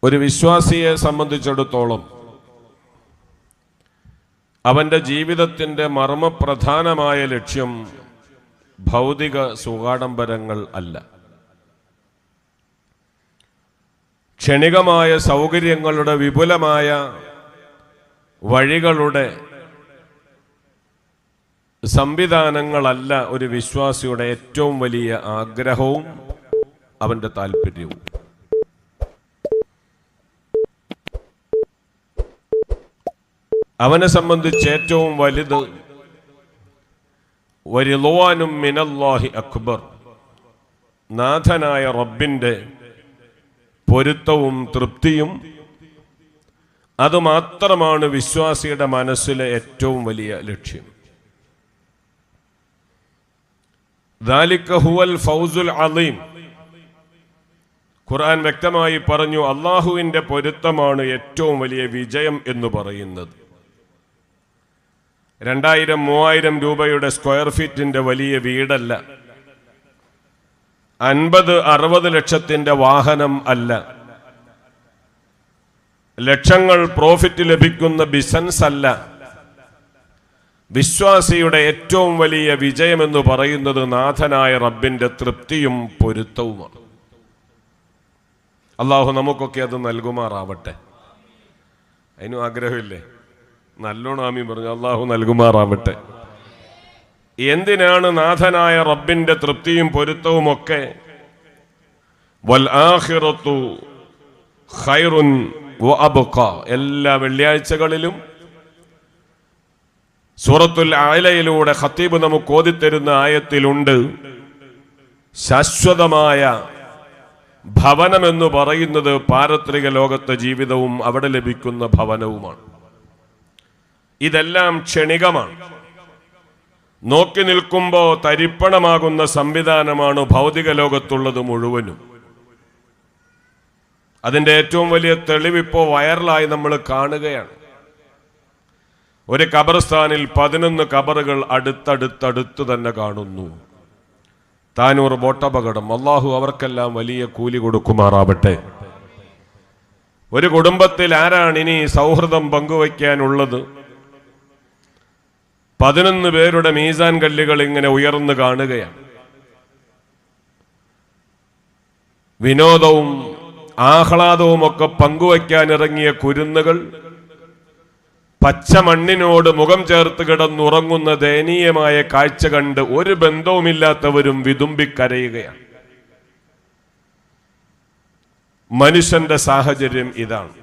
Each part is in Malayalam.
ഒരു വിശ്വാസിയെ സംബന്ധിച്ചിടത്തോളം അവൻ്റെ ജീവിതത്തിൻ്റെ മർമ്മപ്രധാനമായ ലക്ഷ്യം ഭൗതിക സുഖാഡംബരങ്ങൾ അല്ല. ക്ഷണികമായ സൗകര്യങ്ങളുടെ വിപുലമായ വഴികളുടെ സംവിധാനങ്ങളല്ല ഒരു വിശ്വാസിയുടെ ഏറ്റവും വലിയ ആഗ്രഹവും അവൻ്റെ താല്പര്യവും. അവനെ സംബന്ധിച്ച് ഏറ്റവും വലുത് വരിദ്വാനും മിനല്ലാഹി അക്ബർ, നാഥനായ റബ്ബിൻ്റെ പൊരുത്തവും തൃപ്തിയും. അതുമാത്രമാണ് വിശ്വാസിയുടെ മനസ്സിലെ ഏറ്റവും വലിയ ലക്ഷ്യം. ദാലിക ഹുവൽ ഫൗസുൽ അളീം. ഖുർആൻ വ്യക്തമായി പറഞ്ഞു, അള്ളാഹുവിൻ്റെ പൊരുത്തമാണ് ഏറ്റവും വലിയ വിജയം എന്ന് പറയുന്നത്. 2000-3000 രൂപയുടെ സ്ക്വയർ ഫീറ്റിന്റെ വലിയ വീടല്ല, 50-60 ലക്ഷത്തിന്റെ വാഹനം അല്ല, ലക്ഷങ്ങൾ പ്രോഫിറ്റ് ലഭിക്കുന്ന ബിസിനസ് അല്ല. വിശ്വാസിയുടെ ഏറ്റവും വലിയ വിജയമെന്ന് പറയുന്നത് നാഥനായ റബ്ബിന്റെ തൃപ്തിയും പൊരുത്തവുമാണ്. അള്ളാഹു നമുക്കൊക്കെ അത് നൽകുമാറാവട്ടെ. അതിനും ആഗ്രഹമില്ലേ? നല്ലോണം ആമീൻ പറഞ്ഞു. അള്ളാഹു നൽകുമാറാവട്ടെ. എന്തിനാണ് നാഥനായ റബ്ബിന്റെ തൃപ്തിയും പൊരുത്തവും ഒക്കെ? വൽ ആഖിറത്തു ഖൈറുൻ വഅബ്ഖ. എല്ലാ വെള്ളിയാഴ്ചകളിലും സൂറത്തുൽ അഅലയിലൂടെ ഖത്തീബ് നമുക്ക് ഓതിത്തരുന്ന ആയത്തിലുണ്ട്, ശാശ്വതമായ ഭവനമെന്ന് പറയുന്നത് പാരത്രിക ലോകത്തെ ജീവിതവും അവിടെ ലഭിക്കുന്ന ഭവനവുമാണ്. ഇതെല്ലാം ക്ഷണികമാണ്. നോക്കി നിൽക്കുമ്പോൾ തരിപ്പണമാകുന്ന സംവിധാനമാണ് ഭൗതിക ലോകത്തുള്ളത് മുഴുവനും. അതിൻ്റെ ഏറ്റവും വലിയ തെളിവിപ്പോൾ വൈറലായി നമ്മൾ കാണുകയാണ്. ഒരു ഖബർസ്ഥാനിൽ 11 ഖബറുകൾ അടുത്തടുത്തടുത്ത് തന്നെ കാണുന്നു. താനൂർ ബോട്ടപകടം. അള്ളാഹു അവർക്കെല്ലാം വലിയ കൂലി കൊടുക്കുമാറാവട്ടെ. ഒരു കുടുംബത്തിൽ ആരാണ് ഇനി സൗഹൃദം പങ്കുവയ്ക്കാനുള്ളത്? 11 പേരുടെ മീസാൻ കല്ലുകൾ ഇങ്ങനെ ഉയർന്നു കാണുകയാണ്. വിനോദവും ആഹ്ലാദവും ഒക്കെ പങ്കുവയ്ക്കാനിറങ്ങിയ കുരുന്നുകൾ പച്ച മണ്ണിനോട് മുഖം ചേർത്ത് കിടന്നുറങ്ങുന്ന ദയനീയമായ കാഴ്ച കണ്ട് ഒരു ബന്ധവുമില്ലാത്തവരും വിതുമ്പിക്കരയുകയാണ്. മനുഷ്യന്റെ സാഹചര്യം ഇതാണ്.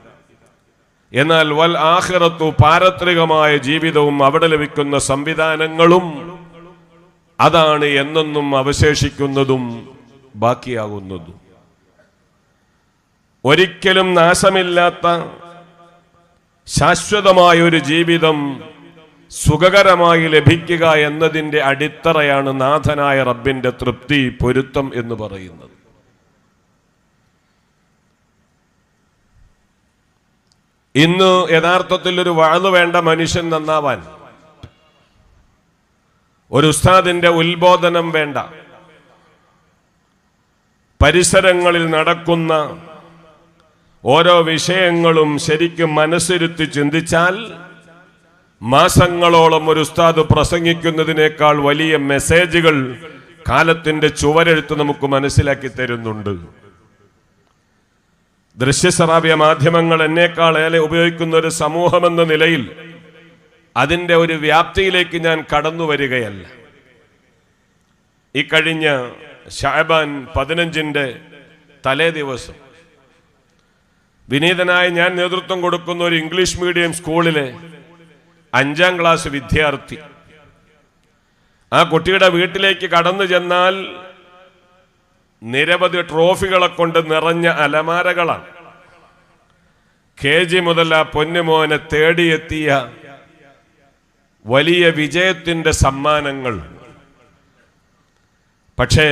എന്നാൽ വൽ ആഖിറത്തു, പാരത്രികമായ ജീവിതവും അവിടെ ലഭിക്കുന്ന സംവിധാനങ്ങളും അതാണ് എന്നെന്നും അവശേഷിക്കുന്നതും ബാക്കിയാകുന്നതും. ഒരിക്കലും നാശമില്ലാത്ത ശാശ്വതമായ ഒരു ജീവിതം സുഖകരമായി ലഭിക്കുക എന്നതിൻ്റെ അടിത്തറയാണ് നാഥനായ റബ്ബിന്റെ തൃപ്തി, പൊരുത്തം എന്ന് പറയുന്നത്. ഇന്ന് യഥാർത്ഥത്തിൽ ഒരു വഅദ് വേണ്ട മനുഷ്യൻ നന്നാവാൻ, ഒരു ഉസ്താദിന്റെ ഉത്ബോധനം വേണ്ട. പരിസരങ്ങളിൽ നടക്കുന്ന ഓരോ വിഷയങ്ങളും ശരിക്കും മനസ്സിരുത്തി ചിന്തിച്ചാൽ മാസങ്ങളോളം ഒരു ഉസ്താദ് പ്രസംഗിക്കുന്നതിനേക്കാൾ വലിയ മെസ്സേജുകൾ കാലത്തിന്റെ ചുവരെഴുത്ത് നമുക്ക് മനസ്സിലാക്കി തരുന്നുണ്ട്. ദൃശ്യശ്രാവ്യ മാധ്യമങ്ങൾ എന്നേക്കാൾ ഏറെ ഉപയോഗിക്കുന്ന ഒരു സമൂഹമെന്ന നിലയിൽ അതിൻ്റെ ഒരു വ്യാപ്തിയിലേക്ക് ഞാൻ കടന്നു വരികയല്ല. ഈ കഴിഞ്ഞ ശഅബാൻ 15-ന്റെ തലേ ദിവസം വിനീതനായി ഞാൻ നേതൃത്വം കൊടുക്കുന്ന ഒരു ഇംഗ്ലീഷ് മീഡിയം സ്കൂളിലെ 5ാം ക്ലാസ് വിദ്യാർത്ഥി, ആ കുട്ടിയുടെ വീട്ടിലേക്ക് കടന്നു ചെന്നാൽ നിരവധി ട്രോഫികളെ കൊണ്ട് നിറഞ്ഞ അലമാരകളാണ്. KG മുതൽ ആ പൊന്നുമോനെ തേടിയെത്തിയ വലിയ വിജയത്തിന്റെ സമ്മാനങ്ങൾ. പക്ഷേ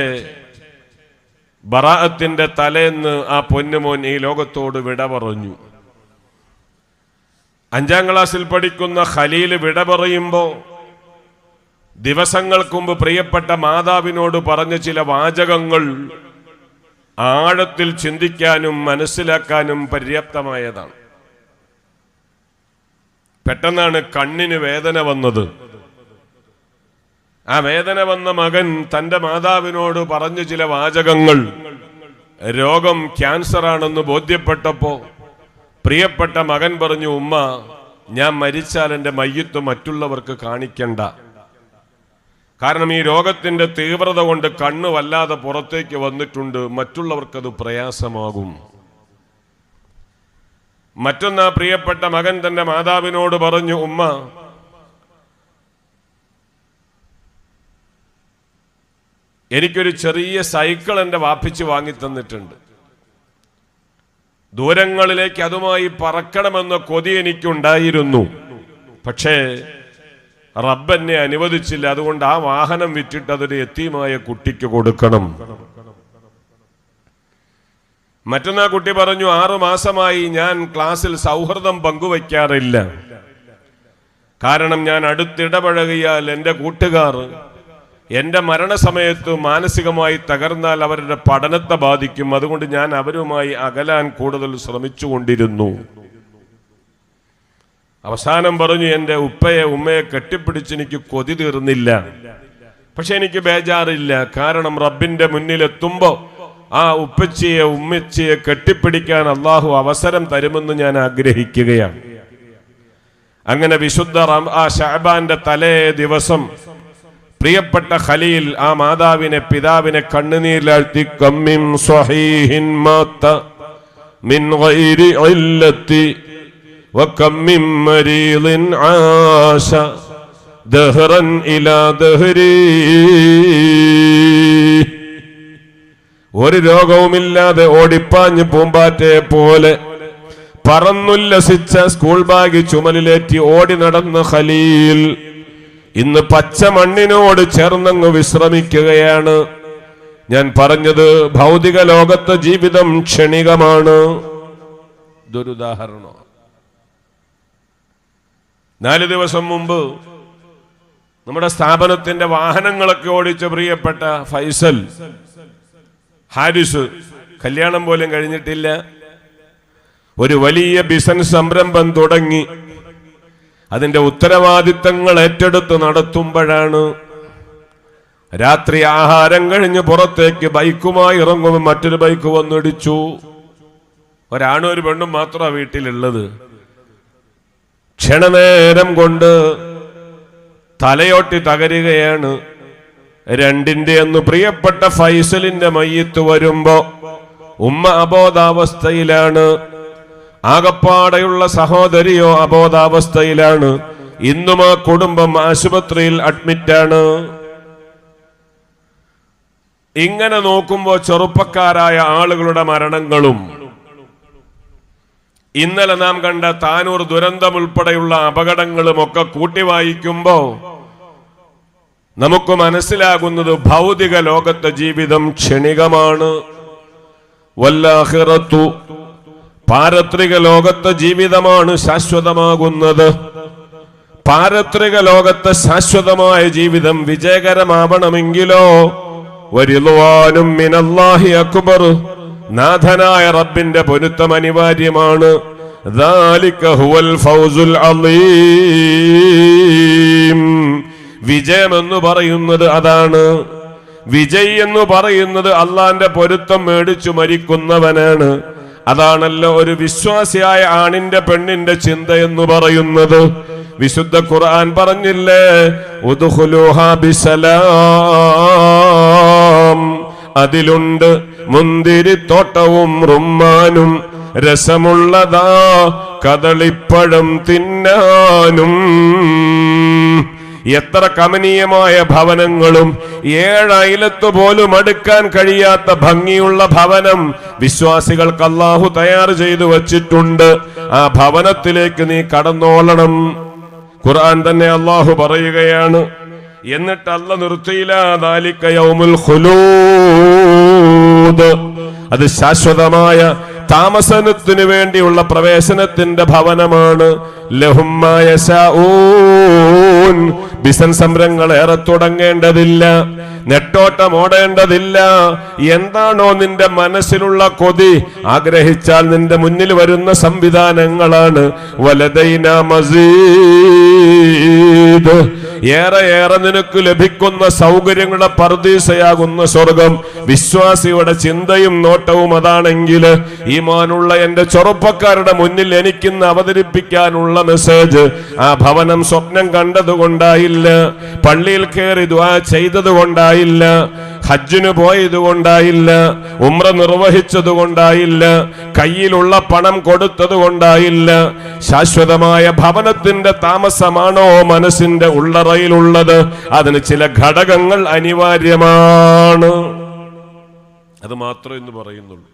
ബറാഅത്തിന്റെ തലേന്ന് ആ പൊന്നുമോൻ ഈ ലോകത്തോട് വിട പറഞ്ഞു. 5ാം ക്ലാസ്സിൽ പഠിക്കുന്ന ഖലീൽ വിട പറയുമ്പോൾ ദിവസങ്ങൾക്ക് മുമ്പ് പ്രിയപ്പെട്ട മാതാവിനോട് പറഞ്ഞ ചില വാചകങ്ങൾ ആഴത്തിൽ ചിന്തിക്കാനും മനസ്സിലാക്കാനും പര്യാപ്തമായതാണ്. പെട്ടെന്നാണ് കണ്ണിന് വേദന വന്നത്. ആ വേദന വന്ന മകൻ തൻ്റെ മാതാവിനോട് പറഞ്ഞു ചില വാചകങ്ങൾ. രോഗം ക്യാൻസർ ആണെന്ന് ബോധ്യപ്പെട്ടപ്പോൾ പ്രിയപ്പെട്ട മകൻ പറഞ്ഞു, ഉമ്മ, ഞാൻ മരിച്ചാൽ എൻ്റെ മയ്യത്ത് മറ്റുള്ളവർക്ക് കാണിക്കണ്ട. കാരണം ഈ രോഗത്തിൻ്റെ തീവ്രത കൊണ്ട് കണ്ണ് വല്ലാതെ പുറത്തേക്ക് വന്നിട്ടുണ്ട്, മറ്റുള്ളവർക്കത് പ്രയാസമാകും. മറ്റൊന്ന് പ്രിയപ്പെട്ട മകൻ തൻ്റെ മാതാവിനോട് പറഞ്ഞു, ഉമ്മ, എനിക്കൊരു ചെറിയ സൈക്കിൾ എൻ്റെ വാപ്പിച്ച് വാങ്ങി തന്നിട്ടുണ്ട്. ദൂരങ്ങളിലേക്ക് അതുമായി പറക്കണമെന്ന കൊതി എനിക്കുണ്ടായിരുന്നു. പക്ഷേ റബ്ബ് എന്നെ അനുവദിച്ചില്ല. അതുകൊണ്ട് ആ വാഹനം വിറ്റിട്ട് അതൊരു യതീമായ കുട്ടിക്ക് കൊടുക്കണം. മറ്റൊന്നാ കുട്ടി പറഞ്ഞു, 6 മാസമായി ഞാൻ ക്ലാസ്സിൽ സൗഹൃദം പങ്കുവയ്ക്കാറില്ല. കാരണം ഞാൻ അടുത്തിടപഴകിയാൽ എൻ്റെ കൂട്ടുകാർ എൻ്റെ മരണസമയത്ത് മാനസികമായി തകർന്നാൽ അവരുടെ പഠനത്തെ ബാധിക്കും. അതുകൊണ്ട് ഞാൻ അവരുമായി അകലാൻ കൂടുതൽ ശ്രമിച്ചുകൊണ്ടിരുന്നു. അവസാനം പറഞ്ഞു, എൻ്റെ ഉമ്മയെ കെട്ടിപ്പിടിച്ച് എനിക്ക് കൊതി തീർന്നില്ല. പക്ഷെ എനിക്ക് ബേജാറില്ല. കാരണം റബ്ബിന്റെ മുന്നിലെത്തുമ്പോൾ ആ ഉമ്മച്ചിയെ കെട്ടിപ്പിടിക്കാൻ അള്ളാഹു അവസരം തരുമെന്ന് ഞാൻ ആഗ്രഹിക്കുകയാണ്. അങ്ങനെ വിശുദ്ധ ആ ശഅബാന്റെ തലേ ദിവസം പ്രിയപ്പെട്ട ഖലീൽ ആ പിതാവിനെ കണ്ണുനീരിലാഴ്ത്തി, കമ്മിൻ സ്വഹീഹിൻ മാത മിൻ ഗൈരി ഇല്ലത്തി വകമ്മിൻ മരീദിൻ ആശ ദഹ്റൻ ഇലാ ദഹ്രി. ഒരു രോഗവുമില്ലാതെ ഓടിപ്പാഞ്ഞ് പൂമ്പാറ്റയെ പോലെ പറന്നുല്ലസിച്ച സ്കൂൾ ബാഗ് ചുമലിലേറ്റി ഓടി നടന്ന ഖലീൽ ഇന്ന് പച്ച മണ്ണിനോട് ചേർന്നങ്ങ് വിശ്രമിക്കുകയാണ്. ഞാൻ പറഞ്ഞത് ഭൗതിക ലോകത്തെ ജീവിതം ക്ഷണികമാണ്. ഇതൊരുദാഹരണം. 4 ദിവസം മുമ്പ് നമ്മുടെ സ്ഥാപനത്തിന്റെ വാഹനങ്ങളൊക്കെ ഓടിച്ച പ്രിയപ്പെട്ട ഫൈസൽ ഹാരിസ്, കല്യാണം പോലും കഴിഞ്ഞിട്ടില്ല, ഒരു വലിയ ബിസിനസ് സംരംഭം തുടങ്ങി. അതിന്റെ ഉത്തരവാദിത്തങ്ങൾ ഏറ്റെടുത്ത് നടത്തുമ്പോഴാണ് രാത്രി ആഹാരം കഴിഞ്ഞ് പുറത്തേക്ക് ബൈക്കുമായി ഇറങ്ങുമ്പോൾ മറ്റൊരു ബൈക്ക് വന്നിടിച്ചു. ഒരാണും ഒരു പെണ്ണും മാത്രമാണ് വീട്ടിലുള്ളത്. ക്ഷണനേരം കൊണ്ട് തലയോട്ടി തകരുകയാണ്. രണ്ടിന്റെ അന്ന് പ്രിയപ്പെട്ട ഫൈസലിന്റെ മയ്യത്ത് വരുമ്പോ ഉമ്മ അബോധാവസ്ഥയിലാണ്, ആകപ്പാടെയുള്ള സഹോദരിയോ അബോധാവസ്ഥയിലാണ്. ഇന്നും ആ കുടുംബം ആശുപത്രിയിൽ അഡ്മിറ്റാണ്. ഇങ്ങനെ നോക്കുമ്പോൾ ചെറുപ്പക്കാരായ ആളുകളുടെ മരണങ്ങളും ഇന്നലെ നാം കണ്ട താനൂർ ദുരന്തം ഉൾപ്പെടെയുള്ള അപകടങ്ങളും ഒക്കെ കൂട്ടി വായിക്കുമ്പോ നമുക്ക് മനസ്സിലാകുന്നത് ഭൗതിക ലോകത്തെ ജീവിതം ക്ഷണികമാണ്. വല്ലാഖിറത്തു, പാരത്രിക ലോകത്തെ ജീവിതമാണ് ശാശ്വതമാകുന്നത്. പാരത്രിക ലോകത്തെ ശാശ്വതമായ ജീവിതം വിജയകരമാവണമെങ്കിലോ വരിളുവാനും മിനല്ലാഹി അക്ബർ, നാഥനായ റബ്ബിന്റെ പൊരുത്തം അനിവാര്യമാണ്. ദാലിക ഹുവൽ ഫൗസുൽ അളീം. വിജയം എന്ന് പറയുന്നത് അതാണ്. വിജയ് എന്ന് പറയുന്നത് അള്ളാന്റെ പൊരുത്തം മേടിച്ചു മരിക്കുന്നവനാണ്. അതാണല്ലോ ഒരു വിശ്വാസിയായ ആണിന്റെ പെണ്ണിന്റെ ചിന്ത എന്ന് പറയുന്നത്. വിശുദ്ധ ഖുർആൻ പറഞ്ഞില്ലേ, ഉദ്ഖുലൂഹാ ബിസലാം. അതിലുണ്ട് മുന്തിരിത്തോട്ടവും റുമ്മാനും, രസമുള്ളതാ കദളിപ്പഴം തിന്നാനും. എത്ര കമനീയമായ ഭവനങ്ങളും 7 അയലത്ത് പോലും അടുക്കാൻ കഴിയാത്ത ഭംഗിയുള്ള ഭവനം വിശ്വാസികൾക്ക് അല്ലാഹു തയ്യാർ ചെയ്തു വച്ചിട്ടുണ്ട്. ആ ഭവനത്തിലേക്ക് നീ കടന്നോളണം. ഖുർആൻ തന്നെ അല്ലാഹു പറയുകയാണ്. എന്നിട്ട് അല്ല നിർത്തിയില്ല, ദാലിക യൗമുൽ ഖുലൂദ്, അത് ശാശ്വതമായ താമസനത്തിനു വേണ്ടിയുള്ള പ്രവേശനത്തിന്റെ ഭവനമാണ്. ലഹും മാ യശാഊൻ. ബിസിനസ് സംരംഭങ്ങൾ ഏറെ തുടങ്ങേണ്ടതില്ല, നെട്ടോട്ടം ഓടേണ്ടതില്ല. എന്താണോ നിന്റെ മനസ്സിലുള്ള കൊതി, ആഗ്രഹിച്ചാൽ നിന്റെ മുന്നിൽ വരുന്ന സംവിധാനങ്ങളാണ്. വലദൈനാ മസീദ്. ഏറെ ഏറെ നിനക്ക് ലഭിക്കുന്ന സൗകര്യങ്ങളുടെ പർദീസയാകുന്ന സ്വർഗം. വിശ്വാസിയുടെ ചിന്തയും നോട്ടവും അതാണെങ്കിൽ, ഈമാനുള്ള എന്റെ ചെറുപ്പക്കാരുടെ മുന്നിൽ എനിക്കിന്ന് അവതരിപ്പിക്കാനുള്ള മെസ്സേജ്, ആ ഭവനം സ്വപ്നം കണ്ടതുകൊണ്ടായില്ല, പള്ളിയിൽ കയറി ദുആ ചെയ്തതുകൊണ്ടായില്ല, ഹജ്ജിന് പോയതുകൊണ്ടായില്ല, ഉംറ നിർവഹിച്ചതുകൊണ്ടായില്ല, കയ്യിലുള്ള പണം കൊടുത്തതുകൊണ്ടായില്ല. ശാശ്വതമായ ഭവനത്തിന്റെ താമസമാണോ മനസ്സിന്റെ ഉള്ളറയിലുള്ളത്, അതിന് ചില ഘടകങ്ങൾ അനിവാര്യമാണ്. അത് മാത്രമേ ഇന്ന് പറയുന്നുള്ളൂ.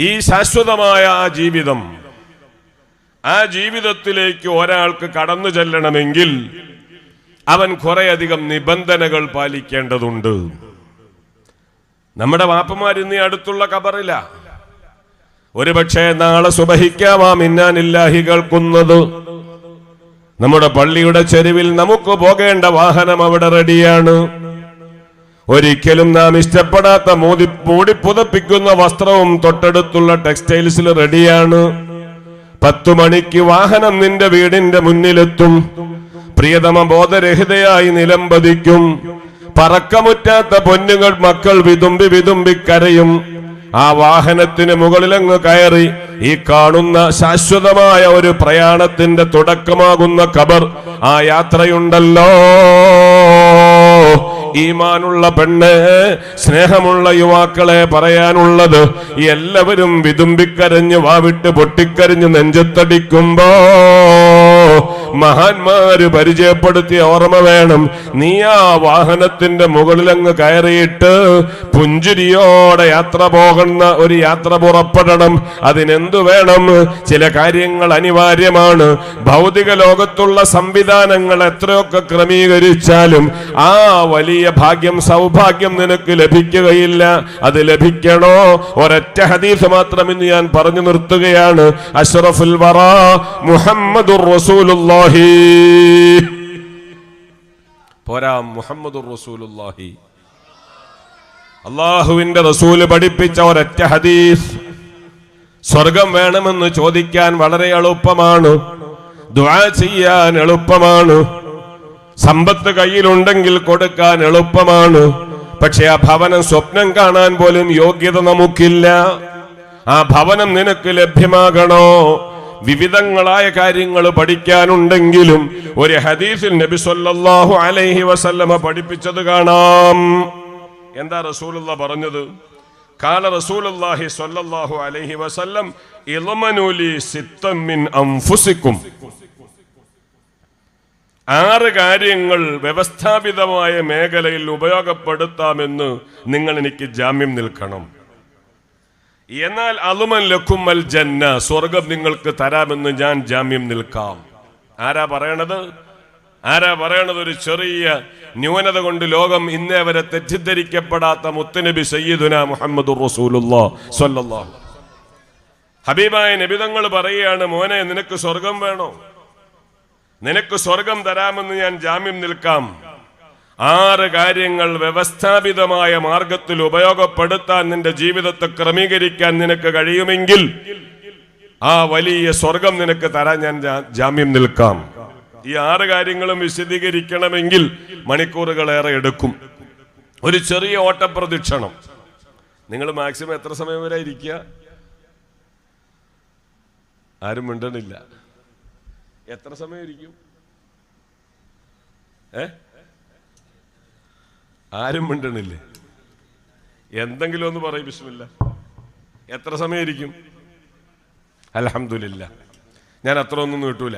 ഈ ശാശ്വതമായ ആ ജീവിതത്തിലേക്ക് ഒരാൾക്ക് കടന്നു ചെല്ലണമെങ്കിൽ അവൻ കുറേയധികം നിബന്ധനകൾ പാലിക്കേണ്ടതുണ്ട്. നമ്മുടെ ഇന്ന് അടുത്തുള്ള ഖബറില, ഒരുപക്ഷെ നാളെ സുബഹിക്കാവാം ഇന്നാനില്ലാഹി കേൾക്കുന്നത്. നമ്മുടെ പള്ളിയുടെ ചെരുവിൽ നമുക്ക് പോകേണ്ട വാഹനം അവിടെ റെഡിയാണ്. ഒരിക്കലും നാം ഇഷ്ടപ്പെടാത്ത മൂടി പുതപ്പിക്കുന്ന വസ്ത്രവും തൊട്ടടുത്തുള്ള ടെക്സ്റ്റൈൽസിൽ റെഡിയാണ്. 10 മണിക്ക് വാഹനം നിന്റെ വീടിന്റെ മുന്നിലെത്തും. പ്രിയതമ ബോധരഹിതയായി നിലംപതിക്കും. പറക്കമുറ്റാത്ത പൊന്നുകൾ മക്കൾ വിതുമ്പി വിതുമ്പി കരയും. ആ വാഹനത്തിന് മുകളിലങ്ങ് കയറി ഈ കാണുന്ന ശാശ്വതമായ ഒരു പ്രയാണത്തിന്റെ തുടക്കമാകുന്ന ഖബർ, ആ യാത്രയുണ്ടല്ലോ. ഈമാനുള്ള പെണ്ണ്, സ്നേഹമുള്ള യുവാക്കളെ പറയാനുള്ളത്, എല്ലാവരും വിതുമ്പിക്കരഞ്ഞ് വാവിട്ട് പൊട്ടിക്കരഞ്ഞ് നെഞ്ചത്തടിക്കുമ്പോ മഹാന്മാര് പരിചയപ്പെടുത്തിയ ഓർമ്മ വേണം. നീ ആ വാഹനത്തിന്റെ മുകളിലങ്ങ് കയറിയിട്ട് പുഞ്ചിരിയോടെ യാത്ര പോകുന്ന ഒരു യാത്ര പുറപ്പെടണം. അതിനെന്തു വേണം? ചില കാര്യങ്ങൾ അനിവാര്യമാണ്. ഭൗതിക ലോകത്തുള്ള സംവിധാനങ്ങൾ എത്രയൊക്കെ ക്രമീകരിച്ചാലും ആ വലിയ ഭാഗ്യം, സൗഭാഗ്യം നിനക്ക് ലഭിക്കുകയില്ല. അത് ലഭിക്കണോ? ഒരൊറ്റ ഹദീസ് മാത്രം ഇന്ന് ഞാൻ പറഞ്ഞു നിർത്തുകയാണ്. അഷ്റഫുൽ വറാ മുഹമ്മദുർ റസൂലുള്ളാഹി. പോരാ, മുഹമ്മദുർ റസൂലുള്ളാഹി, അല്ലാഹുവിന്റെ റസൂല് പഠിപ്പിച്ച ഒരൊറ്റ ഹദീസ്. സ്വർഗം വേണമെന്ന് ചോദിക്കാൻ വളരെ എളുപ്പമാണ്, ദുആ ചെയ്യാൻ എളുപ്പമാണ്, സമ്പത്ത് കയ്യിലുണ്ടെങ്കിൽ കൊടുക്കാൻ എളുപ്പമാണ്. പക്ഷെ ആ ഭവനം സ്വപ്നം കാണാൻ പോലും യോഗ്യത നമുക്കില്ല. ആ ഭവനം നിനക്ക് ലഭ്യമാകണോ? വിവിധങ്ങളായ കാര്യങ്ങൾ പഠിക്കാനുണ്ടെങ്കിലും ഒരു ഹദീസിൽ നബി സല്ലല്ലാഹു അലൈഹി വസല്ലമ പഠിപ്പിച്ചത് കാണാം. എന്താ റസൂലുള്ളാഹി പറഞ്ഞത്? ഖാല റസൂലുള്ളാഹി സ്വല്ലല്ലാഹു അലൈഹി വസല്ലം ഇളമനു ലി സിത്തം മിൻ അൻഫുസിക്കും. 6 കാര്യങ്ങൾ വ്യവസ്ഥാപിതമായ മേഖലയിൽ ഉപയോഗപ്പെടുത്താമെന്ന് നിങ്ങൾ എനിക്ക് ജാമ്യം നിൽക്കണം. എന്നാൽ അലുമൻ ലക്കും അൽ ജന്ന, സ്വർഗം നിങ്ങൾക്ക് തരാമെന്ന് ഞാൻ ജാമ്യം നിൽക്കാം. ആരാ പറയണത്? ഒരു ചെറിയ ന്യൂനത കൊണ്ട് ലോകം ഇന്നേ വരെ തെറ്റിദ്ധരിക്കപ്പെടാത്ത മുത്തുനബി സയ്യിദുനാ മുഹമ്മദുർ റസൂലുള്ളാഹി സ്വല്ലല്ലാഹു. ഹബീബായ നബി തങ്ങൾ പറയുകയാണ്, മോനെ നിനക്ക് സ്വർഗം വേണോ? നിനക്ക് സ്വർഗം തരാമെന്ന് ഞാൻ ജാമ്യം നിൽക്കാം. 6 കാര്യങ്ങൾ വ്യവസ്ഥാപിതമായ മാർഗത്തിൽ ഉപയോഗപ്പെടുത്താൻ നിന്റെ ജീവിതത്തെ ക്രമീകരിക്കാൻ നിനക്ക് കഴിയുമെങ്കിൽ ആ വലിയ സ്വർഗം നിനക്ക് തരാൻ ഞാൻ ജാമ്യം നിൽക്കാം. ഈ 6 കാര്യങ്ങളും വിശദീകരിക്കണമെങ്കിൽ മണിക്കൂറുകളേറെ എടുക്കും. ഒരു ചെറിയ ഓട്ടപ്രദക്ഷിണം. നിങ്ങൾ മാക്സിമം എത്ര സമയം വരെ ഇരിക്കുക? ആരും മിണ്ടണില്ല. എത്ര സമയം ഇരിക്കും? ആരും മിണ്ടണില്ലേ? എന്തെങ്കിലും ഒന്ന് പറയും. ബിസ്മില്ലാ. എത്ര സമയം ഇരിക്കും? അൽഹംദുലില്ലാ, ഞാൻ അത്ര ഒന്നും കിട്ടൂല.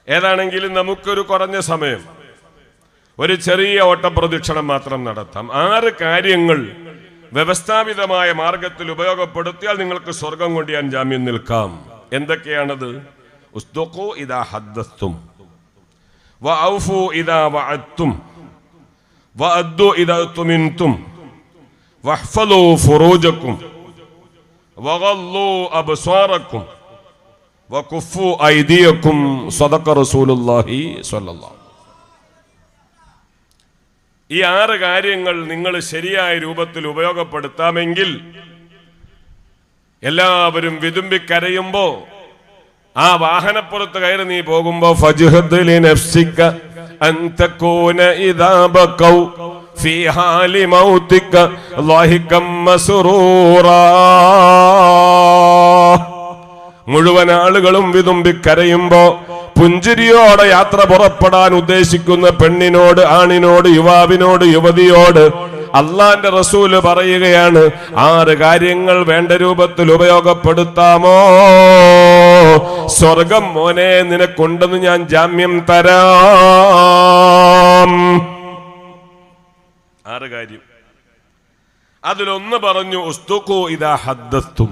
ഏതാണെങ്കിലും നമുക്കൊരു കുറഞ്ഞ സമയം, ഒരു ചെറിയ ഓട്ടപ്രദക്ഷിണം മാത്രം നടത്താം. 6 കാര്യങ്ങൾ വ്യവസ്ഥാപിതമായ മാർഗത്തിൽ ഉപയോഗപ്പെടുത്തിയാൽ നിങ്ങൾക്ക് സ്വർഗം കൊണ്ട് ഞാൻ ജാമ്യം നിൽക്കാം. എന്തൊക്കെയാണത്? ഉസ്തുഖു ഇദാ ഹദ്ദസ്തും വഔഫു ഇദാ വഅദ്തും വഅദ്ദു ഇദാ തുമിൻതും വഹ്ഫളൂ ഫുറൂജക്കും വഗല്ലൂ അബ്സ്വാറക്കും വകുഫു ഐദിയക്കും സദഖ റസൂലുള്ളാഹി സ്വല്ലല്ലാഹു. ഈ 6 കാര്യങ്ങൾ നിങ്ങൾ ശരിയായ രൂപത്തിൽ ഉപയോഗപ്പെടുത്താമെങ്കിൽ എല്ലാവരും വിതുമ്പിക്കരയുമ്പോ ആ വാഹനപ്പുറത്ത് കയറി നീ പോകുമ്പോ ഫജ്ഹദ് ലിനഫ്സിക അൻ തകൂന ഇദാ ബഖൗ ഫീ ഹാലി മൗതിക ളാഹികം മസ്റൂറാ. മുഴുവൻ ആളുകളും വിതുമ്പിക്കരയുമ്പോ പുഞ്ചിരിയോടെ യാത്ര പുറപ്പെടാൻ ഉദ്ദേശിക്കുന്ന പെണ്ണിനോട്, ആണിനോട്, യുവാവിനോട്, യുവതിയോട് അള്ളാന്റെ റസൂല് പറയുകയാണ്, 6 കാര്യങ്ങൾ വേണ്ട രൂപത്തിൽ ഉപയോഗപ്പെടുത്താമോ? സ്വർഗം മോനെ നിനക്കുണ്ടെന്ന് ഞാൻ ജാമ്യം തരാം. 6 കാര്യം. അതിലൊന്ന് പറഞ്ഞു ഉസ്തുഖു ഇദാ ഹദ്ദസ്തും.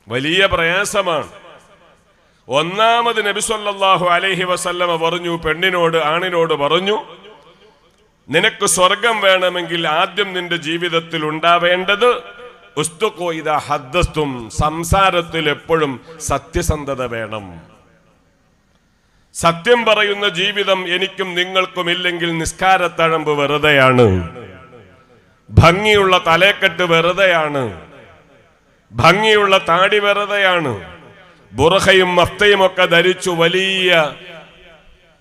വലിയ പ്രയാസമാണ്. ഒന്നാമത് നബി സല്ലല്ലാഹു അലൈഹി വസല്ലമ പറഞ്ഞു, പെണ്ണിനോട്, ആണിനോട് പറഞ്ഞു, നിനക്ക് സ്വർഗം വേണമെങ്കിൽ ആദ്യം നിന്റെ ജീവിതത്തിൽ ഉണ്ടാവേണ്ടത് ഉസ്തുഖു ഇദാ ഹദ്ദസ്തും, സംസാരത്തിൽ എപ്പോഴും സത്യസന്ധത വേണം. സത്യം പറയുന്ന ജീവിതം എനിക്കും നിങ്ങൾക്കും ഇല്ലെങ്കിൽ നിസ്കാരത്തഴമ്പ് വെറുതെയാണ്, ഭംഗിയുള്ള തലേക്കെട്ട് വെറുതെയാണ്, ഭംഗിയുള്ള താടി വെറുതെയാണ്, ബുർഖയും മഫ്തയും ഒക്കെ ധരിച്ചു വലിയ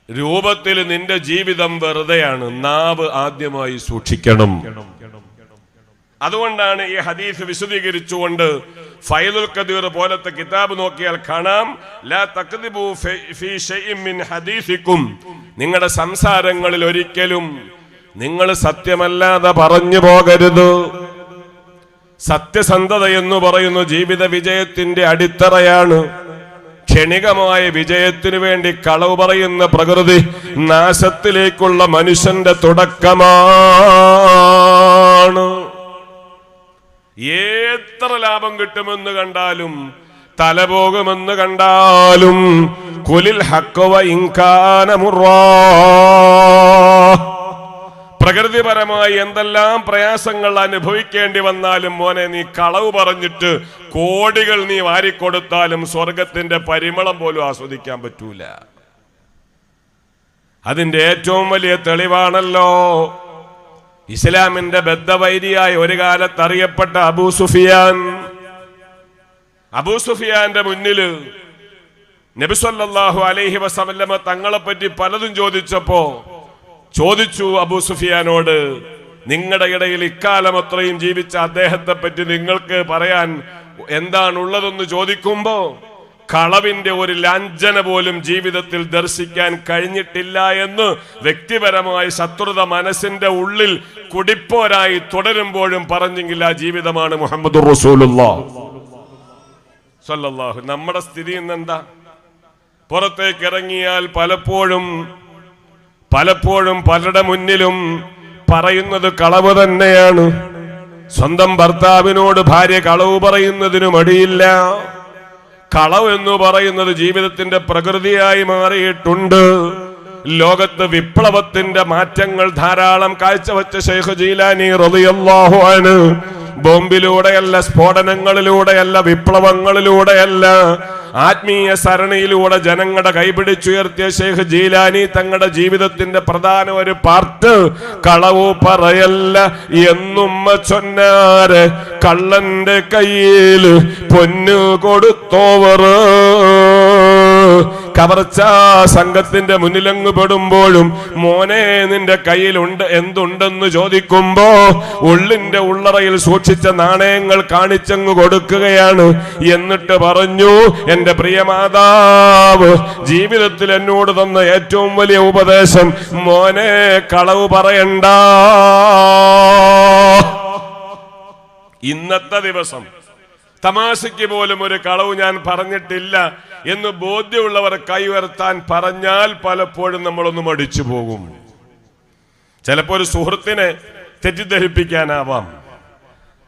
രൂപത്തിൽ നിന്റെ ജീവിതം വെറുതെയാണ്. നാവ് ആദ്യമായി സൂക്ഷിക്കണം. അതുകൊണ്ടാണ് ഈ ഹദീസ് വിശദീകരിച്ചുകൊണ്ട് ഫൈദുൽ ഖദീർ പോലത്തെ കിതാബ് നോക്കിയാൽ കാണാം, ലാ തക്ദിബു ഫീ ഷൈഇൻ മിൻ ഹദീസിക്കും, നിങ്ങളുടെ സംസാരങ്ങളിൽ ഒരിക്കലും നിങ്ങൾ സത്യമല്ലാതെ പറഞ്ഞു പോകരുത്. സത്യസന്ധത എന്ന് പറയുന്ന ജീവിത വിജയത്തിന്റെ അടിത്തറയാണ്. ക്ഷണികമായ വിജയത്തിനു വേണ്ടി കളവ് പറയുന്ന പ്രകൃതി നാശത്തിലേക്കുള്ള മനുഷ്യന്റെ തുടക്കമാണ്. എത്ര ലാഭം കിട്ടുമെന്ന് കണ്ടാലും, തല പോകുമെന്ന് കണ്ടാലും, കുലിൽ ഹഖ് വ ഇൻ കാന മുർറാ, പ്രകൃതിപരമായി എന്തെല്ലാം പ്രയാസങ്ങൾ അനുഭവിക്കേണ്ടി വന്നാലും മോനെ നീ കളവ് പറഞ്ഞിട്ട് കോടികൾ നീ വാരിക്കൊടുത്താലും സ്വർഗത്തിന്റെ പരിമളം പോലും ആസ്വദിക്കാൻ പറ്റൂല. അതിന്റെ ഏറ്റവും വലിയ തെളിവാണല്ലോ ഇസ്ലാമിന്റെ ബദ്ധവൈരിയായ ഒരു കാലത്ത് അറിയപ്പെട്ട അബൂ സുഫിയാൻ. അബൂ സുഫിയാന്റെ മുന്നിൽ നബി സല്ലല്ലാഹു അലൈഹി വസല്ലമ തങ്ങളെ പറ്റി പലതും ചോദിച്ചു അബൂ സുഫിയാനോട്, നിങ്ങളുടെ ഇടയിൽ ഇക്കാലം അത്രയും ജീവിച്ച അദ്ദേഹത്തെ പറ്റി നിങ്ങൾക്ക് പറയാൻ എന്താണുള്ളതെന്ന് ചോദിക്കുമ്പോ കളവിന്റെ ഒരു ലാഞ്ചന പോലും ജീവിതത്തിൽ ദർശിക്കാൻ കഴിഞ്ഞിട്ടില്ല എന്ന് വ്യക്തിപരമായ ശത്രുത മനസ്സിന്റെ ഉള്ളിൽ കുടിപ്പോരായി തുടരുമ്പോഴും പറഞ്ഞെങ്കിൽ ആ ജീവിതമാണ് മുഹമ്മദുർ റസൂലുള്ളാഹി സ്വല്ലല്ലാഹു. നമ്മുടെ സ്ഥിതി ഇന്നെന്താ? പുറത്തേക്ക് ഇറങ്ങിയാൽ പലപ്പോഴും പലരുടെ മുന്നിലും പറയുന്നത് കളവ് തന്നെയാണ്. സ്വന്തം ഭർത്താവിനോട് ഭാര്യ കളവ് പറയുന്നതിന് മടിയില്ല. കളവ് എന്ന് പറയുന്നത് ജീവിതത്തിന്റെ പ്രകൃതിയായി മാറിയിട്ടുണ്ട്. ലോകത്ത് വിപ്ലവത്തിന്റെ മാറ്റങ്ങൾ ധാരാളം കാഴ്ചവെച്ച ശൈഖ് ജീലാനി റളിയല്ലാഹു അൻഹു ബോംബിലൂടെയല്ല, സ്ഫോടനങ്ങളിലൂടെയല്ല, വിപ്ലവങ്ങളിലൂടെയല്ല, ആത്മീയ സരണിയിലൂടെ ജനങ്ങളുടെ കൈപിടിച്ചുയർത്തിയ ശൈഖ് ജീലാനി തങ്ങളുടെ ജീവിതത്തിന്റെ പ്രധാന ഒരു പാർട്ട് കളവു പറയല്ല എന്നുമ്മ ചൊന്നാര്, കള്ളന്റെ കയ്യിൽ പൊന്നു കൊടുത്തോവർ. കവർച്ചാ സംഘത്തിന്റെ മുന്നിലങ്ങ് പെടുമ്പോഴും മോനെ നിന്റെ കയ്യിലുണ്ട് എന്തുണ്ടെന്ന് ചോദിക്കുമ്പോ ഉള്ളിന്റെ ഉള്ളറയിൽ സൂക്ഷിച്ച നാണയങ്ങൾ കാണിച്ചങ്ങ് കൊടുക്കുകയാണ്. എന്നിട്ട് പറഞ്ഞു, എന്റെ പ്രിയ മാതാവ് ജീവിതത്തിൽ എന്നോട് തന്ന ഏറ്റവും വലിയ ഉപദേശം, മോനെ കളവ് പറയണ്ട. ഇന്നത്തെ ദിവസം തമാശയ്ക്ക് പോലും ഒരു കളവ് ഞാൻ പറഞ്ഞിട്ടില്ല എന്ന് ബോധ്യമുള്ളവർ കൈ ഉയർത്താൻ പറഞ്ഞാൽ പലപ്പോഴും നമ്മളൊന്ന് മടിച്ചു പോകും. ചിലപ്പോൾ ഒരു സുഹൃത്തിനെ തെറ്റിദ്ധരിപ്പിക്കാനാവാം,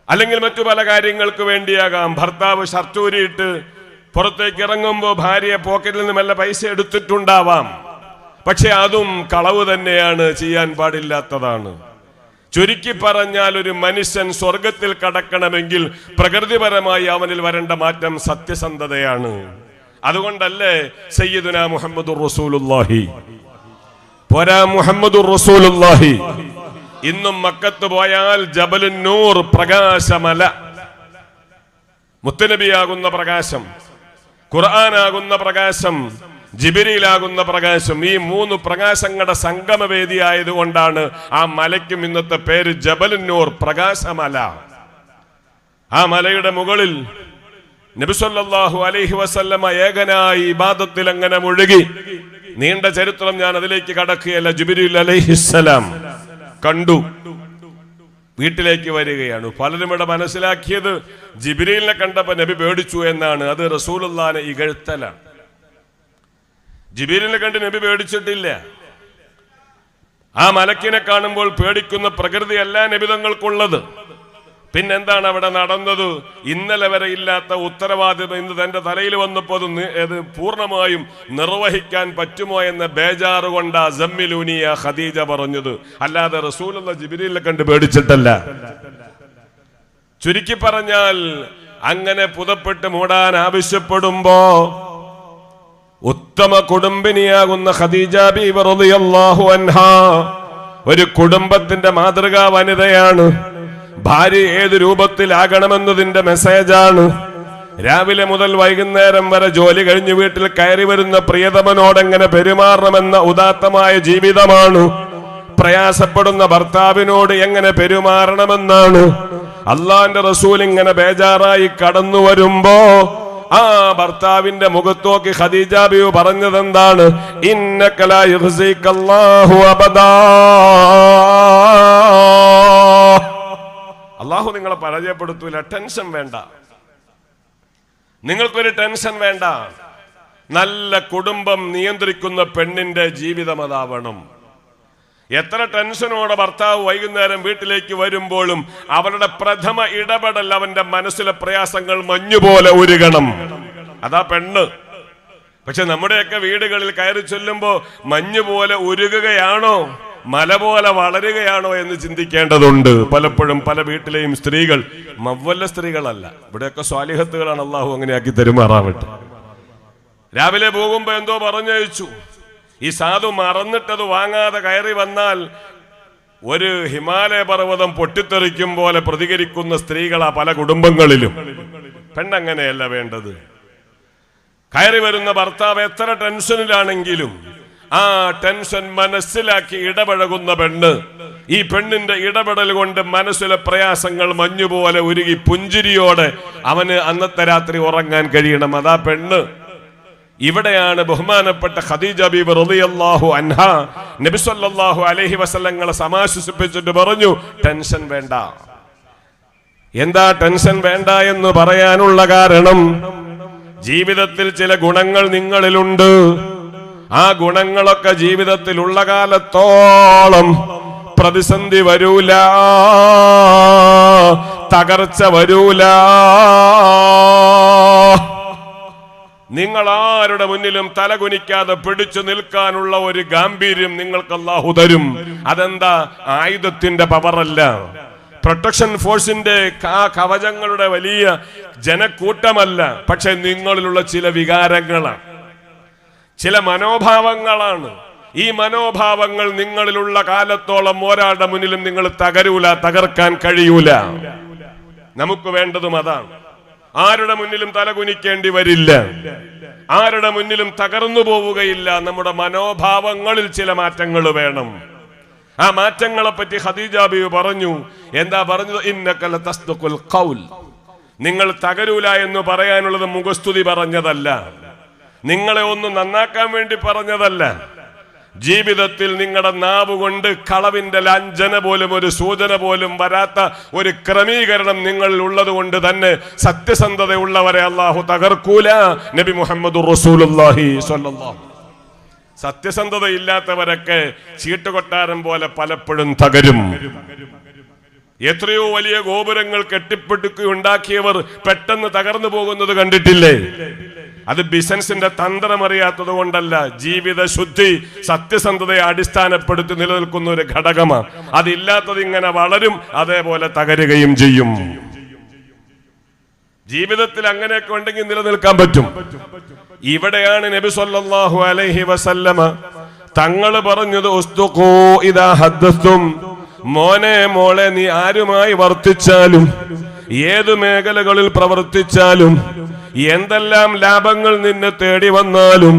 അല്ലെങ്കിൽ മറ്റു പല കാര്യങ്ങൾക്ക് വേണ്ടിയാകാം. ഭർത്താവ് ഷർട്ടൂരിയിട്ട് പുറത്തേക്ക് ഇറങ്ങുമ്പോൾ ഭാര്യ പോക്കറ്റിൽ നിന്ന് വല്ല പൈസ എടുത്തിട്ടുണ്ടാവാം. പക്ഷെ അതും കളവ് തന്നെയാണ്, ചെയ്യാൻ പാടില്ലാത്തതാണ്. ചുരുക്കി പറഞ്ഞാൽ ഒരു മനുഷ്യൻ സ്വർഗത്തിൽ കടക്കണമെങ്കിൽ പ്രകൃതിപരമായി അവനിൽ വരേണ്ട മാറ്റം സത്യസന്ധതയാണ്. അതുകൊണ്ടല്ലേ സയ്യിദുനാ മുഹമ്മദുർ റസൂലുള്ളാഹി പോരാ മുഹമ്മദുർ റസൂലുള്ളാഹി ഇന്നും മക്കത്ത് പോയാൽ ജബലുൻ നൂർ പ്രകാശമല, മുത്തുനബിയാകുന്ന പ്രകാശം, ഖുർആനാകുന്ന പ്രകാശം, ജിബ്രീലാകുന്ന പ്രകാശം, ഈ മൂന്ന് പ്രകാശങ്ങളുടെ സംഗമവേദിയായതുകൊണ്ടാണ് ആ മലയ്ക്കും ഇന്നത്തെ പേര് ജബലുൻ നൂർ, പ്രകാശമല. ആ മലയുടെ മുകളിൽ നബി സല്ലല്ലാഹു അലൈഹി വസല്ലമ ഏകനായി ഇബാദത്തിൽ അങ്ങനെ മുഴുകി. നീണ്ട ചരിത്രം ഞാൻ അതിലേക്ക് കടക്കുകയല്ല. ജിബ്രീൽ അലൈഹിസ്സലാം കണ്ടു, വീട്ടിലേക്ക് വരികയാണ്. പലരും ഇവിടെ മനസ്സിലാക്കിയത് ജിബ്രീലിനെ കണ്ടപ്പോ നബി പേടിച്ചു എന്നാണ്. അത് റസൂലുള്ളാഹിനെ ഇകഴ്ത്തലാണ്. ജിബ്രീലിനെ കണ്ട് നബി പേടിച്ചിട്ടില്ല. ആ മലക്കിനെ കാണുമ്പോൾ പേടിക്കുന്ന പ്രകൃതിയല്ല നബി തങ്ങൾക്കുള്ളത്. പിന്നെന്താണ് അവിടെ നടന്നത്? ഇന്നലെ വരെ ഇല്ലാത്ത ഉത്തരവാദിത്വം ഇന്ന് തന്റെ തലയിൽ വന്നപ്പോൾ അത് പൂർണ്ണമായും നിർവഹിക്കാൻ പറ്റുമോ എന്ന ബേജാറ് കൊണ്ടാ സമ്മിലൂനിയ ഖദീജ പറഞ്ഞത്, അല്ലാതെ റസൂലുള്ള ജിബ്രീലിനെ കണ്ട് പേടിച്ചിട്ടല്ല. ചുരുക്കി പറഞ്ഞാൽ അങ്ങനെ പുതപ്പെട്ട് മൂടാൻ ആവശ്യപ്പെടുമ്പോ ഉത്തമ കുടുംബിനിയാകുന്ന ഖദീജ ബീവി റളിയല്ലാഹു അൻഹാ ഒരു കുടുംബത്തിന്റെ മാതൃകാ വനിതയാണ്. ഭാര്യ ഏത് രൂപത്തിലാകണമെന്നതിന്റെ മെസ്സേജാണ്. രാവിലെ മുതൽ വൈകുന്നേരം വരെ ജോലി കഴിഞ്ഞ് വീട്ടിൽ കയറി വരുന്ന പ്രിയതമനോടെങ്ങനെ പെരുമാറണമെന്ന ഉദാത്തമായ ജീവിതമാണ്. പ്രയാസപ്പെടുന്ന ഭർത്താവിനോട് എങ്ങനെ പെരുമാറണമെന്നാണ്. അള്ളാന്റെ റസൂൽ ഇങ്ങനെ ബേജാറായി കടന്നു വരുമ്പോ ആ ഭർത്താവിന്റെ മുഖത്തോക്കി ഖദീജ ബീവി പറഞ്ഞതെന്താണ്? ഇന്നക ലാ യുഖ്സികല്ലാഹു അബദാ, അള്ളാഹു നിങ്ങളെ പരാജയപ്പെടുത്തൂല. ടെൻഷൻ വേണ്ട, നിങ്ങൾക്കൊരു ടെൻഷൻ വേണ്ട. നല്ല കുടുംബം നിയന്ത്രിക്കുന്ന പെണ്ണിന്റെ ജീവിതം അതാവണം. എത്ര ടെൻഷനോടെ ഭർത്താവ് വൈകുന്നേരം വീട്ടിലേക്ക് വരുമ്പോഴും അവരുടെ പ്രഥമ ഇടപെടൽ അവന്റെ മനസ്സിലെ പ്രയാസങ്ങൾ മഞ്ഞുപോലെ ഉരുകണം. അതാ പെണ്ണ്. പക്ഷെ നമ്മുടെയൊക്കെ വീടുകളിൽ കയറി ചൊല്ലുമ്പോ മഞ്ഞുപോലെ ഉരുകുകയാണോ, മല പോലെ വളരുകയാണോ എന്ന് ചിന്തിക്കേണ്ടതുണ്ട്. പലപ്പോഴും പല വീട്ടിലെയും സ്ത്രീകൾ മവ്വല്ല സ്ത്രീകളല്ല, ഇവിടെയൊക്കെ സ്വാലിഹത്തുകളാണ്. അള്ളാഹു അങ്ങനെയാക്കി തെരുമാറാവട്ടെ. രാവിലെ പോകുമ്പോ എന്തോ പറഞ്ഞയച്ചു, ഈ സാധു മറന്നിട്ടത് വാങ്ങാതെ കയറി വന്നാൽ ഒരു ഹിമാലയ പർവ്വതം പൊട്ടിത്തെറിക്കും പോലെ പ്രതികരിക്കുന്ന സ്ത്രീകളാ പല കുടുംബങ്ങളിലും. പെണ്ണങ്ങനെയല്ല വേണ്ടത്. കയറി വരുന്ന ഭർത്താവ് എത്ര ടെൻഷനിലാണെങ്കിലും ആ ടെൻഷൻ മനസ്സിലാക്കി ഇടപഴകുന്ന പെണ്ണ്, ഈ പെണ്ണിന്റെ ഇടപെടൽ കൊണ്ട് മനസ്സിലെ പ്രയാസങ്ങൾ മഞ്ഞുപോലെ ഉരുകി പുഞ്ചിരിയോടെ അവന് അന്നത്തെ രാത്രി ഉറങ്ങാൻ കഴിയണം. അതാ പെണ്ണ്. ഇവിടെയാണ് ബഹുമാനപ്പെട്ട ഖദീജ ബീവി റളിയല്ലാഹു അൻഹാ നബി സല്ലല്ലാഹു അലൈഹി വസല്ലങ്ങളെ സമാശ്വസിപ്പിച്ചിട്ട് പറഞ്ഞു, ടെൻഷൻ വേണ്ട. എന്താ ടെൻഷൻ വേണ്ട എന്ന് പറയാനുള്ള കാരണം, ജീവിതത്തിൽ ചില ഗുണങ്ങൾ നിങ്ങളിലുണ്ട്. ആ ഗുണങ്ങളൊക്കെ ജീവിതത്തിലുള്ള കാലത്തോളം പ്രതിസന്ധി വരൂല, തകർച്ച വരൂല. നിങ്ങൾ ആരുടെ മുന്നിലും തലകുനിക്കാതെ പിടിച്ചു നിൽക്കാനുള്ള ഒരു ഗാംഭീര്യം നിങ്ങൾക്ക് അല്ലാഹു തരും. അതെന്താ? ആയുധത്തിന്റെ പവറല്ല, പ്രൊട്ടക്ഷൻ ഫോഴ്സിന്റെ കവചങ്ങളുടെ വലിയ ജനക്കൂട്ടമല്ല, പക്ഷെ നിങ്ങളിലുള്ള ചില വികാരങ്ങളാണ്, ചില മനോഭാവങ്ങളാണ്. ഈ മനോഭാവങ്ങൾ നിങ്ങളിലുള്ള കാലത്തോളം ഒരാളുടെ മുന്നിലും നിങ്ങൾ തകരൂല, തകർക്കാൻ കഴിയൂല. നമുക്ക് വേണ്ടതും അതാണ്. ആരുടെ മുന്നിലും തലകുനിക്കേണ്ടി വരില്ല, ആരുടെ മുന്നിലും തകർന്നു പോവുകയില്ല. നമ്മുടെ മനോഭാവങ്ങളിൽ ചില മാറ്റങ്ങൾ വേണം. ആ മാറ്റങ്ങളെ പറ്റി ഖദീജ ബീവി പറഞ്ഞു. എന്താ പറഞ്ഞത്? ഇന്നക ലതസ്ദഖുൽ ഖൗൽ. നിങ്ങൾ തകരൂല എന്ന് പറയാനുള്ളത് മുഖസ്തുതി പറഞ്ഞതല്ല, നിങ്ങളെ ഒന്ന് നന്നാക്കാൻ വേണ്ടി പറഞ്ഞതല്ല. ജീവിതത്തിൽ നിങ്ങളുടെ നാവ് കൊണ്ട് കളവിന്റെ ലാഞ്ചന പോലും ഒരു സൂചന പോലും വരാത്ത ഒരു ക്രമീകരണം നിങ്ങളിൽ ഉള്ളത് കൊണ്ട് തന്നെ സത്യസന്ധതയുള്ളവരെ അല്ലാഹു തകർക്കൂല. നബി മുഹമ്മദുർ റസൂലുള്ളാഹി സ്വല്ലല്ലാഹു. സത്യസന്ധത ഇല്ലാത്തവരൊക്കെ ചീട്ടുകൊട്ടാരം പോലെ പലപ്പോഴും തകരും. എത്രയോ വലിയ ഗോപുരങ്ങൾ കെട്ടിപ്പടുക്കുകയുണ്ടാക്കിയവർ പെട്ടെന്ന് തകർന്നു പോകുന്നത് കണ്ടിട്ടില്ലേ? അത് ബിസിനസിന്റെ തന്ത്രമറിയാത്തത് കൊണ്ടല്ല, ജീവിത ശുദ്ധി സത്യസന്ധതയെ അടിസ്ഥാനപ്പെടുത്തി നിലനിൽക്കുന്ന ഒരു ഘടകമാണ്. അതില്ലാത്തത് ഇങ്ങനെ വളരും, അതേപോലെ തകരുകയും ചെയ്യും. ജീവിതത്തിൽ അങ്ങനെയൊക്കെ ഉണ്ടെങ്കിൽ നിലനിൽക്കാൻ പറ്റും. ഇവിടെയാണ് നബി സല്ലല്ലാഹു അലൈഹി വസല്ലമ തങ്ങൾ പറഞ്ഞത്, ഉസ്തുഖൂ ഇദാ ഹദ്ദസ്തും, മോനെ മോളെ നീ ആരുമായി വർത്തിച്ചാലും ഏതു മേഖലകളിൽ പ്രവർത്തിച്ചാലും എന്തെല്ലാം ലാഭങ്ങൾ നിന്നെ തേടി വന്നാലും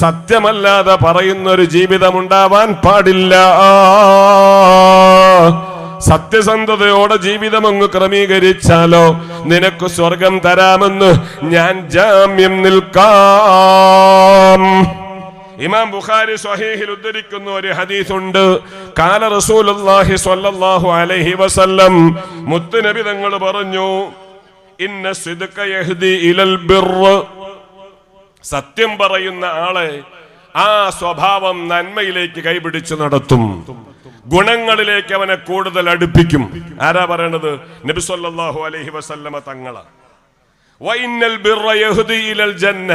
സത്യമല്ലാതെ പറയുന്നൊരു ജീവിതം ഉണ്ടാവാൻ പാടില്ല. സത്യസന്ധതയോടെ ജീവിതം അങ്ങ് ക്രമീകരിച്ചാലോ നിനക്ക് സ്വർഗം തരാമെന്ന് ഞാൻ ജാമ്യം നിൽക്കാം. ഇമാം ബുഖാരി സ്വഹീഹിൽ ഉദ്ധരിക്കുന്ന ഒരു ഹദീസ് ഉണ്ട്. ഖാല റസൂലുള്ളാഹി സ്വല്ലല്ലാഹു അലൈഹി വസല്ലം, മുത്തുനബി തങ്ങൾ പറഞ്ഞു, ഇന്ന സിദ്ഖ യഹ്ദി ഇലൽ ബിർറ്, സത്യം പറയുന്ന ആളെ ആ സ്വഭാവം നന്മയിലേക്ക് കൈപിടിച്ചു നടത്തും, ഗുണങ്ങളിലേക്ക് അവനെ കൂടുതൽ അടുപ്പിക്കും. ആരാ പറയണത്? നബി സല്ലല്ലാഹു അലൈഹി വസല്ലമ തങ്ങളാ. വഇന്നൽ ബിർറ യഹ്ദി ഇലൽ ജന്ന,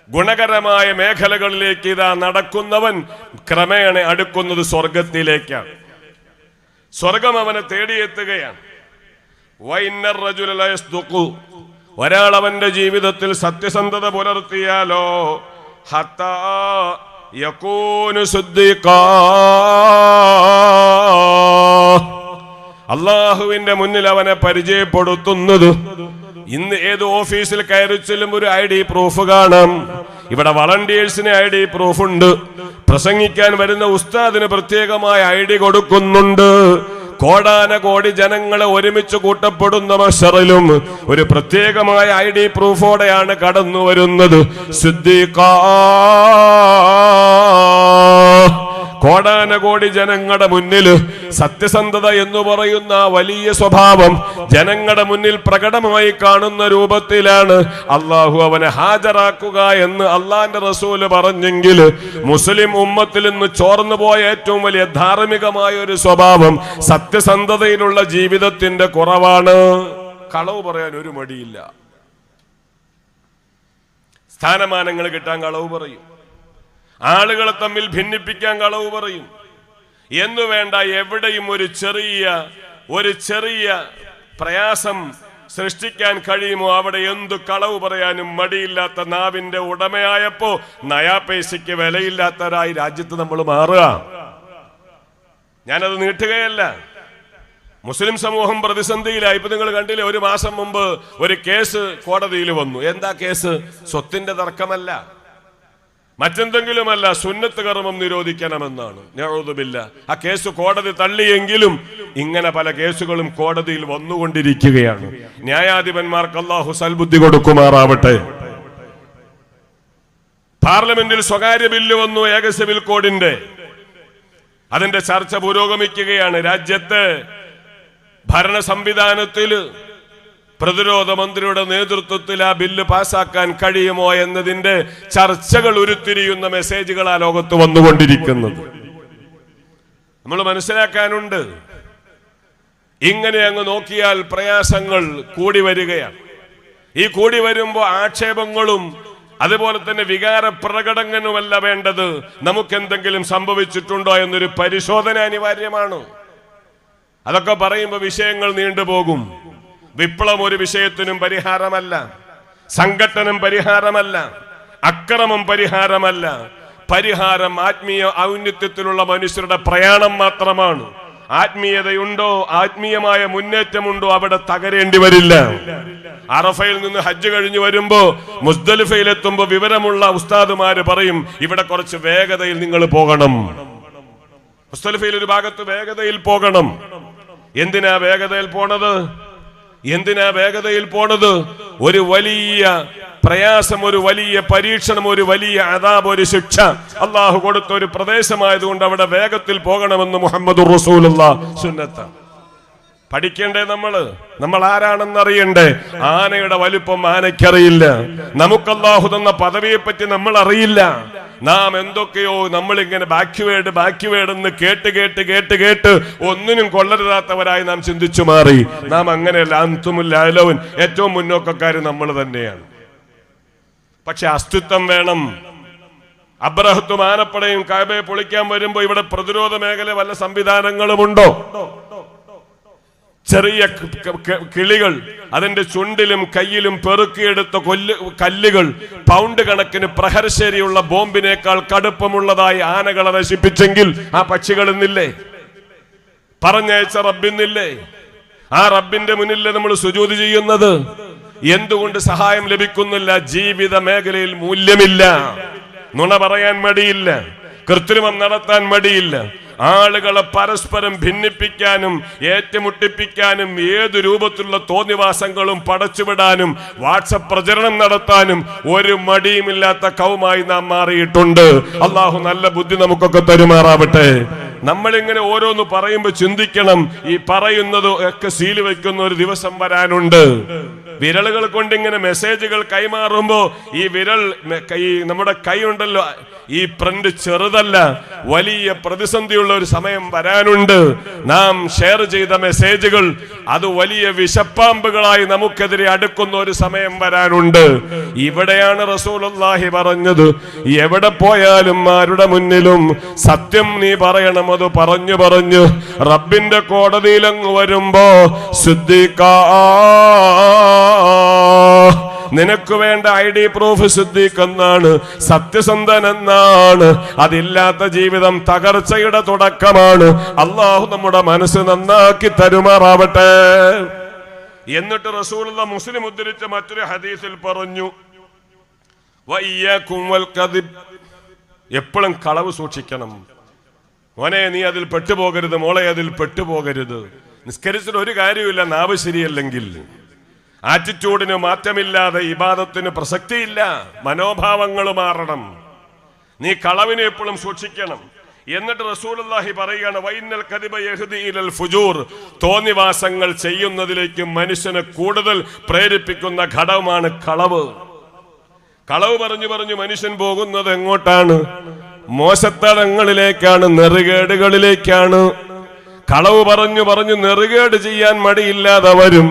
ഗുണകരമായ മേഖലകളിലേക്ക് ഇതാ നടക്കുന്നവൻ ക്രമേണ അടുക്കുന്നത് സ്വർഗത്തിലേക്കാണ്. സ്വർഗം അവനെ തേടിയെത്തുകയാണ്. വഇന്നർ റജുല ലയസ്ദുഖു, ഒരാൾ അവന്റെ ജീവിതത്തിൽ സത്യസന്ധത പുലർത്തിയാലോ ഹത്താ യകൂനു സിദ്ദീഖാ, അല്ലാഹുവിന്റെ മുന്നിൽ അവനെ പരിചയപ്പെടുത്തുന്നത്, ഇന്ന് ഏത് ഓഫീസിൽ കയറി ചെല്ലും ഒരു ID പ്രൂഫ് കാണാം. ഇവിടെ വളണ്ടിയേഴ്സിന് ID പ്രൂഫ് ഉണ്ട്. പ്രസംഗിക്കാൻ വരുന്ന ഉസ്താദിന് പ്രത്യേകമായ ID കൊടുക്കുന്നുണ്ട്. കോടാനകോടി ജനങ്ങളെ ഒരുമിച്ച് കൂട്ടപ്പെടുന്ന മഹ്ശറിലും ഒരു പ്രത്യേകമായ ID പ്രൂഫോടെയാണ് കടന്നു വരുന്നത്. സിദ്ദീഖാ, കോടാനകോടി ജനങ്ങളുടെ മുന്നിൽ സത്യസന്ധത എന്ന് പറയുന്ന വലിയ സ്വഭാവം ജനങ്ങളുടെ മുന്നിൽ പ്രകടമായി കാണുന്ന രൂപത്തിലാണ് അള്ളാഹു അവനെ ഹാജരാക്കുക എന്ന് അള്ളാന്റെ റസൂല് പറഞ്ഞെങ്കിൽ, മുസ്ലിം ഉമ്മത്തിൽ നിന്ന് ചോർന്നു പോയ ഏറ്റവും വലിയ ധാർമ്മികമായ ഒരു സ്വഭാവം സത്യസന്ധതയിലുള്ള ജീവിതത്തിന്റെ കുറവാണ്. കളവ് പറയാൻ ഒരു മടിയില്ല. സ്ഥാനമാനങ്ങൾ കിട്ടാൻ കളവ് പറയും, ആളുകളെ തമ്മിൽ ഭിന്നിപ്പിക്കാൻ കളവ് പറയും. എന്നു വേണ്ട, എവിടെയും ഒരു ചെറിയ പ്രയാസം സൃഷ്ടിക്കാൻ കഴിയുമോ അവിടെ എന്തു കളവ് പറയാനും മടിയില്ലാത്ത നാവിന്റെ ഉടമയായപ്പോ നയാപൈസയ്ക്ക് വിലയില്ലാത്തവരായി രാജ്യത്ത് നമ്മൾ മാറുക. ഞാനത് നീട്ടുകയല്ല. മുസ്ലിം സമൂഹം പ്രതിസന്ധിയിലായി. ഇപ്പൊ നിങ്ങൾ കണ്ടില്ലേ, ഒരു മാസം മുമ്പ് ഒരു കേസ് കോടതിയിൽ വന്നു. എന്താ കേസ്? സ്വത്തിന്റെ തർക്കമല്ല, മറ്റെന്തെങ്കിലുമല്ല, സുന്നത്ത് കർമ്മം നിരോധിക്കണമെന്നാണ്. നഊദുബില്ല. ആ കേസ് കോടതി തള്ളിയെങ്കിലും ഇങ്ങനെ പല കേസുകളും കോടതിയിൽ വന്നുകൊണ്ടിരിക്കുകയാണ്. ന്യായാധിപന്മാർക്ക് അല്ലാഹു സൽബുദ്ധി കൊടുക്കുമാറാവട്ടെ. പാർലമെന്റിൽ സ്വകാര്യ ബില്ല് വന്നു, ഏക സിവിൽ കോഡിന്റെ. അതിന്റെ ചർച്ച പുരോഗമിക്കുകയാണ്. രാജ്യത്ത് ഭരണ സംവിധാനത്തിൽ പ്രതിരോധ മന്ത്രിയുടെ നേതൃത്വത്തിൽ ആ ബില്ല് പാസ്സാക്കാൻ കഴിയുമോ എന്നതിന്റെ ചർച്ചകൾ ഉരുത്തിരിയുന്ന മെസ്സേജുകൾ ആ ലോകത്ത് വന്നുകൊണ്ടിരിക്കുന്നത് നമ്മൾ മനസ്സിലാക്കാനുണ്ട്. ഇങ്ങനെ അങ്ങ് നോക്കിയാൽ പ്രയാസങ്ങൾ കൂടി വരികയാണ്. ഈ കൂടി വരുമ്പോൾ ആക്ഷേപങ്ങളും അതുപോലെ തന്നെ വികാര പ്രകടനവുമല്ല വേണ്ടത്. നമുക്കെന്തെങ്കിലും സംഭവിച്ചിട്ടുണ്ടോ എന്നൊരു പരിശോധന അനിവാര്യമാണ്. അതൊക്കെ പറയുമ്പോൾ വിഷയങ്ങൾ നീണ്ടുപോകും. വിപ്ലവം ഒരു വിഷയത്തിനും പരിഹാരമല്ല, സംഘട്ടനം പരിഹാരമല്ല, അക്രമം പരിഹാരമല്ല. പരിഹാരം ആത്മീയ ഔന്നത്യത്തിലുള്ള മനുഷ്യരുടെ പ്രയാണം മാത്രമാണ്. ആത്മീയതയുണ്ടോ, ആത്മീയമായ മുന്നേറ്റമുണ്ടോ, അവിടെ തകരേണ്ടി വരില്ല. അറഫയിൽ നിന്ന് ഹജ്ജ് കഴിഞ്ഞു വരുമ്പോ മുസ്ദലിഫയിലെത്തുമ്പോ വിവരമുള്ള ഉസ്താദുമാര് പറയും, ഇവിടെ കുറച്ച് വേഗതയിൽ നിങ്ങൾ പോകണം. മുസ്ദലിഫയിൽ ഒരു ഭാഗത്ത് വേഗതയിൽ പോകണം. എന്തിനാ വേഗതയിൽ പോണത്? ഒരു വലിയ പ്രയാസം, ഒരു വലിയ പരീക്ഷണം, ഒരു വലിയ അദാബ്, ഒരു ശിക്ഷ അള്ളാഹു കൊടുത്ത ഒരു പ്രദേശമായതുകൊണ്ട് അവിടെ വേഗത്തിൽ പോകണമെന്ന് മുഹമ്മദുർ റസൂലുള്ളാഹി സുന്നത്ത്. പഠിക്കണ്ടേ? നമ്മൾ ആരാണെന്നറിയണ്ടേ? ആനയുടെ വലുപ്പം ആനയ്ക്കറിയില്ല. നമുക്ക് അല്ലാഹു തന്ന പദവിയെ പറ്റി നമ്മൾ അറിയില്ല. നാം എന്തൊക്കെയോ നമ്മളിങ്ങനെ ബാക്ക്വേഡ് എന്ന് കേട്ട് ഒന്നിനും കൊള്ളരുതാത്തവരായി നാം ചിന്തിച്ചു മാറി. നാം അങ്ങനെയല്ല. അന്തുമുല്ലൗൻ, ഏറ്റവും മുന്നോക്കക്കാര് നമ്മൾ തന്നെയാണ്. പക്ഷെ അസ്തിത്വം വേണം. അബ്രഹത്തും ആനപ്പടയും കഅബയെ പൊളിക്കാൻ വരുമ്പോ ഇവിടെ പ്രതിരോധ മേഖല വല്ല സംവിധാനങ്ങളുമുണ്ടോ? ചെറിയ കിളികൾ അതിന്റെ ചുണ്ടിലും കയ്യിലും പെറുക്കിയെടുത്ത കല്ലുകൾ പൗണ്ട് കണക്കിന് പ്രഹരശേരിയുള്ള ബോംബിനേക്കാൾ കടുപ്പമുള്ളതായി ആനകളെ നശിപ്പിച്ചെങ്കിൽ ആ പക്ഷികൾ ഇന്നില്ലേ? പറഞ്ഞയച്ച റബ്ബിന്നില്ലേ? ആ റബ്ബിന്റെ മുന്നിൽ നമ്മൾ സുജൂദ് ചെയ്യുന്നത്. എന്തുകൊണ്ട് സഹായം ലഭിക്കുന്നില്ല? ജീവിത മേഖലയിൽ മൂല്യമില്ല. നുണ പറയാൻ മടിയില്ല, കൃത്രിമം നടത്താൻ മടിയില്ല. ആളുകളെ പരസ്പരം ഭിന്നിപ്പിക്കാനും ഏറ്റുമുട്ടിപ്പിക്കാനും ഏതു രൂപത്തിലുള്ള തോന്നിവാസങ്ങളും പടച്ചുവിടാനും വാട്സപ്പ് പ്രചരണം നടത്താനും ഒരു മടിയുമില്ലാത്ത കൗമായി നാം മാറിയിട്ടുണ്ട്. അള്ളാഹു നല്ല ബുദ്ധി നമുക്കൊക്കെ തരുമാറാവട്ടെ. നമ്മളിങ്ങനെ ഓരോന്ന് പറയുമ്പോ ചിന്തിക്കണം, ഈ പറയുന്നത് ഒക്കെ സീല് വെക്കുന്ന ഒരു ദിവസം വരാനുണ്ട്. വിരലുകൾ കൊണ്ട് ഇങ്ങനെ മെസ്സേജുകൾ കൈമാറുമ്പോ ഈ നമ്മുടെ കൈ ഉണ്ടല്ലോ, ഈ പ്രിന്റ് ചെറുതല്ല, വലിയ പ്രതിസന്ധിയുള്ള ഒരു സമയം വരാനുണ്ട്. നാം ഷെയർ ചെയ്ത മെസ്സേജുകൾ അത് വലിയ വിഷപ്പാമ്പുകളായി നമുക്കെതിരെ അടുക്കുന്ന ഒരു സമയം വരാനുണ്ട്. ഇവിടെയാണ് റസൂലുള്ളാഹി പറഞ്ഞത്, എവിടെ പോയാലും ആരുടെ മുന്നിലും സത്യം നീ പറയണം. അത് പറഞ്ഞു റബ്ബിന്റെ കോടതിയിലങ്ങ് വരുമ്പോ സിദ്ദീഖാ, നിനക്ക് വേണ്ട ID പ്രൂഫ് സിദ്ദീഖ് എന്നാണ്, സത്യസന്ധൻ എന്നാണ്. അതില്ലാത്ത ജീവിതം തകർച്ചയുടെ തുടക്കമാണ്. അള്ളാഹു നമ്മുടെ മനസ്സ് നന്നാക്കി തരുമാറാവട്ടെ. എന്നിട്ട് റസൂലുള്ള മുസ്ലിം ഉദ്ധരിച്ച മറ്റൊരു ഹദീസിൽ പറഞ്ഞു, വഇയ്യാകും വൽ കദിബ്, എപ്പോഴും കളവ് സൂക്ഷിക്കണം. മോനെ നീ അതിൽ പെട്ടുപോകരുത്, മോളെ അതിൽ പെട്ടുപോകരുത്. നിസ്കരിച്ചിട്ട് ഒരു കാര്യമില്ല നാവ് ശരിയല്ലെങ്കിൽ. ആറ്റിറ്റ്യൂഡിന് മാറ്റമില്ലാതെ ഇബാദത്തിന് പ്രസക്തിയില്ല. മനോഭാവങ്ങൾ മാറണം. നീ കളവിനെ എപ്പോഴും സൂക്ഷിക്കണം. എന്നിട്ട് റസൂലുള്ളാഹി പറയുകയാണ്, വൈന്നൽ കദിബ യഹ്ദി ഇലൽ ഫുജൂർ, തോന്നിവാസങ്ങൾ ചെയ്യുന്നതിലേക്ക് മനുഷ്യനെ കൂടുതൽ പ്രേരിപ്പിക്കുന്ന ഘടകമാണ് കളവ്. കളവ് പറഞ്ഞു മനുഷ്യൻ പോകുന്നത് എങ്ങോട്ടാണ്? മോശത്തടങ്ങളിലേക്കാണ്, നെറുകേടുകളിലേക്കാണ്. കളവ് പറഞ്ഞു നെറുകേട് ചെയ്യാൻ മടിയില്ലാതെ വരും.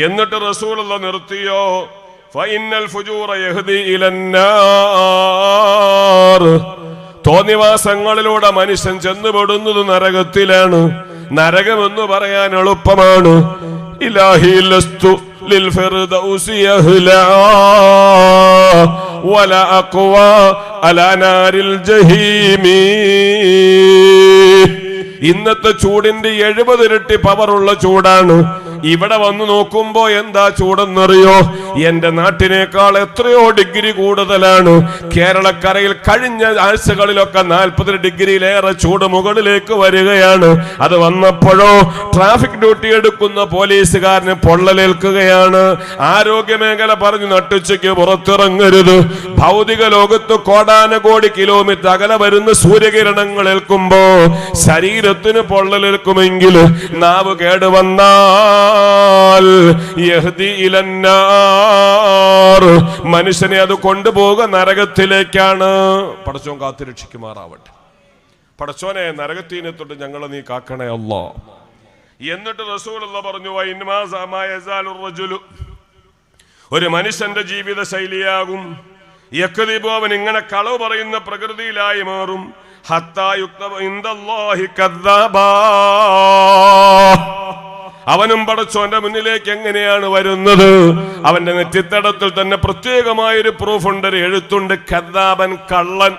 എന്നിട്ട് റസൂലുള്ളാഹി നിർത്തിയോ, ഫഇന്നൽ ഫുജൂറ യഹ്ദി ഇലന്നാർ, തോന്നിവാസങ്ങളിലൂടെ മനുഷ്യൻ ചെന്നുപെടുന്നത് നരകത്തിലാണ്. നരകമെന്ന് പറയാൻ എളുപ്പമാണ്. ഇലാഹി ലസ്തു ലിൽ ഫിർദൗസി അഹ്ലാ വലാ അഖ്വാ അലാ നാരിൽ ജഹീമി. ഇന്നത്തെ ചൂടിന്റെ 70 ഇരട്ടി പവറുള്ള ചൂടാണ്. ഇവിടെ വന്നു നോക്കുമ്പോ എന്താ ചൂടെന്നറിയോ? എന്റെ നാട്ടിനേക്കാൾ എത്രയോ ഡിഗ്രി കൂടുതലാണ്. കേരളക്കരയിൽ കഴിഞ്ഞ ആഴ്ചകളിലൊക്കെ 40 ഡിഗ്രിയിലേറെ ചൂട് മുകളിലേക്ക് വരികയാണ്. അത് വന്നപ്പോഴോ ട്രാഫിക് ഡ്യൂട്ടി എടുക്കുന്ന പോലീസുകാരന് പൊള്ളലേൽക്കുകയാണ്. ആരോഗ്യമേഖല പറഞ്ഞു നട്ടുച്ചയ്ക്ക് പുറത്തിറങ്ങരുത്. ഭൗതിക ലോകത്ത് കോടാനകോടി കിലോമീറ്റർ അകലെ വരുന്ന സൂര്യകിരണങ്ങൾ ഏൽക്കുമ്പോ ശരീരത്തിന് പൊള്ളലേൽക്കുമെങ്കിൽ നാവ് കേടുവന്നാൽ മനുഷ്യനെ അത് കൊണ്ടുപോകുക നരകത്തിലേക്കാണ്. പടച്ചോൻ കാത്തുരക്ഷിക്കുമാറാവട്ടെ. പടച്ചോനെ നരകത്തീനെ തൊട്ട് ഞങ്ങളെ നീ കാക്കണേ അല്ലാ. എന്നിട്ട് റസൂലുള്ളാഹി പറഞ്ഞു, ഒരു മനുഷ്യന്റെ ജീവിത ശൈലിയാകും യക്ദിബു, അവൻ ഇങ്ങനെ കളവ് പറയുന്ന പ്രകൃതിയിലായി മാറും. ഹത്താ യുക്തബ ഇൻദല്ലാഹി കദ്ദാബാ, അവനും പടച്ചോന്റെ മുന്നിലേക്ക് എങ്ങനെയാണ് വരുന്നത്? അവന്റെ നെറ്റിത്തടത്തിൽ തന്നെ പ്രത്യേകമായൊരു പ്രൂഫുണ്ട്, ഒരു എഴുത്തുണ്ട്, കദ്ദാബൻ, കള്ളൻ.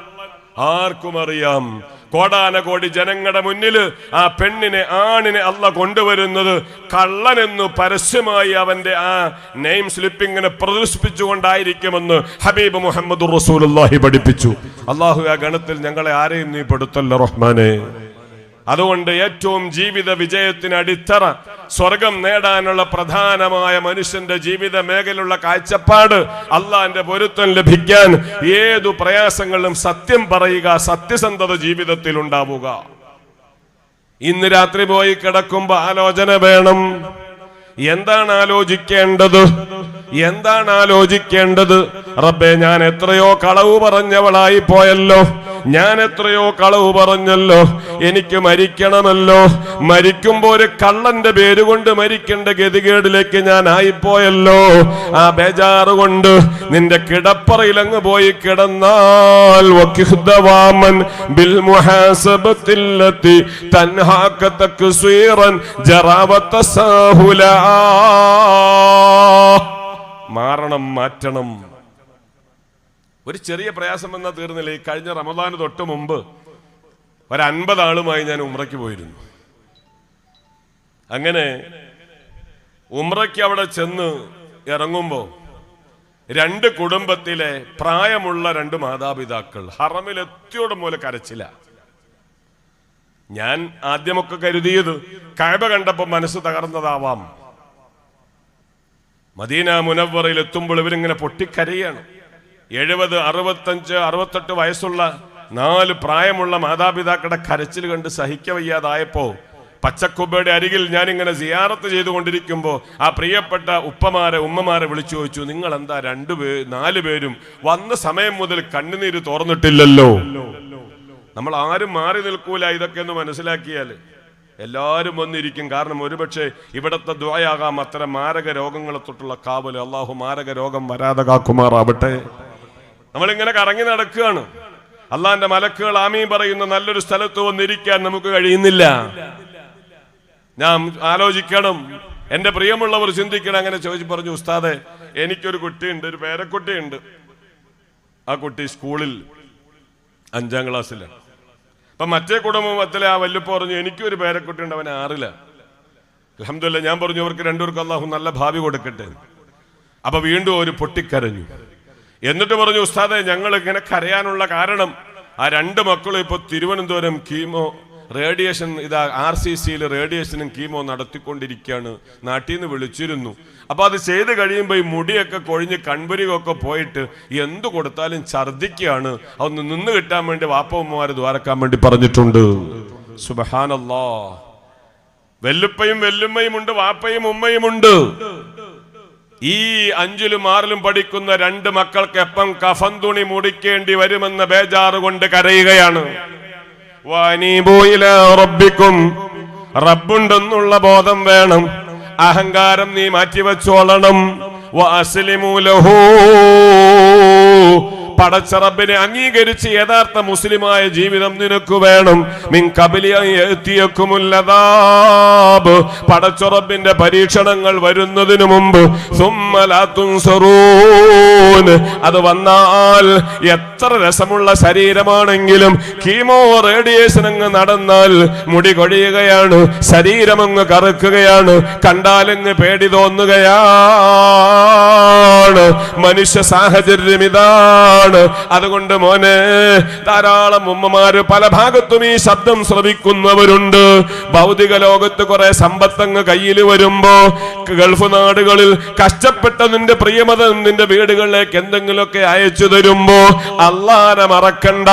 ആർക്കും അറിയാം. കോടാനകോടി ജനങ്ങളുടെ മുന്നിൽ ആ പെണ്ണിനെ ആണിനെ അല്ലാഹ് കൊണ്ടുവരുന്നത് കള്ളനെന്നു പരസ്യമായി അവന്റെ ആ നെയിം സ്ലിപ്പിങ്ങിനെ പ്രദർശിപ്പിച്ചുകൊണ്ടായിരിക്കുമെന്ന് ഹബീബ് മുഹമ്മദ് റസൂലുള്ളാഹി പഠിപ്പിച്ചു. അല്ലാഹു ആ ഗണത്തിൽ ഞങ്ങളെ ആരെയും നീ പെടുത്തല്ല റഹ്മാനെ. അതുകൊണ്ട് ഏറ്റവും ജീവിത വിജയത്തിന് അടിത്തറ, സ്വർഗം നേടാനുള്ള പ്രധാനമായ മനുഷ്യന്റെ ജീവിത മേഖലയുള്ള കാഴ്ചപ്പാട്, അള്ളാന്റെ പൊരുത്തം ലഭിക്കാൻ ഏതു പ്രയാസങ്ങളിലും സത്യം പറയുക, സത്യസന്ധത ജീവിതത്തിൽ ഉണ്ടാവുക. ഇന്ന് രാത്രി പോയി കിടക്കുമ്പോ ആലോചന വേണം. എന്താണ് ആലോചിക്കേണ്ടത്? എന്താണ് ആലോചിക്കേണ്ടത്? റബ്ബേ, ഞാൻ എത്രയോ കളവ് പറഞ്ഞവളായി പോയല്ലോ, ഞാൻ എത്രയോ കളവ് പറഞ്ഞല്ലോ, എനിക്ക് മരിക്കണമല്ലോ. മരിക്കുമ്പോ ഒരു കള്ളന്റെ പേര് കൊണ്ട് മരിക്കേണ്ട ഗതികേടിലേക്ക് ഞാൻ ആയിപ്പോയല്ലോ. ആ ബേജാറ് കൊണ്ട് നിന്റെ കിടപ്പറയിലങ്ങ് പോയി കിടന്നാൽ ബിൽ മുഹാസബത്തില്ലത്തി തൻഹാക തക്സീറൻ ജറാവത സാഹുല. മാറണം, മാറ്റണം. ഒരു ചെറിയ പ്രയാസം എന്നാ തീർന്നില്ല. ഈ കഴിഞ്ഞ റമദാന് തൊട്ട് മുമ്പ് ഒരു 50 ആളുമായി ഞാൻ ഉംറയ്ക്ക് പോയിരുന്നു. അങ്ങനെ ഉംറയ്ക്ക് അവിടെ ചെന്ന് ഇറങ്ങുമ്പോ 2 കുടുംബത്തിലെ പ്രായമുള്ള 2 മാതാപിതാക്കൾ ഹറമിലെത്തിയോടെ മൂലം കരച്ചില്ല. ഞാൻ ആദ്യമൊക്കെ കരുതിയത് കഅബ കണ്ടപ്പോ മനസ്സ് തകർന്നതാവാം. മദീന മുനവ്വറയിൽ എത്തുമ്പോൾ ഇവരിങ്ങനെ പൊട്ടിക്കരയാണ്. 70, 65, 68 വയസ്സുള്ള 4 പ്രായമുള്ള മാതാപിതാക്കളുടെ കരച്ചിൽ കണ്ട് സഹിക്കവയ്യാതായപ്പോ പച്ചക്കുബയുടെ അരികിൽ ഞാനിങ്ങനെ സിയാറത്ത് ചെയ്തുകൊണ്ടിരിക്കുമ്പോൾ ആ പ്രിയപ്പെട്ട ഉമ്മമാരെ വിളിച്ചു ചോദിച്ചു, നിങ്ങൾ എന്താ 4 പേരും വന്ന സമയം മുതൽ കണ്ണുനീര് തോർന്നിട്ടില്ലല്ലോ? നമ്മൾ ആരും മാറി നിൽക്കൂല. ഇതൊക്കെ ഒന്ന് മനസ്സിലാക്കിയാൽ എല്ലാവരും വന്നിരിക്കും. കാരണം ഒരുപക്ഷെ ഇവിടത്തെ ദുആയാകാം അത്തരം മാരക രോഗങ്ങളെ തൊട്ടുള്ള കാവല്. അള്ളാഹു മാരക രോഗം വരാതെ കാക്കുമാറാവട്ടെ. നമ്മളിങ്ങനെ കറങ്ങി നടക്കുകയാണ്. അള്ളാന്റെ മലക്കുകൾ ആമീൻ പറയുന്ന നല്ലൊരു സ്ഥലത്ത് വന്നിരിക്കാൻ നമുക്ക് കഴിയുന്നില്ല. ഞാൻ ആലോചിക്കണം, എന്റെ പ്രിയമുള്ളവർ ചിന്തിക്കണം. അങ്ങനെ ചോദിച്ചു പറഞ്ഞു, ഉസ്താദെ, എനിക്കൊരു കുട്ടിയുണ്ട്, ഒരു പേരക്കുട്ടിയുണ്ട്. ആ കുട്ടി സ്കൂളിൽ 5ാം ക്ലാസ്സിലാണ്. അപ്പൊ മറ്റേ കുടുംബത്തിലെ ആ വല്ലുപ്പ പറഞ്ഞു, എനിക്കൊരു പേരക്കുട്ടി ഉണ്ട്, അവൻ 6ലാണ്. അൽഹംദുലില്ലാഹ്. ഞാൻ പറഞ്ഞു, അവർക്ക് 2 പേർക്കും അല്ലാഹു നല്ല ഭാവി കൊടുക്കട്ടെ. അപ്പൊ വീണ്ടും ഒരു പൊട്ടിക്കരഞ്ഞു. എന്നിട്ട് പറഞ്ഞു, ഉസ്താദെ, ഞങ്ങൾ ഇങ്ങനെ കരയാനുള്ള കാരണം ആ 2 മക്കളും ഇപ്പൊ തിരുവനന്തപുരം കീമോ റേഡിയേഷൻ RCCയിൽ റേഡിയേഷനും കീമോ നടത്തിക്കൊണ്ടിരിക്കുകയാണ്. നാട്ടിൽ നിന്ന് വിളിച്ചിരുന്നു. അപ്പൊ അത് ചെയ്ത് കഴിയുമ്പോൾ ഈ മുടിയൊക്കെ കൊഴിഞ്ഞ് കൺപുരികൊക്കെ പോയിട്ട് എന്തു കൊടുത്താലും ഛർദിക്കുകയാണ്. അതൊന്ന് നിന്ന് കിട്ടാൻ വേണ്ടി വാപ്പമ്മമാര് ദ്വാരക്കാൻ വേണ്ടി പറഞ്ഞിട്ടുണ്ട്. സുബ്ഹാനല്ലാഹ്. വെല്ലുപ്പയും വെല്ലുമ്മയും ഉണ്ട്, വാപ്പയും ഉമ്മയും ഉണ്ട്. ഈ 5ലും 6ലും പഠിക്കുന്ന 2 മക്കൾക്ക് എപ്പം കഫൻ തുണി മുടിക്കേണ്ടി വരുമെന്ന ബേജാറ് കൊണ്ട് കരയുകയാണ്. റബ്ബുണ്ടെന്നുള്ള ബോധം വേണം. അഹങ്കാരം നീ മാറ്റിവെച്ചോളണം. പടച്ച റബ്ബിനെ അംഗീകരിച്ച് യഥാർത്ഥ മുസ്ലിമായ ജീവിതം നിനക്ക് വേണം. പടച്ച റബ്ബിന്റെ പരീക്ഷണങ്ങൾ വരുന്നതിനു മുമ്പ് അത് വന്നാൽ എത്ര രസമുള്ള ശരീരമാണെങ്കിലും കീമോ റേഡിയേഷൻ അങ്ങ് നടന്നാൽ മുടി കൊഴിയുകയാണ്, ശരീരം അങ്ങ് കറുക്കുകയാണ്, കണ്ടാലങ്ങ് പേടി തോന്നുകയാണ്. മനുഷ്യ സാഹചര്യം ഇതാണ്. അതുകൊണ്ട് മോനെ, ധാരാളം ഉമ്മമാര് പല ഭാഗത്തും ഈ ശബ്ദം ശ്രവിക്കുന്നവരുണ്ട്. ഭൗതിക ലോകത്ത് കുറെ സമ്പത്തങ്ങ് കയ്യിൽ വരുമ്പോ ഗൾഫ് നാടുകളിൽ കഷ്ടപ്പെട്ട നിന്റെ പ്രിയമതം നിന്റെ വീടുകളിലേക്ക് എന്തെങ്കിലുമൊക്കെ അയച്ചു തരുമ്പോ അല്ലാഹനെ മറക്കണ്ട.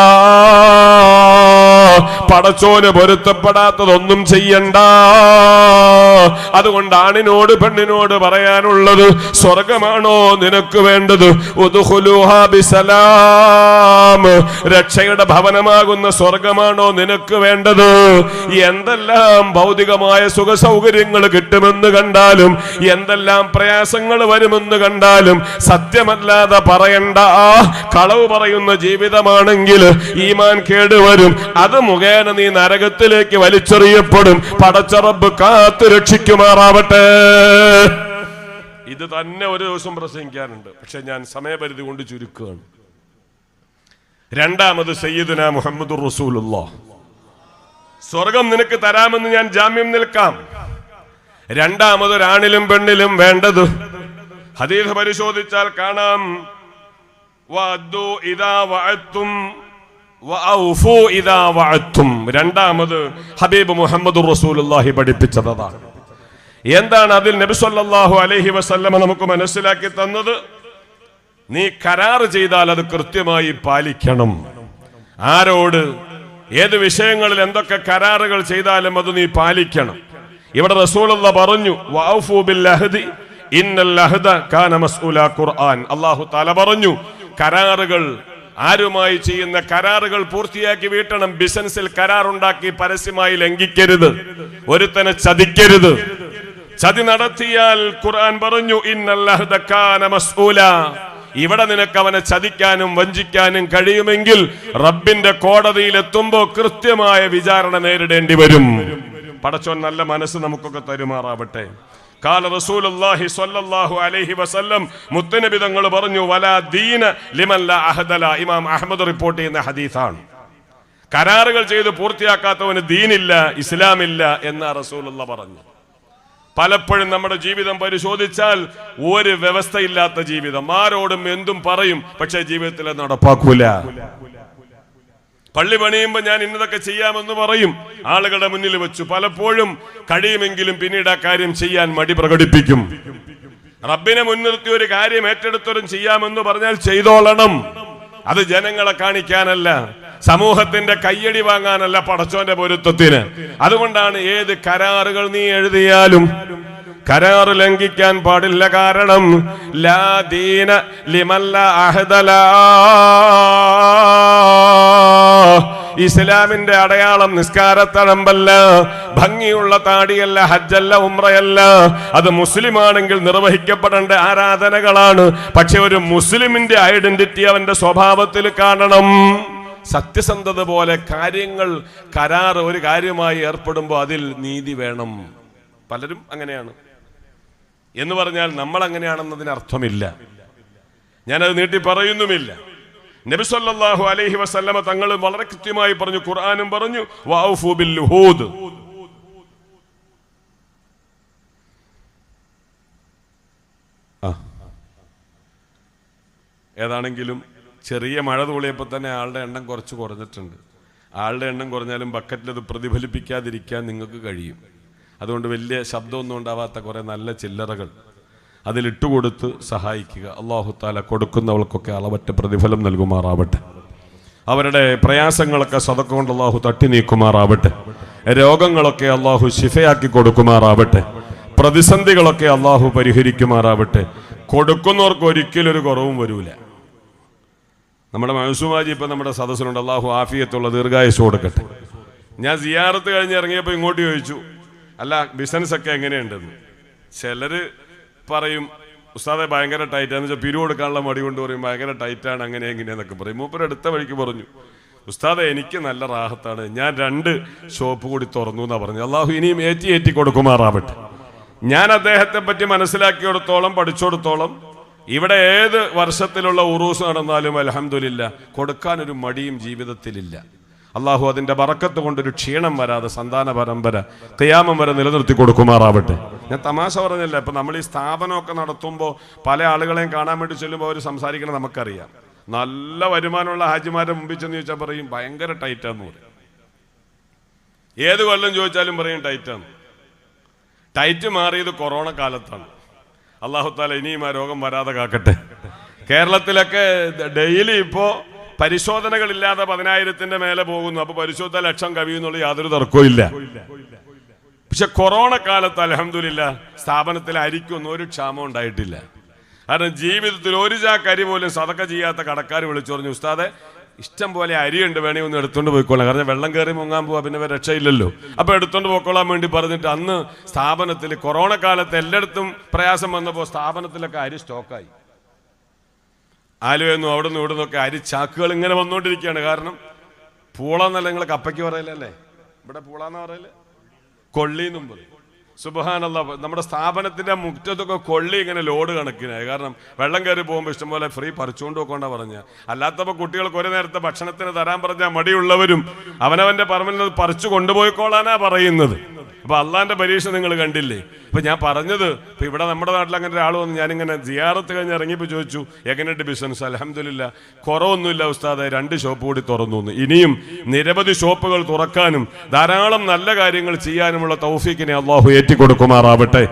പടച്ചോന് പൊരുത്തപ്പെടാത്തതൊന്നും ചെയ്യണ്ട. അതുകൊണ്ട് ആണിനോട് പെണ്ണിനോട് പറയാനുള്ളത്, സ്വർഗമാണോ നിനക്ക് വേണ്ടത്? ഉദ്ഖുലൂഹാ ബിസലാം. രക്ഷയുടെ ഭവനമാകുന്ന സ്വർഗമാണോ നിനക്ക് വേണ്ടത്? എന്തെല്ലാം ഭൗതികമായ സുഖ സൗകര്യങ്ങൾ കിട്ടുമെന്ന് കണ്ടാലും, എന്തെല്ലാം പ്രയാസങ്ങൾ വരുമെന്ന് കണ്ടാലും സത്യമല്ലാതെ പറയണ്ട. കളവ് പറയുന്ന ജീവിതമാണെങ്കിൽ ഈമാൻ കേടുവരും. അത് മുഖേന നീ നരകത്തിലേക്ക് വലിച്ചെറിയപ്പെടും. പടച്ച റബ്ബ് കാത്തു രക്ഷിക്കുമാറാവട്ടെ. ഇത് തന്നെ ഒരു ദിവസം പ്രസംഗിക്കാനുണ്ട്, പക്ഷെ ഞാൻ സമയപരിധി കൊണ്ട് ചുരുക്കുകയാണ്. 2ാമത് സയ്യിദുനാ മുഹമ്മദുർ റസൂലുള്ളാഹ്. സ്വർഗം നിനക്ക് തരാമെന്ന് ഞാൻ ജാമ്യം നിൽക്കാം. 2ാമത് ഒരാണിലും പെണ്ണിലും വേണ്ടത് ഹദീസ് പരിശോധിച്ചാൽ കാണാം, വഅദ്ദു ഇദാ വഅദ്തും വഔഫു ഇദാ വഅദ്തും. 2ാമത് ഹബീബ് മുഹമ്മദുർ റസൂലുള്ളാഹി പഠിപ്പിച്ചതാണ്. എന്താണ് അതിൽ നബി സല്ലല്ലാഹു അലൈഹി വസല്ലമ നമുക്ക് മനസ്സിലാക്കി തന്നത്? നീ കരാറ് ചെയ്താൽ അത് കൃത്യമായി പാലിക്കണം. ആരോട്? ഏത് വിഷയങ്ങളിൽ എന്തൊക്കെ കരാറുകൾ ചെയ്താലും അത് നീ പാലിക്കണം. ഇവിടെ റസൂലുള്ളാഹി പറഞ്ഞു വഅഫൂ ബിൽ അഹ്ദി ഇന്നൽ അഹ്ദ കാന മസ്ഊല. ഖുർആൻ അല്ലാഹു തആല പറഞ്ഞു കരാറുകൾ, ആരുമായി ചെയ്യുന്ന കരാറുകൾ പൂർത്തിയാക്കി വീട്ടണം. ബിസിനസ്സിൽ കരാറുണ്ടാക്കി പരസ്യമായി ലംഘിക്കരുത്, ഒരുത്തനെ ചതിക്കരുത്. ചതി നടത്തിയാൽ ഖുർആൻ പറഞ്ഞു ഇന്നൽ അഹ്ദ കാന മസ്ഊല. ഇവിടെ നിനക്ക് അവനെ ചതിക്കാനും വഞ്ചിക്കാനും കഴിയുമെങ്കിൽ റബ്ബിന്റെ കോടതിയിൽ എത്തുമ്പോൾ കൃത്യമായ വിചാരണ നേരിടേണ്ടി വരും. പടച്ചോൻ നല്ല മനസ്സ് നമുക്കൊക്കെ തരുമാറാവട്ടെ. കാല റസൂലുള്ളാഹി സ്വല്ലല്ലാഹു അലൈഹി വസല്ലം, മുത്തനബി തങ്ങൾ പറഞ്ഞു വലാ ദീന ലിമൻ ലാ അഹ്ദല. ഇമാം അഹ്മദ് റിപ്പോർട്ട് ചെയ്യുന്ന ഹദീസാണ്. കരാറുകൾ ചെയ്ത് പൂർത്തിയാക്കാത്തവന് ദീനില്ല, ഇസ്ലാമില്ല എന്ന് റസൂലുള്ളാഹി പറഞ്ഞു. പലപ്പോഴും നമ്മുടെ ജീവിതം പരിശോധിച്ചാൽ ഒരു വ്യവസ്ഥയില്ലാത്ത ജീവിതം, ആരോടും എന്തും പറയും, പക്ഷെ ജീവിതത്തിൽ നടപ്പാക്കൂല. പള്ളി പണിയുമ്പോൾ ഞാൻ ഇന്നതൊക്കെ ചെയ്യാമെന്ന് പറയും, ആളുകളുടെ മുന്നിൽ വെച്ചു. പലപ്പോഴും കഴിയുമെങ്കിലും പിന്നീട് ആ കാര്യം ചെയ്യാൻ മടി പ്രകടിപ്പിക്കും. റബ്ബിനെ മുൻനിർത്തി ഒരു കാര്യം ഏറ്റെടുത്തോരും ചെയ്യാമെന്ന് പറഞ്ഞാൽ ചെയ്തോളണം. അത് ജനങ്ങളെ കാണിക്കാനല്ല, സമൂഹത്തിന്റെ കയ്യടി വാങ്ങാനല്ല, പടച്ചോന്റെ പൊരുത്തത്തിന്. അതുകൊണ്ടാണ് ഏത് കരാറുകൾ നീ എഴുതിയാലും കരാറ് ലംഘിക്കാൻ പാടില്ല. കാരണം ലാ ദീന ലിമൻ ലാ അഹ്ദല. ഇസ്ലാമിന്റെ അടയാളം നിസ്കാരത്തഴമ്പല്ല, ഭംഗിയുള്ള താടിയല്ല, ഹജ്ജല്ല, ഉംറയല്ല. അത് മുസ്ലിമാണെങ്കിൽ നിർവഹിക്കപ്പെടേണ്ട ആരാധനകളാണ്. പക്ഷെ ഒരു മുസ്ലിമിന്റെ ഐഡന്റിറ്റി അവന്റെ സ്വഭാവത്തിൽ കാണണം. സത്യസന്ധത പോലെ കാര്യങ്ങൾ, കരാർ ഒരു കാര്യമായി ഏർപ്പെടുമ്പോൾ അതിൽ നീതി വേണം. പലരും അങ്ങനെയാണ് എന്ന് പറഞ്ഞാൽ നമ്മൾ അങ്ങനെയാണെന്നതിന് അർത്ഥമില്ല. ഞാനത് നീട്ടി പറയുന്നുമില്ല. നബി സല്ലല്ലാഹു അലൈഹി വസല്ലമ തങ്ങൾ വളരെ കൃത്യമായി പറഞ്ഞു, ഖുർആനും പറഞ്ഞു വഅഫൂ ബിൽ ഉഹൂദ്. ഏതാണെങ്കിലും ചെറിയ മഴ തൂളിയപ്പോൾ തന്നെ ആളുടെ എണ്ണം കുറച്ച് കുറഞ്ഞിട്ടുണ്ട്. ആളുടെ എണ്ണം കുറഞ്ഞാലും ബക്കറ്റിലത് പ്രതിഫലിപ്പിക്കാതിരിക്കാൻ നിങ്ങൾക്ക് കഴിയും. അതുകൊണ്ട് വലിയ ശബ്ദമൊന്നും ഉണ്ടാവാത്ത കുറേ നല്ല ചില്ലറകൾ അതിലിട്ടുകൊടുത്ത് സഹായിക്കുക. അല്ലാഹു തആല കൊടുക്കുന്നവൾക്കൊക്കെ അളവറ്റ പ്രതിഫലം നൽകുമാറാവട്ടെ. അവരുടെ പ്രയാസങ്ങളൊക്കെ സദഖ കൊണ്ട് അല്ലാഹു തട്ടി നീക്കുമാറാവട്ടെ. രോഗങ്ങളൊക്കെ അല്ലാഹു ശിഫയാക്കി കൊടുക്കുമാറാവട്ടെ. പ്രതിസന്ധികളൊക്കെ അല്ലാഹു പരിഹരിക്കുമാറാവട്ടെ. കൊടുക്കുന്നവർക്ക് ഒരിക്കലും ഒരു കുറവും വരൂല. നമ്മുടെ മൻസൂമാജി ഇപ്പം നമ്മുടെ സദസ്സിലുണ്ട്. അല്ലാഹു ആഫിയത്തുള്ള ദീർഘായുസ്സ് കൊടുക്കട്ടെ. ഞാൻ സിയാറത്ത് കഴിഞ്ഞ് ഇറങ്ങിയപ്പോൾ ഇങ്ങോട്ട് ചോദിച്ചു, അല്ല ബിസിനസ്സൊക്കെ എങ്ങനെയുണ്ടെന്ന്. ചിലർ പറയും ഉസ്താദെ ഭയങ്കര ടൈറ്റാന്ന് വെച്ചാൽ പിരിവ് കൊടുക്കാനുള്ള മടി കൊണ്ട് പറയും ഭയങ്കര ടൈറ്റാണ്, അങ്ങനെ എങ്ങനെയെന്നൊക്കെ പറയും. മൂപ്പർ അടുത്ത വഴിക്ക് പറഞ്ഞു, ഉസ്താദെ എനിക്ക് നല്ല റാഹത്താണ്, ഞാൻ 2 ഷോപ്പ് കൂടി തുറന്നു എന്നാണ് പറഞ്ഞു. അള്ളാഹു ഇനിയും ഏറ്റി കൊടുക്കുമാറാവട്ടെ. ഞാൻ അദ്ദേഹത്തെ പറ്റി മനസ്സിലാക്കിയെടുത്തോളം, പഠിച്ചെടുത്തോളം, ഇവിടെ ഏത് വർഷത്തിലുള്ള ഉറൂസ് നടന്നാലും അൽഹംദുലില്ലാ കൊടുക്കാനൊരു മടിയും ജീവിതത്തിലില്ല. അള്ളാഹു അതിൻ്റെ ബറക്കത്ത് കൊണ്ടൊരു ക്ഷീണം വരാതെ സന്താന പരമ്പര ഖിയാമം വരെ നിലനിർത്തി കൊടുക്കുമാറാവട്ടെ. ഞാൻ തമാശ പറഞ്ഞില്ല. ഇപ്പം നമ്മൾ ഈ സ്ഥാപനമൊക്കെ നടത്തുമ്പോൾ പല ആളുകളെയും കാണാൻ വേണ്ടി ചെല്ലുമ്പോൾ അവർ സംസാരിക്കണം നമുക്കറിയാം. നല്ല വരുമാനമുള്ള ഹാജിമാരുടെ മുമ്പിൽ ചെന്ന് ചോദിച്ചാൽ പറയും ഭയങ്കര ടൈറ്റാന്ന് പറയും. ഏത് കൊല്ലം ചോദിച്ചാലും പറയും ടൈറ്റാന്ന്. ടൈറ്റ് മാറിയത് കൊറോണ കാലത്താണ്. അല്ലാഹു തആല ഇനിയും ആ രോഗം വരാതെ കാക്കട്ടെ. കേരളത്തിലൊക്കെ ഡെയിലി ഇപ്പോൾ പരിശോധനകളില്ലാതെ 10,000-ന്റെ മേലെ പോകുന്നു. അപ്പൊ പരിശോധന 1,00,000 കവിയുന്നുള്ള യാതൊരു തർക്കവും ഇല്ല. പക്ഷെ കൊറോണ കാലത്ത് അൽഹംദുലില്ലാ സ്ഥാപനത്തിൽ അരിക്കൊന്നും ഒരു ക്ഷാമം ഉണ്ടായിട്ടില്ല. കാരണം ജീവിതത്തിൽ ഒരു ചാക്ക് അരി പോലും സദഖ ചെയ്യാത്ത കടക്കാർ വിളിച്ചു പറഞ്ഞു, ഉസ്താദെ ഇഷ്ടം പോലെ അരിയുണ്ട്, വേണേ ഒന്ന് എടുത്തോണ്ട് പോയിക്കോളാം. കാരണം വെള്ളം കയറി മുങ്ങാൻ പോവാ, പിന്നെ രക്ഷയില്ലല്ലോ. അപ്പൊ എടുത്തോണ്ട് പോയിക്കോളാൻ വേണ്ടി പറഞ്ഞിട്ട് അന്ന് സ്ഥാപനത്തിൽ കൊറോണ കാലത്ത് എല്ലായിടത്തും പ്രയാസം വന്നപ്പോൾ സ്ഥാപനത്തിലൊക്കെ അരി സ്റ്റോക്കായി. ആലുവെന്നും അവിടെ നിന്ന് ഇവിടെ നിന്നൊക്കെ അരി ചാക്കുകൾ ഇങ്ങനെ വന്നുകൊണ്ടിരിക്കുകയാണ്. കാരണം പൂളന്നല്ല, നിങ്ങൾ കപ്പയ്ക്ക് പറയലല്ലേ, ഇവിടെ പൂളാന്ന് പറയല്, കൊള്ളിന്നും പറയും. സുബ്ഹാനല്ലാഹ്, നമ്മുടെ സ്ഥാപനത്തിന്റെ മുറ്റത്തൊക്കെ കൊള്ളി ഇങ്ങനെ ലോഡ് കണക്കിനായി. കാരണം വെള്ളം കയറി പോകുമ്പോൾ ഇഷ്ടംപോലെ ഫ്രീ പറിച്ചുകൊണ്ട് പോയിക്കൊണ്ടാ പറഞ്ഞ. അല്ലാത്തപ്പോൾ കുട്ടികൾക്ക് ഒരു നേരത്തെ ഭക്ഷണത്തിന് തരാൻ പറഞ്ഞാൽ മടിയുള്ളവരും അവനവന്റെ പറമ്പിൽ നിന്ന് പറിച്ചു കൊണ്ടുപോയിക്കോളാനാ പറയുന്നത്. അപ്പൊ അള്ളാന്റെ പരീക്ഷ നിങ്ങൾ കണ്ടില്ലേ. ഇപ്പൊ ഞാൻ പറഞ്ഞത്, ഇപ്പൊ ഇവിടെ നമ്മുടെ നാട്ടിൽ അങ്ങനെ ഒരാൾ വന്ന് ഞാനിങ്ങനെ സിയാറത്ത് കഴിഞ്ഞ് ഇറങ്ങിയപ്പോൾ ചോദിച്ചു എങ്ങനെയുണ്ട് ബിസിനസ്. അൽഹംദുലില്ലാ കുറവൊന്നുമില്ല ഉസ്താദെ, 2 ഷോപ്പ് കൂടി തുറന്നു. ഇനിയും നിരവധി ഷോപ്പുകൾ തുറക്കാനും ധാരാളം നല്ല കാര്യങ്ങൾ ചെയ്യാനുമുള്ള തൗഫീഖിനെ അള്ളാഹു ഏറ്റിക്കൊടുക്കുമാറാവട്ടെ.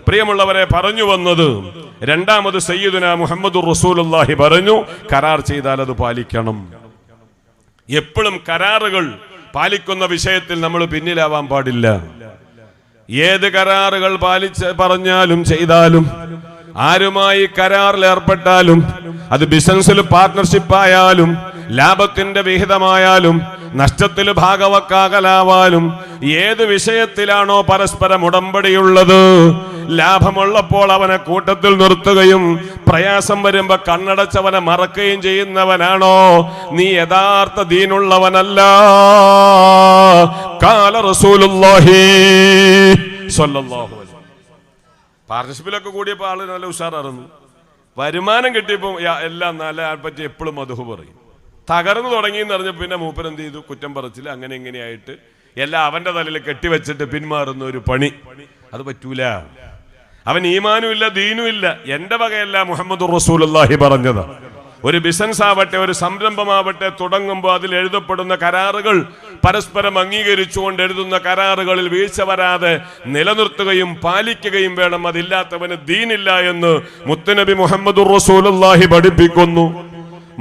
പ്രിയമുള്ളവരെ, പറഞ്ഞു വന്നത് രണ്ടാമത് സയ്യിദുനാ മുഹമ്മദുർ റസൂലുള്ളാഹി പറഞ്ഞു, കരാർ ചെയ്താൽ അത് പാലിക്കണം. എപ്പോഴും കരാറുകൾ പാലിക്കുന്ന വിഷയത്തിൽ നമ്മൾ പിന്നിലാവാൻ പാടില്ല. ഏത് കരാറുകൾ പറഞ്ഞാലും ചെയ്താലും, ആരുമായി കരാറിൽ ഏർപ്പെട്ടാലും, അത് ബിസിനസ്സിൽ പാർട്ട്ണർഷിപ്പ് ആയാലും, ലാഭത്തിന്റെ വിഹിതമായാലും, നഷ്ടത്തിൽ ഭാഗവക്കാകലാവാലും, ഏത് വിഷയത്തിലാണോ പരസ്പരം ഉടമ്പടിയുള്ളത്, ലാഭമുള്ളപ്പോൾ അവനെ കൂട്ടത്തിൽ നിർത്തുകയും പ്രയാസം വരുമ്പോ കണ്ണടച്ചവനെ മറക്കുകയും ചെയ്യുന്നവനാണോ നീ യഥാർത്ഥ ദീനുള്ളവനല്ല. ഖാല റസൂലുള്ളാഹി സ്വല്ലല്ലാഹു അലൈഹി വസല്ലം. പാർട്ണർഷിപ്പിലൊക്കെ കൂടിയപ്പോൾ ആള് നല്ല ഉഷാറായിരുന്നു. വരുമാനം കിട്ടിയപ്പോൾ എല്ലാം നല്ല പറ്റി എപ്പോഴും മധു പറയും. തകർന്നു തുടങ്ങിയെന്ന് പറഞ്ഞപ്പോൾ പിന്നെ മൂപ്പൻ എന്ത് ചെയ്തു? കുറ്റം പറച്ചില്ല, അങ്ങനെ ഇങ്ങനെയായിട്ട് എല്ലാം അവന്റെ തലയിൽ കെട്ടിവെച്ചിട്ട് പിന്മാറുന്ന ഒരു പണി. അത് പറ്റൂല. അവൻ ഈമാനും ഇല്ല, ദീനും ഇല്ല. എന്റെ വകയല്ല, മുഹമ്മദുർ റസൂലുള്ളാഹി പറഞ്ഞത്. ഒരു ബിസിനസ് ആവട്ടെ, ഒരു സംരംഭമാവട്ടെ, തുടങ്ങുമ്പോൾ അതിൽ എഴുതപ്പെടുന്ന കരാറുകൾ പരസ്പരം അംഗീകരിച്ചുകൊണ്ട് എഴുതുന്ന കരാറുകളിൽ വീഴ്ച വരാതെ നിലനിർത്തുകയും പാലിക്കുകയും വേണം. അതില്ലാത്തവന് ദീനില്ല എന്ന് മുത്തുനബി മുഹമ്മദുർ റസൂലുള്ളാഹി പഠിപ്പിക്കുന്നു.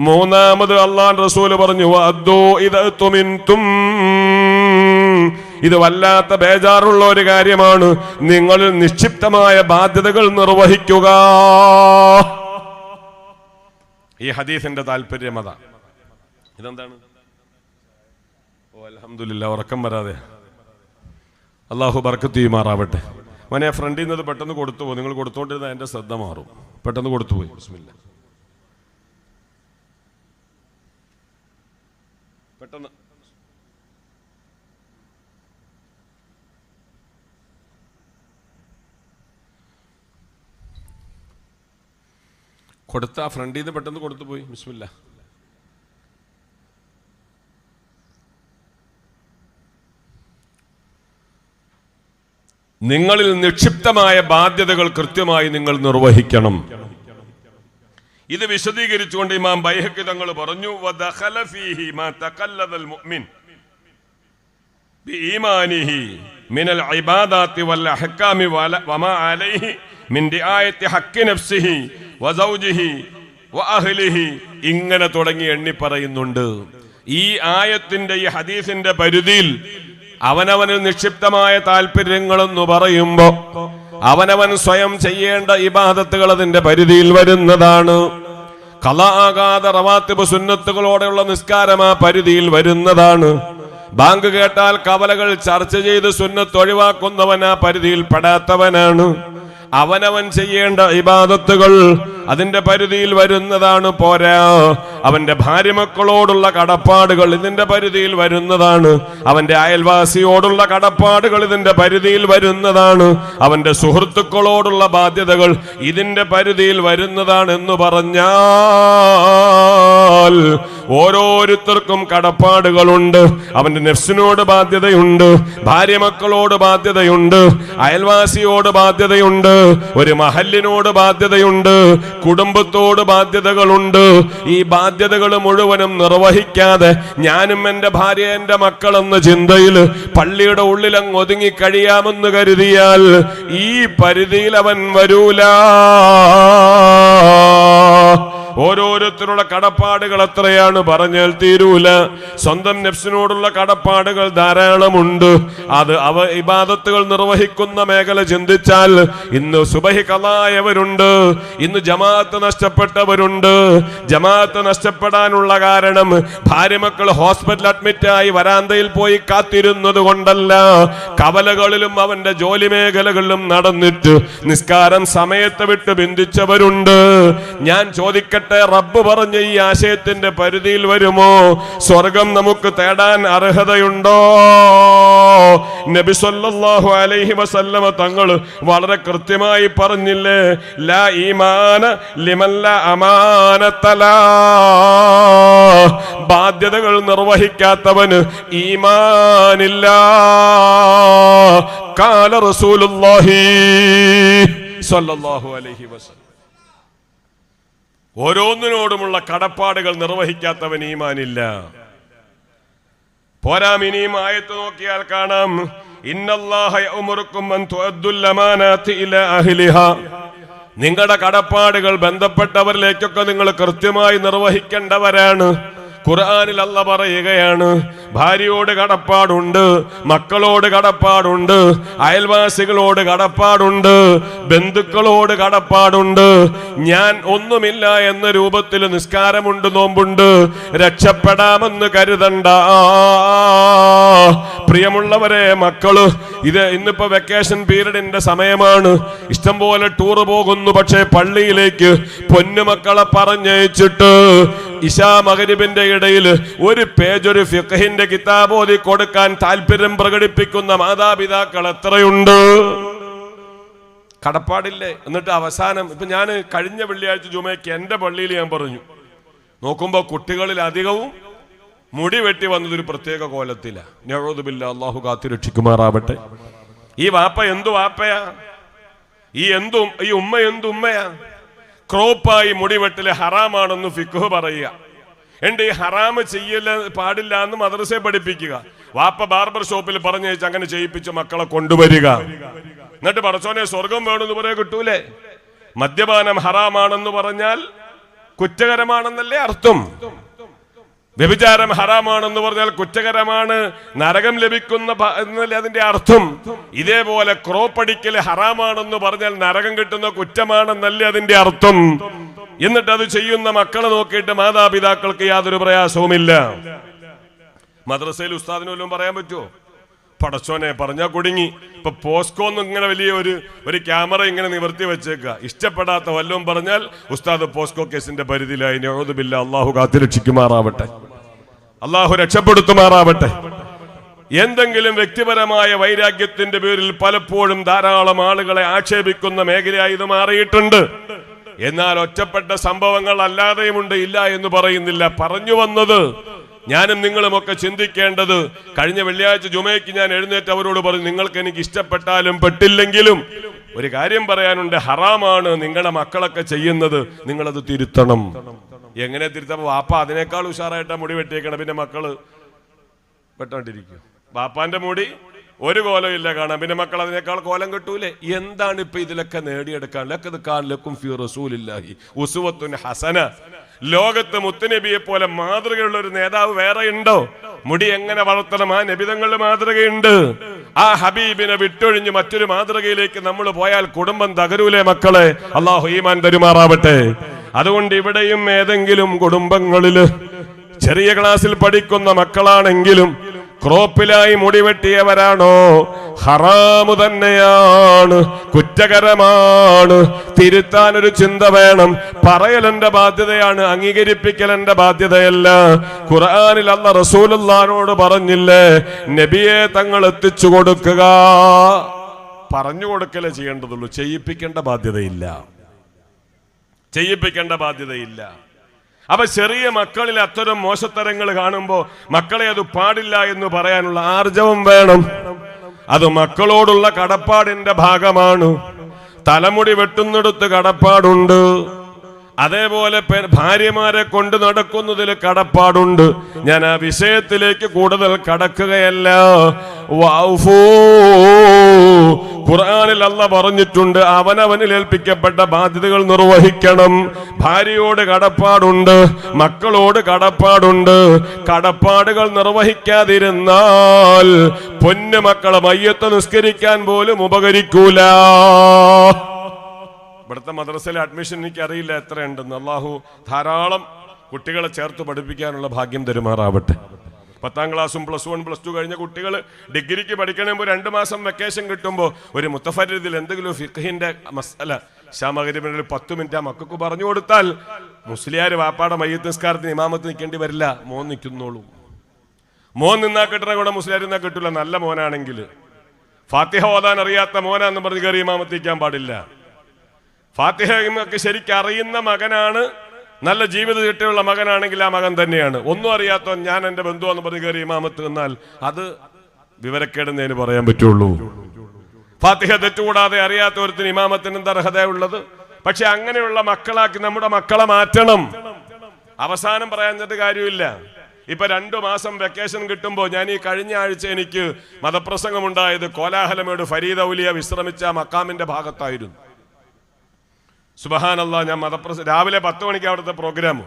മൂന്നാമത് അല്ലാഹുവിന്റെ റസൂൽ പറഞ്ഞു, ഇത് വല്ലാത്ത ബേജാറുള്ള ഒരു കാര്യമാണ്. നിങ്ങൾ നിക്ഷിപ്തമായ ബാധ്യതകൾ നിർവഹിക്കുക. ഈ ഹദീസിന്റെ താല്പര്യം അതാ. ഇതെന്താണ്? ഓ അൽഹംദുലില്ലാ, ഉറക്കം വരാതെ അള്ളാഹു ബർക്കത്ത് ചെയ്യുമാറാവട്ടെ. മോനെ ഫ്രണ്ടിൽ നിന്ന് പെട്ടെന്ന് കൊടുത്തുപോയി. നിങ്ങൾ കൊടുത്തോണ്ടിരുന്ന എന്റെ ശ്രദ്ധ മാറും. പെട്ടെന്ന് കൊടുത്തുപോയി. ബിസ്മില്ലാ, പെട്ടെന്ന്. കൊടുത്ത ആ ഫ്രണ്ടിൽ നിന്ന് പെട്ടെന്ന് കൊടുത്തുപോയി. ബിസ്മില്ലാ. നിങ്ങളിൽ നിക്ഷിപ്തമായ ബാധ്യതകൾ കൃത്യമായി നിങ്ങൾ നിർവഹിക്കണം. ഇത് വിശദീകരിച്ചുകൊണ്ട് ഇമാം ബൈഹഖി തങ്ങൾ പറഞ്ഞു, വദഖല ഫീഹി മാ തഖല്ലദൽ മുഅ്മിൻ ബിഈമാനിഹി മിനൽ ഇബാദാത്തി വൽ അഹ്കാമി വമാ അലൈഹി മിൻ റിആയത്തി ഹഖ്ഖി നഫ്സിഹി വസൗജിഹി വഅഹ്ലിഹി. ഇങ്ങനെ തുടങ്ങി എണ്ണി പറയുന്നുണ്ട്. ഈ ആയത്തിന്റെ, ഈ ഹദീസിന്റെ പരിധിയിൽ അവനവനിൽ നിക്ഷിപ്തമായ താല്പര്യങ്ങളെന്ന് പറയുമ്പോ അവനവൻ സ്വയം ചെയ്യേണ്ട ഇബാദത്തുകൾ അതിന്റെ പരിധിയിൽ വരുന്നതാണ്. ഖളാ ആകാതെ റവാത്തിബ് സുന്നത്തുകളോടെയുള്ള നിസ്കാരം ആ പരിധിയിൽ വരുന്നതാണ്. ബാങ്ക് കേട്ടാൽ കവലകൾ ചർച്ച ചെയ്ത് സുന്നത്ത് ഒഴിവാക്കുന്നവൻ ആ പരിധിയിൽ പെടാത്തവനാണ്. അവനവൻ ചെയ്യേണ്ട ഇബാദത്തുകൾ അതിന്റെ പരിധിയിൽ വരുന്നതാണ്. പോരാ, അവന്റെ ഭാര്യ മക്കളോടുള്ള കടപ്പാടുകൾ ഇതിന്റെ പരിധിയിൽ വരുന്നതാണ്. അവന്റെ അയൽവാസിയോടുള്ള കടപ്പാടുകൾ ഇതിന്റെ പരിധിയിൽ വരുന്നതാണ്. അവന്റെ സുഹൃത്തുക്കളോടുള്ള ബാധ്യതകൾ ഇതിന്റെ പരിധിയിൽ വരുന്നതാണ് എന്ന് പറഞ്ഞാൽ ഓരോരുത്തർക്കും കടപ്പാടുകളുണ്ട്. അവന്റെ നെഫ്സിനോട് ബാധ്യതയുണ്ട്, ഭാര്യ മക്കളോട് ബാധ്യതയുണ്ട്, അയൽവാസിയോട് ബാധ്യതയുണ്ട്, ഒരു മഹല്ലിനോട് ബാധ്യതയുണ്ട്, കുടുംബത്തോട് ബാധ്യതകളുണ്ട്. ഈ ബാധ്യതകൾ മുഴുവനും നിർവഹിക്കാതെ ഞാനും എൻ്റെ ഭാര്യ എൻ്റെ മക്കളെന്ന ചിന്തയിൽ പള്ളിയുടെ ഉള്ളിൽ അങ്ങ് ഒതുങ്ങി കഴിയാമെന്ന് കരുതിയാൽ ഈ പരിധിയിൽ അവൻ വരൂല. ഓരോരുത്തരുടെ കടപ്പാടുകൾ എത്രയാണ് പറഞ്ഞാൽ തീരൂല. സ്വന്തം നഫ്സിനോടുള്ള കടപ്പാടുകൾ ധാരാളമുണ്ട്. അത് ഇബാദത്തുകൾ നിർവഹിക്കുന്ന മേഖല ചിന്തിച്ചാൽ ഇന്ന് സുബഹി ഖളായവരുണ്ട്, ഇന്ന് ജമാഅത്ത് നഷ്ടപ്പെട്ടവരുണ്ട്. ജമാഅത്ത് നഷ്ടപ്പെടാനുള്ള കാരണം ഭാര്യ മക്കൾ ഹോസ്പിറ്റൽ അഡ്മിറ്റായി വരാന്തയിൽ പോയി കാത്തിരുന്നത് കൊണ്ടല്ല, കവലകളിലും അവന്റെ ജോലി മേഖലകളിലും നടന്നിട്ട് നിസ്കാരം സമയത്ത് വിട്ട് ബന്ധിച്ചവരുണ്ട്. ഞാൻ ചോദിക്കട്ടെ, റബ്ബ് പറഞ്ഞ ഈ ആശയത്തിന്റെ പരിധിയിൽ വരുമോ? സ്വർഗം നമുക്ക് തേടാൻ അർഹതയുണ്ടോ? നബി സല്ലല്ലാഹു അലൈഹി വസല്ലമ തങ്ങൾ വളരെ കൃത്യമായി പറഞ്ഞില്ലേ, ലാ ഈമാന ലിമൻ ലാ അമാനത ലാ. ബാധ്യതകൾ നിർവഹിക്കാത്തവന് ഈമാനില്ല. ഖാല റസൂലുള്ളാഹി സ്വല്ലല്ലാഹു അലൈഹി വസല്ലം. ഓരോന്നിനോടുമുള്ള കടപ്പാടുകൾ നിർവഹിക്കാത്തവൻ ഈമാനില്ല. പോരാം, ഇനിയും ആയത്ത് നോക്കിയാൽ കാണാം, ഇന്നല്ലാഹ യഅ്മുറുക്കും അൻ തുഅദ്ദുൽ അമാനാതി ഇലാ അഹ്ലിഹാ. നിങ്ങളുടെ കടപ്പാടുകൾ ബന്ധപ്പെട്ടവരിലേക്കൊക്കെ നിങ്ങൾ കൃത്യമായി നിർവഹിക്കേണ്ടവരാണ്. ഖുർആനിൽ അല്ലാഹ് പറയുകയാണ്, ഭാര്യയോട് കടപ്പാടുണ്ട്, മക്കളോട് കടപ്പാടുണ്ട്, അയൽവാസികളോട് കടപ്പാടുണ്ട്, ബന്ധുക്കളോട് കടപ്പാടുണ്ട്. ഞാൻ ഒന്നുമില്ല എന്ന രൂപത്തിൽ നിസ്കാരമുണ്ട്, നോമ്പുണ്ട്, രക്ഷപ്പെടാമെന്ന് കരുതണ്ട. പ്രിയമുള്ളവരെ, മക്കള് ഇത് ഇന്നിപ്പോ വെക്കേഷൻ പീരീഡിന്റെ സമയമാണ്. ഇഷ്ടംപോലെ ടൂർ പോകുന്നു. പക്ഷേ പള്ളിയിലേക്ക് പൊന്നുമക്കളെ പറഞ്ഞയച്ചിട്ട് ഇശാ മഗ്രിബിന്റെ ഇടയിൽ ഒരു പേജ് ഒരു ഫിഖഹിന്റെ കിതാബ് ഓതി കൊടുക്കാൻ താല്പര്യം പ്രകടിപ്പിക്കുന്ന മാതാപിതാക്കൾ എത്രയുണ്ട്? കടപ്പാടില്ലേ? എന്നിട്ട് അവസാനം ഇപ്പൊ ഞാൻ കഴിഞ്ഞ വെള്ളിയാഴ്ച ജുമയ്ക്ക് എന്റെ പള്ളിയിൽ ഞാൻ പറഞ്ഞു, നോക്കുമ്പോ കുട്ടികളിൽ അധികവും മുടി വെട്ടി വന്നതൊരു പ്രത്യേക കോലത്തില. നഊദു ബില്ലാഹ്, അല്ലാഹു കാത്തുരക്ഷിക്കുമാറാവട്ടെ. ഈ വാപ്പ എന്തു വാപ്പയാ? ഈ ഉമ്മ എന്തു ഉമ്മയാ? ക്രോപ്പായി മുടിവെട്ടില് ഹറാമാണെന്ന് ഫിഖ്ഹ് പറയുക. എന്റെ ഈ ഹറാമ് ചെയ്യല പാടില്ല എന്ന് മദ്രസയെ പഠിപ്പിക്കുക. വാപ്പ ബാർബർ ഷോപ്പിൽ പറഞ്ഞയച്ച് അങ്ങനെ ചെയ്യിപ്പിച്ച മക്കളെ കൊണ്ടുവരിക. എന്നിട്ട് പടച്ചോനെ സ്വർഗം വേണമെന്ന് പറയാൻ കിട്ടൂലേ? മദ്യപാനം ഹറാമാണെന്ന് പറഞ്ഞാൽ കുറ്റകരമാണെന്നല്ലേ അർത്ഥം? വ്യഭിചാരം ഹറാമാണെന്ന് പറഞ്ഞാൽ കുറ്റകരമാണ്, നരകം ലഭിക്കുന്ന എന്നല്ലേ അതിന്റെ അർത്ഥം? ഇതേപോലെ ക്രോപ്പടിക്കൽ ഹറാമാണെന്ന് പറഞ്ഞാൽ നരകം കിട്ടുന്ന കുറ്റമാണെന്നല്ലേ അതിന്റെ അർത്ഥം? എന്നിട്ട് അത് ചെയ്യുന്ന മക്കളെ നോക്കിയിട്ട് മാതാപിതാക്കൾക്ക് യാതൊരു പ്രയാസവുമില്ല. മദ്രസയിൽ ഉസ്താദിന് വല്ലതും പറയാൻ പറ്റുമോ? പടച്ചോനെ പറഞ്ഞാ കുടുങ്ങി. ഇപ്പൊ പോസ്കോന്ന് ഇങ്ങനെ വലിയ ഒരു ക്യാമറ ഇങ്ങനെ നിവർത്തി വെച്ചേക്കുക. ഇഷ്ടപ്പെടാത്ത വല്ലതും പറഞ്ഞാൽ ഉസ്താദ് പോസ്കോ കേസിന്റെ പരിധിയിലായി. നഊദു ബില്ലാഹ്, അല്ലാഹു കാത്തുരക്ഷിക്കുമാറാവട്ടെ, അല്ലാഹു രക്ഷപ്പെടുത്തുമാറാവട്ടെ. എന്തെങ്കിലും വ്യക്തിപരമായ വൈരാഗ്യത്തിന്റെ പേരിൽ പലപ്പോഴും ധാരാളം ആളുകളെ ആക്ഷേപിക്കുന്ന മേഖലയായി ഇത് മാറിയിട്ടുണ്ട്. എന്നാൽ ഒറ്റപ്പെട്ട സംഭവങ്ങൾ അല്ലാതെയുമുണ്ട്, ഇല്ല എന്ന് പറയുന്നില്ല. പറഞ്ഞു വന്നത് ഞാനും നിങ്ങളുമൊക്കെ ചിന്തിക്കേണ്ടത്, കഴിഞ്ഞ വെള്ളിയാഴ്ച ജുമയ്ക്ക് ഞാൻ എഴുന്നേറ്റ് അവരോട് പറഞ്ഞു, നിങ്ങൾക്ക് എനിക്ക് ഇഷ്ടപ്പെട്ടാലും പെട്ടില്ലെങ്കിലും ഒരു കാര്യം പറയാനുണ്ട്, ഹറാമാണ് നിങ്ങളുടെ മക്കളൊക്കെ ചെയ്യുന്നത്, നിങ്ങളത് തിരുത്തണം. എങ്ങനെ തിരുത്തപ്പോ? വാപ്പ അതിനേക്കാൾ ഉഷാറായിട്ടാ മുടി വെട്ടിയേക്കണം, പിന്നെ മക്കള് വെട്ടോണ്ടിരിക്കും. വാപ്പാന്റെ മുടി ഒരു കോലം ഇല്ല കാണാം, പിന്നെ മക്കൾ അതിനേക്കാൾ കോലം കിട്ടൂലേ? എന്താണ് ഇപ്പൊ ഇതിലൊക്കെ നേടിയെടുക്കാൻ? ലഖദ് കാന ലക്കും ഫീ റസൂലില്ലാഹി ഉസ്വത്തുൻ ഹസന. ലോകത്ത് മുത്തുനബിയെ പോലെ മാതൃകയുള്ള ഒരു നേതാവ് വേറെ ഉണ്ടോ? മുടി എങ്ങനെ വളർത്തണം, ആ നബിതങ്ങളുടെ മാതൃകയുണ്ട്. ആ ഹബീബിനെ വിട്ടൊഴിഞ്ഞ് മറ്റൊരു മാതൃകയിലേക്ക് നമ്മൾ പോയാൽ കുടുംബം തകരൂലേ മക്കളെ? അല്ലാഹു ഈമാൻ തരുമാറാവട്ടെ. അതുകൊണ്ട് ഇവിടെയും ഏതെങ്കിലും കുടുംബങ്ങളില് ചെറിയ ക്ലാസ്സിൽ പഠിക്കുന്ന മക്കളാണെങ്കിലും ക്രോപ്പിലായി മുടിവെട്ടിയവരാണോ, ഹറാമു തന്നെയാണ്, കുറ്റകരമാണ്. തിരുത്താൻ ഒരു ചിന്ത വേണം. പറയൽ എന്റെ ബാധ്യതയാണ്, അംഗീകരിപ്പിക്കൽ എന്റെ ബാധ്യതയല്ല. ഖുർആനിൽ അല്ലാഹു റസൂലുള്ളാഹിനോട് പറഞ്ഞില്ലേ, നബിയെ തങ്ങൾ എത്തിച്ചു കൊടുക്കുക. പറഞ്ഞു കൊടുക്കലേ ചെയ്യേണ്ടതുള്ളൂ, ചെയ്യിപ്പിക്കേണ്ട ബാധ്യതയില്ല, ചെയ്യിപ്പിക്കേണ്ട ബാധ്യതയില്ല. അപ്പൊ ചെറിയ മക്കളിൽ അത്തരം മോശത്തരങ്ങൾ കാണുമ്പോൾ മക്കളെ അത് പാടില്ല എന്ന് പറയാനുള്ള ആർജവം വേണം. അത് മക്കളോടുള്ള കടപ്പാടിന്റെ ഭാഗമാണ്. തലമുടി വെട്ടുന്നിടത്ത് കടപ്പാടുണ്ട്, അതേപോലെ ഭാര്യമാരെ കൊണ്ട് നടക്കുന്നതിൽ കടപ്പാടുണ്ട്. ഞാൻ ആ വിഷയത്തിലേക്ക് കൂടുതൽ കടക്കുകയല്ല. ഖുർആനിൽ അല്ലാഹ് പറഞ്ഞിട്ടുണ്ട്, അവനവനിൽ ഏൽപ്പിക്കപ്പെട്ട ബാധ്യതകൾ നിർവഹിക്കണം. ഭാര്യയോട് കടപ്പാടുണ്ട്, മക്കളോട് കടപ്പാടുണ്ട്. കടപ്പാടുകൾ നിർവഹിക്കാതിരുന്നാൽ പൊന്നു മക്കളെ മയ്യത്ത് നിസ്കരിക്കാൻ പോലും ഉപകരിക്കൂല. ഇവിടുത്തെ മദ്രസയിലെ അഡ്മിഷൻ എനിക്ക് അറിയില്ല എത്രയുണ്ടെന്ന്. അള്ളാഹു ധാരാളം കുട്ടികളെ ചേർത്ത് പഠിപ്പിക്കാനുള്ള ഭാഗ്യം തരുമാറാവട്ടെ. 10ാം ക്ലാസ്സും +1 +2 കഴിഞ്ഞ കുട്ടികൾ ഡിഗ്രിക്ക് പഠിക്കണമെങ്കിൽ 2 മാസം വെക്കേഷൻ കിട്ടുമ്പോൾ ഒരു മുത്തഫരിദിൽ എന്തെങ്കിലും ഫിഖ്ഹിന്റെ മസല മഗ്രിബിന് 10 മിനിറ്റ് ആ മക്കൾക്ക് പറഞ്ഞു കൊടുത്താൽ മുസ്ലിയാർ വാപ്പാടെ മയ്യത്ത് നിസ്കാരത്തിന് ഇമാമത്ത് നിൽക്കേണ്ടി വരില്ല. മോൻ നിൽക്കുന്നോളൂ. മോൻ നിന്നാ കിട്ടണ കൂടെ മുസ്ലിയാർ നിന്നാ കിട്ടില്ല. നല്ല മോനാണെങ്കിൽ ഫാത്തിഹ ഓതാൻ അറിയാത്ത മോനാന്ന് പറഞ്ഞ് കയറി ഇമാമത്ത് നിൽക്കാൻ പാടില്ല. ഫാത്തിഹയൊക്കെ ശരിക്കും അറിയുന്ന മകനാണ്, നല്ല ജീവിത ചിട്ടയുള്ള മകനാണെങ്കിൽ ആ മകൻ തന്നെയാണ്. ഒന്നും അറിയാത്ത ഞാൻ എന്റെ ബന്ധുവെന്ന് പറഞ്ഞ് കയറി ഇമാമത്ത് നിന്നാൽ അത് വിവരക്കേടെന്നതിന് പറയാൻ പറ്റുള്ളൂ. ഫാത്തിഹ തെറ്റുകൂടാതെ അറിയാത്ത ഒരുത്തിന് ഇമാമത്തിന് എന്താ അർഹതയുള്ളത്? പക്ഷെ അങ്ങനെയുള്ള മക്കളാക്കി നമ്മുടെ മക്കളെ മാറ്റണം. അവസാനം പറയാഞ്ഞിട്ട് കാര്യമില്ല. ഇപ്പൊ 2 മാസം വെക്കേഷൻ കിട്ടുമ്പോൾ ഞാൻ ഈ കഴിഞ്ഞ ആഴ്ച എനിക്ക് മതപ്രസംഗം ഉണ്ടായത് കോലാഹലമേട് ഫരീദ ഔലിയ വിശ്രമിച്ച മക്കാമിന്റെ ഭാഗത്തായിരുന്നു. സുബ്ഹാനല്ലാഹ്, ഞാൻ രാവിലെ 10 മണിക്ക് അവിടുത്തെ പ്രോഗ്രാം.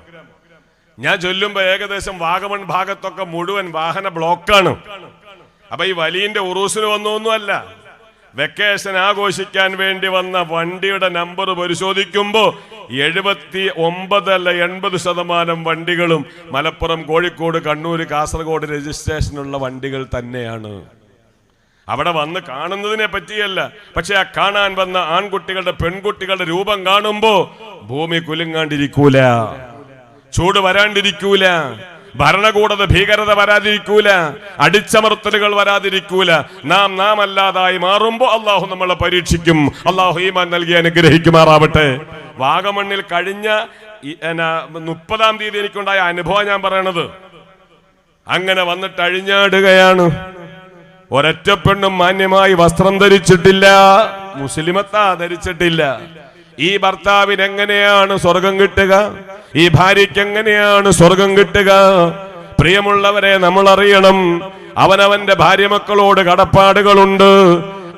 ഞാൻ ചൊല്ലുമ്പോ ഏകദേശം വാഗമൺ ഭാഗത്തൊക്കെ മുഴുവൻ വാഹന ബ്ലോക്കാണ്. അപ്പൊ ഈ വലിയന്റെ ഉറൂസിന് വന്നൊന്നുമല്ല, വെക്കേഷൻ ആഘോഷിക്കാൻ വേണ്ടി വന്ന വണ്ടിയുടെ നമ്പർ പരിശോധിക്കുമ്പോ 79 അല്ല 80% വണ്ടികളും മലപ്പുറം, കോഴിക്കോട്, കണ്ണൂർ, കാസർഗോഡ് രജിസ്ട്രേഷനുള്ള വണ്ടികൾ തന്നെയാണ്. അവിടെ വന്ന് കാണുന്നതിനെ പറ്റിയല്ല, പക്ഷെ ആ കാണാൻ വന്ന ആൺകുട്ടികളുടെ പെൺകുട്ടികളുടെ രൂപം കാണുമ്പോ ഭൂമി കുലുങ്ങാണ്ടിരിക്കൂല, ചൂട് വരാണ്ടിരിക്കൂല, ഭരണകൂടത ഭീകരത വരാതിരിക്കൂല, അടിച്ചമർത്തലുകൾ വരാതിരിക്കൂല. നാം അല്ലാതായി മാറുമ്പോ അള്ളാഹു നമ്മളെ പരീക്ഷിക്കും. അള്ളാഹു ഈമാൻ നൽകി അനുഗ്രഹിക്കുമാറാവട്ടെ. വാഗമണ്ണിൽ കഴിഞ്ഞ 30-ാം തീയതി എനിക്കുണ്ടായ അനുഭവം ഞാൻ പറയണത്. അങ്ങനെ വന്നിട്ട് അഴിഞ്ഞാടുകയാണ്. ഒരൊറ്റ പെണ്ണും മാന്യമായി വസ്ത്രം ധരിച്ചിട്ടില്ല, മുസ്ലിമത്താ ധരിച്ചിട്ടില്ല. ഈ ഭർത്താവിന് എങ്ങനെയാണ് സ്വർഗം കിട്ടുക? ഈ ഭാര്യയ്ക്ക് എങ്ങനെയാണ് സ്വർഗം കിട്ടുക? പ്രിയമുള്ളവരെ, നമ്മൾ അറിയണം, അവനവന്റെ ഭാര്യ മക്കളോട് കടപ്പാടുകളുണ്ട്.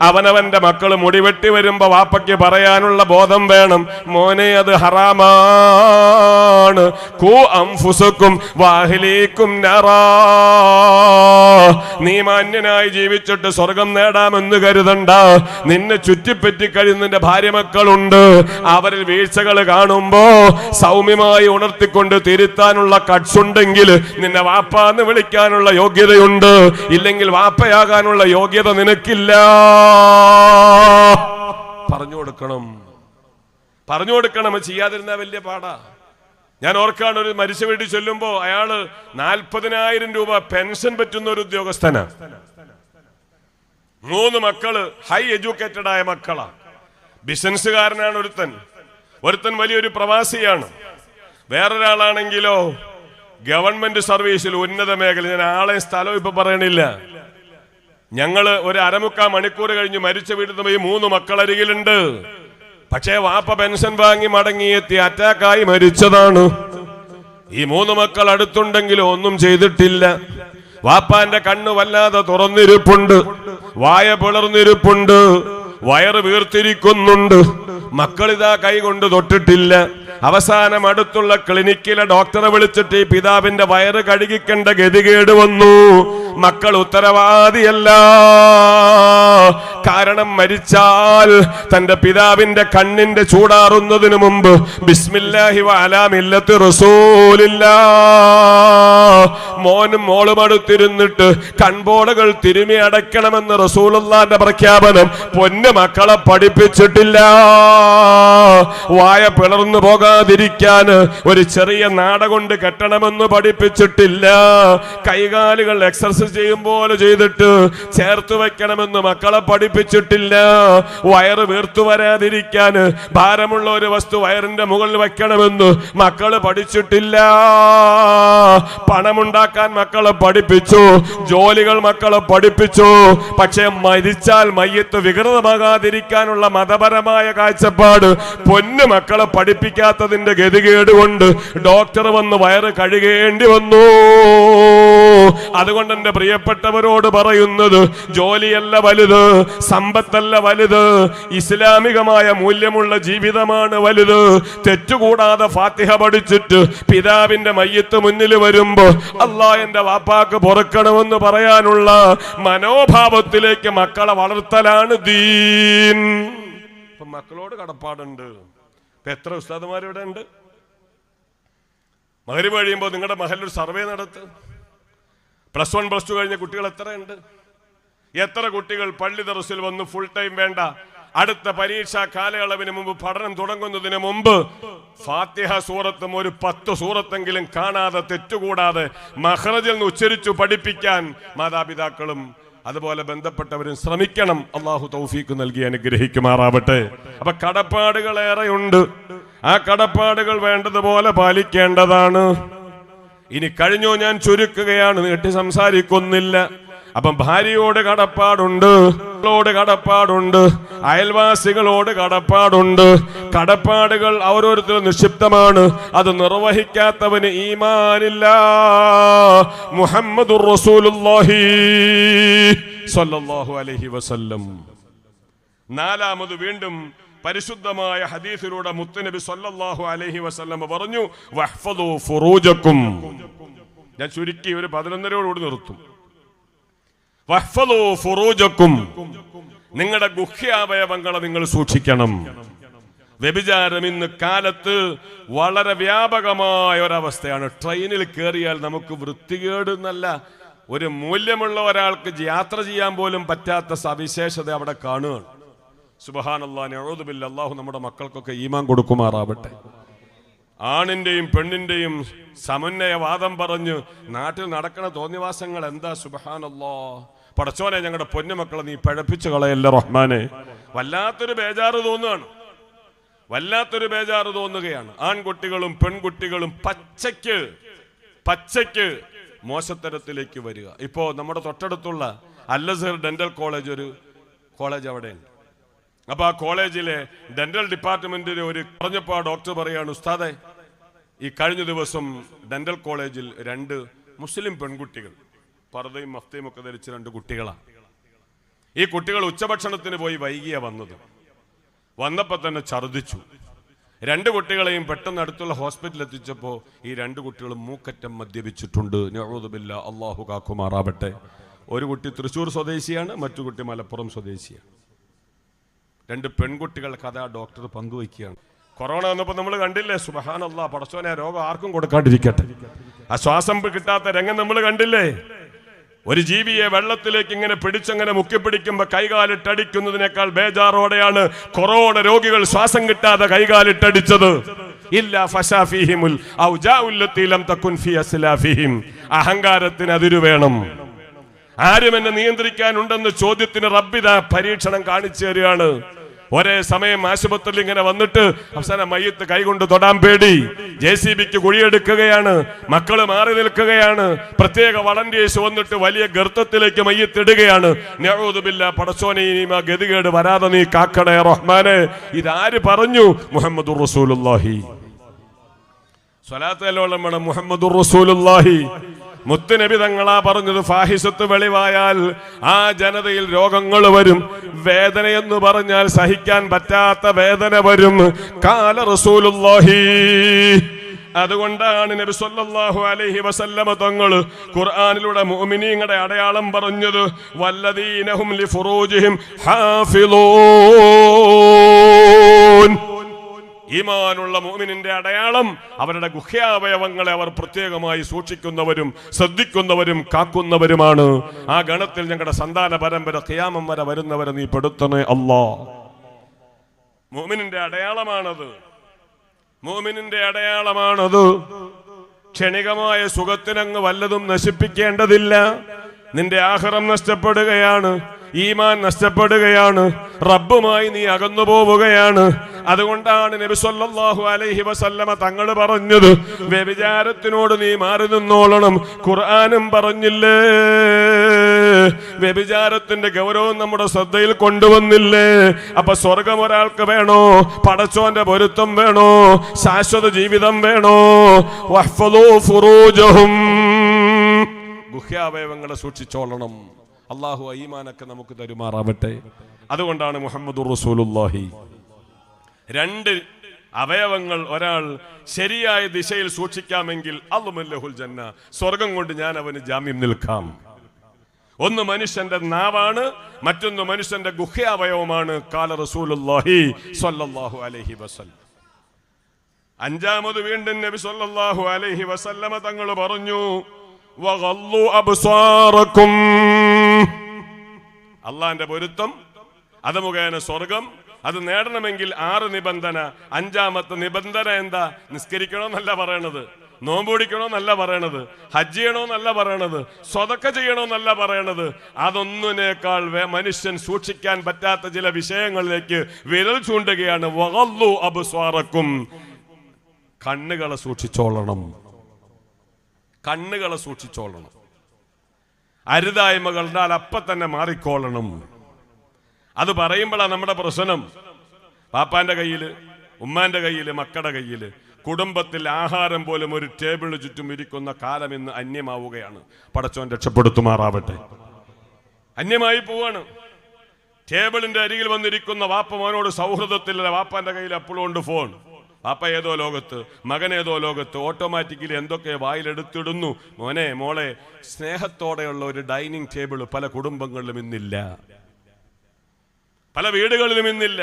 അവനവന്റെ മക്കൾ മുടിവെട്ടി വരുമ്പോ വാപ്പയ്ക്ക് പറയാനുള്ള ബോധം വേണം, മോനെ അത് ഹറാമാണ്. ഖൂ അൻഫുസകും വഅഹ്ലീകും നാറാ. നീ മാന്യനായി ജീവിച്ചിട്ട് സ്വർഗം നേടാമെന്ന് കരുതണ്ട. നിന്നെ ചുറ്റിപ്പറ്റി കഴിയുന്ന നിന്റെ ഭാര്യ മക്കളുണ്ട്. അവരിൽ വീഴ്ചകൾ കാണുമ്പോ സൗമ്യമായി ഉണർത്തിക്കൊണ്ട് തിരുത്താനുള്ള കട്സുണ്ടെങ്കിൽ നിന്നെ വാപ്പാന്ന് വിളിക്കാനുള്ള യോഗ്യതയുണ്ട്. ഇല്ലെങ്കിൽ വാപ്പയാകാനുള്ള യോഗ്യത നിനക്കില്ല. പറഞ്ഞു കൊടുക്കണം. ചെയ്യാതിരുന്ന വലിയ പാടാ. ഞാൻ ഓർക്കാണ്, ഒരു മരിച്ച വീട്ടിൽ ചൊല്ലുമ്പോ അയാള് 40,000 രൂപ പെൻഷൻ പറ്റുന്ന ഒരു ഉദ്യോഗസ്ഥനാ. 3 മക്കള് ഹൈ എഡ്യൂക്കേറ്റഡ് ആയ മക്കളാ. ബിസിനസ്സുകാരനാണ് ഒരുത്തൻ വലിയൊരു പ്രവാസിയാണ്. വേറൊരാളാണെങ്കിലോ ഗവൺമെന്റ് സർവീസിൽ ഉന്നത മേഖല. ഞാൻ ആളെ സ്ഥലം ഇപ്പൊ പറയണില്ല. ഞങ്ങള് ഒരു 1/4 മണിക്കൂർ കഴിഞ്ഞ് മരിച്ച വീട്ടിൽ പോയി 3 മക്കളരികിലുണ്ട്. പക്ഷേ വാപ്പ പെൻഷൻ വാങ്ങി മടങ്ങിയെത്തി അറ്റാക്കായി മരിച്ചതാണ്. ഈ 3 മക്കൾ അടുത്തുണ്ടെങ്കിലും ഒന്നും ചെയ്തിട്ടില്ല. വാപ്പാന്റെ കണ്ണ് വല്ലാതെ തുറന്നിരിപ്പുണ്ട്, വായ പിളർന്നിരിപ്പുണ്ട്, വയറ് വീർത്തിരിക്കുന്നുണ്ട്. മക്കളിതാ കൈ കൊണ്ട് തൊട്ടിട്ടില്ല. അവസാനം അടുത്തുള്ള ക്ലിനിക്കിലെ ഡോക്ടറെ വിളിച്ചിട്ട് ഈ പിതാവിന്റെ വയറ് കഴുകിക്കേണ്ട ഗതികേട് വന്നു. മക്കൾ ഉത്തരവാദിയല്ല. കാരണം മരിച്ചാൽ തന്റെ പിതാവിന്റെ കണ്ണിന്റെ ചൂടാറുന്നതിന് മുമ്പ് ബിസ്മില്ലാഹി വഅലാ മില്ലത്തി റസൂലില്ലാഹ്, മോനും മോളും അടുത്തിരുന്നിട്ട് കൺപോളകൾ തിരുമി അടയ്ക്കണമെന്ന് റസൂലുള്ളാഹിന്റെ പ്രഖ്യാപനം പൊന്നു മക്കളെ പഠിപ്പിച്ചിട്ടില്ല. വായ പിളർന്നു പോകാതിരിക്കാൻ ഒരു ചെറിയ നാട കൊണ്ട് കെട്ടണമെന്ന് പഠിപ്പിച്ചിട്ടില്ല. കൈകാലുകൾ എക്സർസൈസ് ചെയ്യും പോലെ ചെയ്തിട്ട് ചേർത്ത് വെക്കണമെന്ന് മക്കളെ പഠിപ്പിച്ചിട്ടില്ല. വയറ് വീർത്തു വരാതിരിക്കാൻ ഭാരമുള്ള ഒരു വസ്തു വയറിന്റെ മുകളിൽ വെക്കണമെന്ന് മക്കള് പഠിച്ചിട്ടില്ല. പണമുണ്ടാക്കാൻ മക്കളെ പഠിപ്പിച്ചു, ജോലികൾ മക്കളെ പഠിപ്പിച്ചു. പക്ഷെ മരിച്ചാൽ മയ്യത്ത് വികൃതമാകാതിരിക്കാനുള്ള മതപരമായ കാഴ്ചപ്പാട് പൊന്നു മക്കളെ പഠിപ്പിക്കാത്തതിന്റെ ഗതികേട് കൊണ്ട് ഡോക്ടർ വന്ന് വയറ് കഴുകേണ്ടി വന്നു. അതുകൊണ്ട് എന്റെ പ്രിയപ്പെട്ടവരോട് പറയുന്നത്, ജോലിയല്ല വലുത്, സമ്പത്തല്ല വലുത്, ഇസ്ലാമികമായ മൂല്യമുള്ള ജീവിതമാണ് വലുത്. തെറ്റുകൂടാതെ ഫാത്തിഹ പഠിച്ചിട്ട് പിതാവിന്റെ മയ്യത്ത് മുന്നിൽ വരുമ്പോ അല്ലാഹ് എന്റെ വാപ്പാക്ക് പൊറുക്കണമെന്ന് പറയാനുള്ള മനോഭാവത്തിലേക്ക് മക്കളെ വളർത്തലാണ് ദീൻ. മക്കളോട് കടപ്പാടുണ്ട്. എത്ര ഉസ്താദുമാർ ഇവിടെ ഉണ്ട്? മഗ്‌രിബ് കഴിയുമ്പോൾ നിങ്ങളുടെ മഹലിൽ ഒരു സർവേ നടത്ത്. +1 +2 കഴിഞ്ഞ കുട്ടികൾ എത്രയുണ്ട്? എത്ര കുട്ടികൾ പള്ളി ദർസിൽ വന്ന് ഫുൾ ടൈം വേണ്ട, അടുത്ത പരീക്ഷാ കാലയളവിന് മുമ്പ്, പഠനം തുടങ്ങുന്നതിന് മുമ്പ് ഫാത്തിഹ സൂറത്തും ഒരു 10 സൂറത്തെങ്കിലും കാണാതെ തെറ്റുകൂടാതെ മഖ്റജിൽ നിന്ന് ഉച്ചരിച്ചു പഠിപ്പിക്കാൻ മാതാപിതാക്കളും അതുപോലെ ബന്ധപ്പെട്ടവരും ശ്രമിക്കണം. അള്ളാഹു തൗഫീഖ് നൽകി അനുഗ്രഹിക്കുമാറാവട്ടെ. അപ്പൊ കടപ്പാടുകൾ ഏറെയുണ്ട്. ആ കടപ്പാടുകൾ വേണ്ടതുപോലെ പാലിക്കേണ്ടതാണ്. ഇനി കഴിഞ്ഞോ, ഞാൻ ചുരുക്കുകയാണ്, നീട്ടി സംസാരിക്കുന്നില്ല. അപ്പം ഭാര്യയോട് കടപ്പാടുണ്ട്, അയൽവാസികളോട് കടപ്പാടുണ്ട്. കടപ്പാടുകൾ ഓരോരുത്തരും നിക്ഷിപ്തമാണ്. അത് നിർവഹിക്കാത്തവന് ഈമാനില്ല. മുഹമ്മദുർ റസൂലുള്ളാഹി സ്വല്ലല്ലാഹു അലൈഹി വസല്ലം. 4ാമത് വീണ്ടും പരിശുദ്ധമായ ഹദീസിലൂടെ മുത്തുനബി സല്ലല്ലാഹു അലൈഹി വസല്ലം പറഞ്ഞു, വഹ്ഫദു ഫുറൂജക്കും. ഞാൻ ചുരുക്കി ഒരു 11-ഓടുകൂടി നിർത്തും. വഹ്ഫദു ഫുറൂജക്കും, നിങ്ങളുടെ ഗുഹ്യാവയവങ്ങളെ നിങ്ങൾ സൂക്ഷിക്കണം. വ്യഭിചാരം ഇന്ന് കാലത്ത് വളരെ വ്യാപകമായ ഒരവസ്ഥയാണ്. ട്രെയിനിൽ കയറിയാൽ നമുക്ക് വൃത്തികേട് എന്നല്ല, ഒരു മൂല്യമുള്ള ഒരാൾക്ക് യാത്ര ചെയ്യാൻ പോലും പറ്റാത്ത സവിശേഷത അവിടെ കാണുകയാണ്. സുബ്ഹാനല്ലാഹ്, നഊദു ബില്ലാഹ്. അല്ലാഹു നമ്മുടെ മക്കൾക്കൊക്കെ ഈമാൻ കൊടുക്കുമാറാവട്ടെ. ആണിന്റെയും പെണ്ണിന്റെയും സമന്വയവാദം പറഞ്ഞ് നാട്ടിൽ നടക്കുന്ന തോന്നിവാസങ്ങൾ എന്താ! സുബ്ഹാനല്ലാഹ്, പടച്ചോനെ ഞങ്ങളുടെ പൊന്നുമക്കളെ നീ പഴപ്പിച്ചു കളയല്ല റഹ്മാനെ. വല്ലാത്തൊരു ബേജാറ് തോന്നുകയാണ്, വല്ലാത്തൊരു ബേജാറ് തോന്നുകയാണ്. ആൺകുട്ടികളും പെൺകുട്ടികളും പച്ചയ്ക്ക് മോശത്തരത്തിലേക്ക് വരിക. ഇപ്പോ നമ്മുടെ തൊട്ടടുത്തുള്ള അൽ-അസ്ഹർ ഡെന്റൽ കോളേജ്, ഒരു കോളേജ് അവിടെയുണ്ട്. അപ്പൊ ആ കോളേജിലെ ഡെന്റൽ ഡിപ്പാർട്ട്മെന്റിന് ഒരു പറഞ്ഞപ്പോ ആ ഡോക്ടർ പറയാണ്, ഉസ്താദെ, ഈ കഴിഞ്ഞ ദിവസം ഡെന്റൽ കോളേജിൽ 2 മുസ്ലിം പെൺകുട്ടികൾ, പർദ്ദയും മഫ്തയും ഒക്കെ ധരിച്ച 2 കുട്ടികളാണ്. ഈ കുട്ടികൾ ഉച്ചഭക്ഷണത്തിന് പോയി വൈകിയാ വന്നത്. വന്നപ്പോ തന്നെ ഛർദിച്ചു. 2 കുട്ടികളെയും പെട്ടെന്ന് അടുത്തുള്ള ഹോസ്പിറ്റലിൽ എത്തിച്ചപ്പോ ഈ 2 കുട്ടികളും മൂക്കറ്റം മദ്യപിച്ചിട്ടുണ്ട്. നഊദു ബില്ലാഹ്, അല്ലാഹു കാക്കുമാറാവട്ടെ. ഒരു കുട്ടി തൃശ്ശൂർ സ്വദേശിയാണ്, മറ്റു കുട്ടി മലപ്പുറം സ്വദേശിയാണ്. 2 പെൺകുട്ടികൾ കഥ ഡോക്ടർ പങ്കുവയ്ക്കുകയാണ്. കൊറോണ വന്നപ്പോൾ നമ്മൾ കണ്ടില്ലേ, സുബ്ഹാനല്ലാഹ്, പടച്ചോനെ ആ രോഗം ആർക്കും കൊടുക്കാണ്ടിരിക്കട്ടെ. ആ ശ്വാസം കിട്ടാത്ത രംഗം നമ്മൾ കണ്ടില്ലേ. ഒരു ജീവിയെ വെള്ളത്തിലേക്ക് ഇങ്ങനെ പിടിച്ചങ്ങനെ മുക്കിപ്പിടിക്കുമ്പോ കൈകാലിട്ടടിക്കുന്നതിനേക്കാൾ ബേജാറോടെയാണ് കൊറോണ രോഗികൾ ശ്വാസം കിട്ടാതെ കൈകാലിട്ടടിച്ചത്. അഹങ്കാരത്തിന് അതിരു വേണം. ആരും എന്നെ നിയന്ത്രിക്കാനുണ്ടെന്ന് ചോദ്യത്തിന് റബ്ബിത പരീക്ഷണം കാണിച്ചു തരികയാണ്. ഒരേ സമയം ആശുപത്രിയിൽ ഇങ്ങനെ വന്നിട്ട് അവസാനം മയ്യത്ത് കൈകൊണ്ട് തൊടാൻ പേടി. JCBക്ക് കുഴിയെടുക്കുകയാണ്, മക്കള് മാറി നിൽക്കുകയാണ്. പ്രത്യേക വളണ്ടിയേഴ്സ് വന്നിട്ട് വലിയ ഗർത്തത്തിലേക്ക് മയ്യത്തിടുകയാണ്. നഊദു ബില്ലാഹ്, പടച്ചോനെ ഇനിയും ആ ഗതികേട് വരാതെ നീ കാക്കണേ റഹ്മാനെ. ഇതാര് പറഞ്ഞു? മുഹമ്മദുർ റസൂലുള്ളാഹി. സ്വലാത്ത് അലൈഹി വേണം. മുഹമ്മദുർ റസൂലുള്ളാഹി. മുത്തുനബി തങ്ങളാ പറഞ്ഞത്, ഫാഹിസത്ത് വെളിവായാൽ ആ ജനതയിൽ രോഗങ്ങൾ വരും. വേദനയെന്ന് പറഞ്ഞാൽ സഹിക്കാൻ പറ്റാത്ത വേദന വരും. ഖാല റസൂലുള്ളാഹി. അതുകൊണ്ടാണ് നബി സല്ലല്ലാഹു അലൈഹി വസല്ലമ തങ്ങൾ ഖുർആനിലൂടെ മുഅ്മിനീങ്ങളുടെ അടയാളം പറഞ്ഞത്, വല്ലദീനഹും ലിഫുറൂജിഹിം ഹാഫിളൂൻ. ഈമാനുള്ള മുഅ്മിനിന്റെ അടയാളം അവരുടെ ഗുഹ്യാവയവങ്ങളെ അവർ പ്രത്യേകമായി സൂക്ഷിക്കുന്നവരും ശ്രദ്ധിക്കുന്നവരും കാക്കുന്നവരുമാണ്. ആ ഗണത്തിൽ ഞങ്ങളുടെ സന്താന പരമ്പര ഖിയാമം വരെ വരുന്നവരെ നീ പെടുത്തണേ അല്ലാഹ്. മുഅ്മിനിന്റെ അടയാളമാണത്, മുഅ്മിനിന്റെ അടയാളമാണത്. ക്ഷണികമായ സുഖത്തിനങ്ങ് വല്ലതും നശിപ്പിക്കേണ്ടതില്ല. നിന്റെ ആഖിറം നഷ്ടപ്പെടുകയാണ്, ഈമാൻ നഷ്ടപ്പെടുകയാണ്, റബ്ബുമായി നീ അകന്നു പോവുകയാണ്. അതുകൊണ്ടാണ് നബി സല്ലല്ലാഹു അലൈഹി വസല്ലമ തങ്ങൾ പറഞ്ഞത്, വ്യഭിചാരത്തിനോട് നീ മാറി നിന്നോളണം. ഖുർആനും പറഞ്ഞില്ലേ, വ്യഭിചാരത്തിന്റെ ഗൗരവം നമ്മുടെ ശ്രദ്ധയിൽ കൊണ്ടുവന്നില്ലേ. അപ്പൊ സ്വർഗം ഒരാൾക്ക് വേണോ? പടച്ചോന്റെ പൊരുത്തം വേണോ? ശാശ്വത ജീവിതം വേണോ? വഹ്ഫളൂ ഫുറൂജഹും, ഗുഹ്യാവയവങ്ങളെ സൂക്ഷിച്ചോളണം. അല്ലാഹു ഈമാനൊക്കെ നമുക്ക് തരുമാറാവട്ടെ. അതുകൊണ്ടാണ് മുഹമ്മദുർ റസൂലുള്ളാഹി. 2 അവയവങ്ങൾ ഒരാൾ ശരിയായ ദിശയിൽ സൂക്ഷിക്കാമെങ്കിൽ അൽമല്ലഹുൽ ജന്ന, സ്വർഗം കൊണ്ട് ഞാൻ അവന് ജാമ്യം നിൽക്കാം. ഒന്ന് മനുഷ്യന്റെ നാവാണ്, മറ്റൊന്ന് മനുഷ്യന്റെ ഗുഹ്യാവയവമാണ്. ഖാല റസൂലുള്ളാഹി സ്വല്ലല്ലാഹു അലൈഹി വസല്ലം. 5ാമത് വീണ്ടും നബി സ്വല്ലല്ലാഹു അലൈഹി വസല്ലമ തങ്ങൾ പറഞ്ഞു, വഗല്ലു അബ്സാറക്കും. അള്ളാന്റെ പൊരുത്തം, അത് മുഖേന സ്വർഗം, അത് നേടണമെങ്കിൽ 6 നിബന്ധന. 5ാമത്തെ നിബന്ധന എന്താ? നിസ്കരിക്കണമെന്നല്ല പറയണത്, നോമ്പ് പിടിക്കണമെന്നല്ല പറയണത്, ഹജ്ജ് ചെയ്യണമെന്നല്ല പറയണത്, സ്വതക്ക ചെയ്യണമെന്നല്ല പറയണത്. അതൊന്നിനേക്കാൾ മനുഷ്യൻ സൂക്ഷിക്കാൻ പറ്റാത്ത ചില വിഷയങ്ങളിലേക്ക് വിരൽ ചൂണ്ടുകയാണ്. വഗല്ലു അബ്സാറക്കും, കണ്ണുകളെ സൂക്ഷിച്ചോളണം, കണ്ണുകളെ സൂക്ഷിച്ചോളണം. അരുതായ്മ കണ്ടാൽ അപ്പം തന്നെ മാറിക്കോളണം. അത് പറയുമ്പോഴാണ് നമ്മുടെ പ്രശ്നം. പാപ്പാന്റെ കയ്യിൽ, ഉമ്മാന്റെ കയ്യിൽ, മക്കളുടെ കയ്യിൽ, കുടുംബത്തിൽ ആഹാരം പോലും ഒരു ടേബിളിന് ചുറ്റും ഇരിക്കുന്ന കാലം ഇന്ന് അന്യമാവുകയാണ്. പടച്ചോൻ രക്ഷപ്പെടുത്തുമാറാവട്ടെ. അന്യമായി പോവാണ്. ടേബിളിന്റെ അരികിൽ വന്നിരിക്കുന്ന വാപ്പ മോനോട് സൗഹൃദത്തില്ല. വാപ്പാന്റെ കയ്യിൽ അപ്പോഴും ഉണ്ട് ഫോൺ. വാപ്പ ഏതോ ലോകത്ത്, മകൻ ഏതോ ലോകത്ത്. ഓട്ടോമാറ്റിക്കലി എന്തൊക്കെ വായിലെടുത്തിടുന്നു. മോനെ മോളെ, സ്നേഹത്തോടെയുള്ള ഒരു ഡൈനിങ് ടേബിൾ പല കുടുംബങ്ങളിലും ഇന്നില്ല, പല വീടുകളിലും ഇന്നില്ല.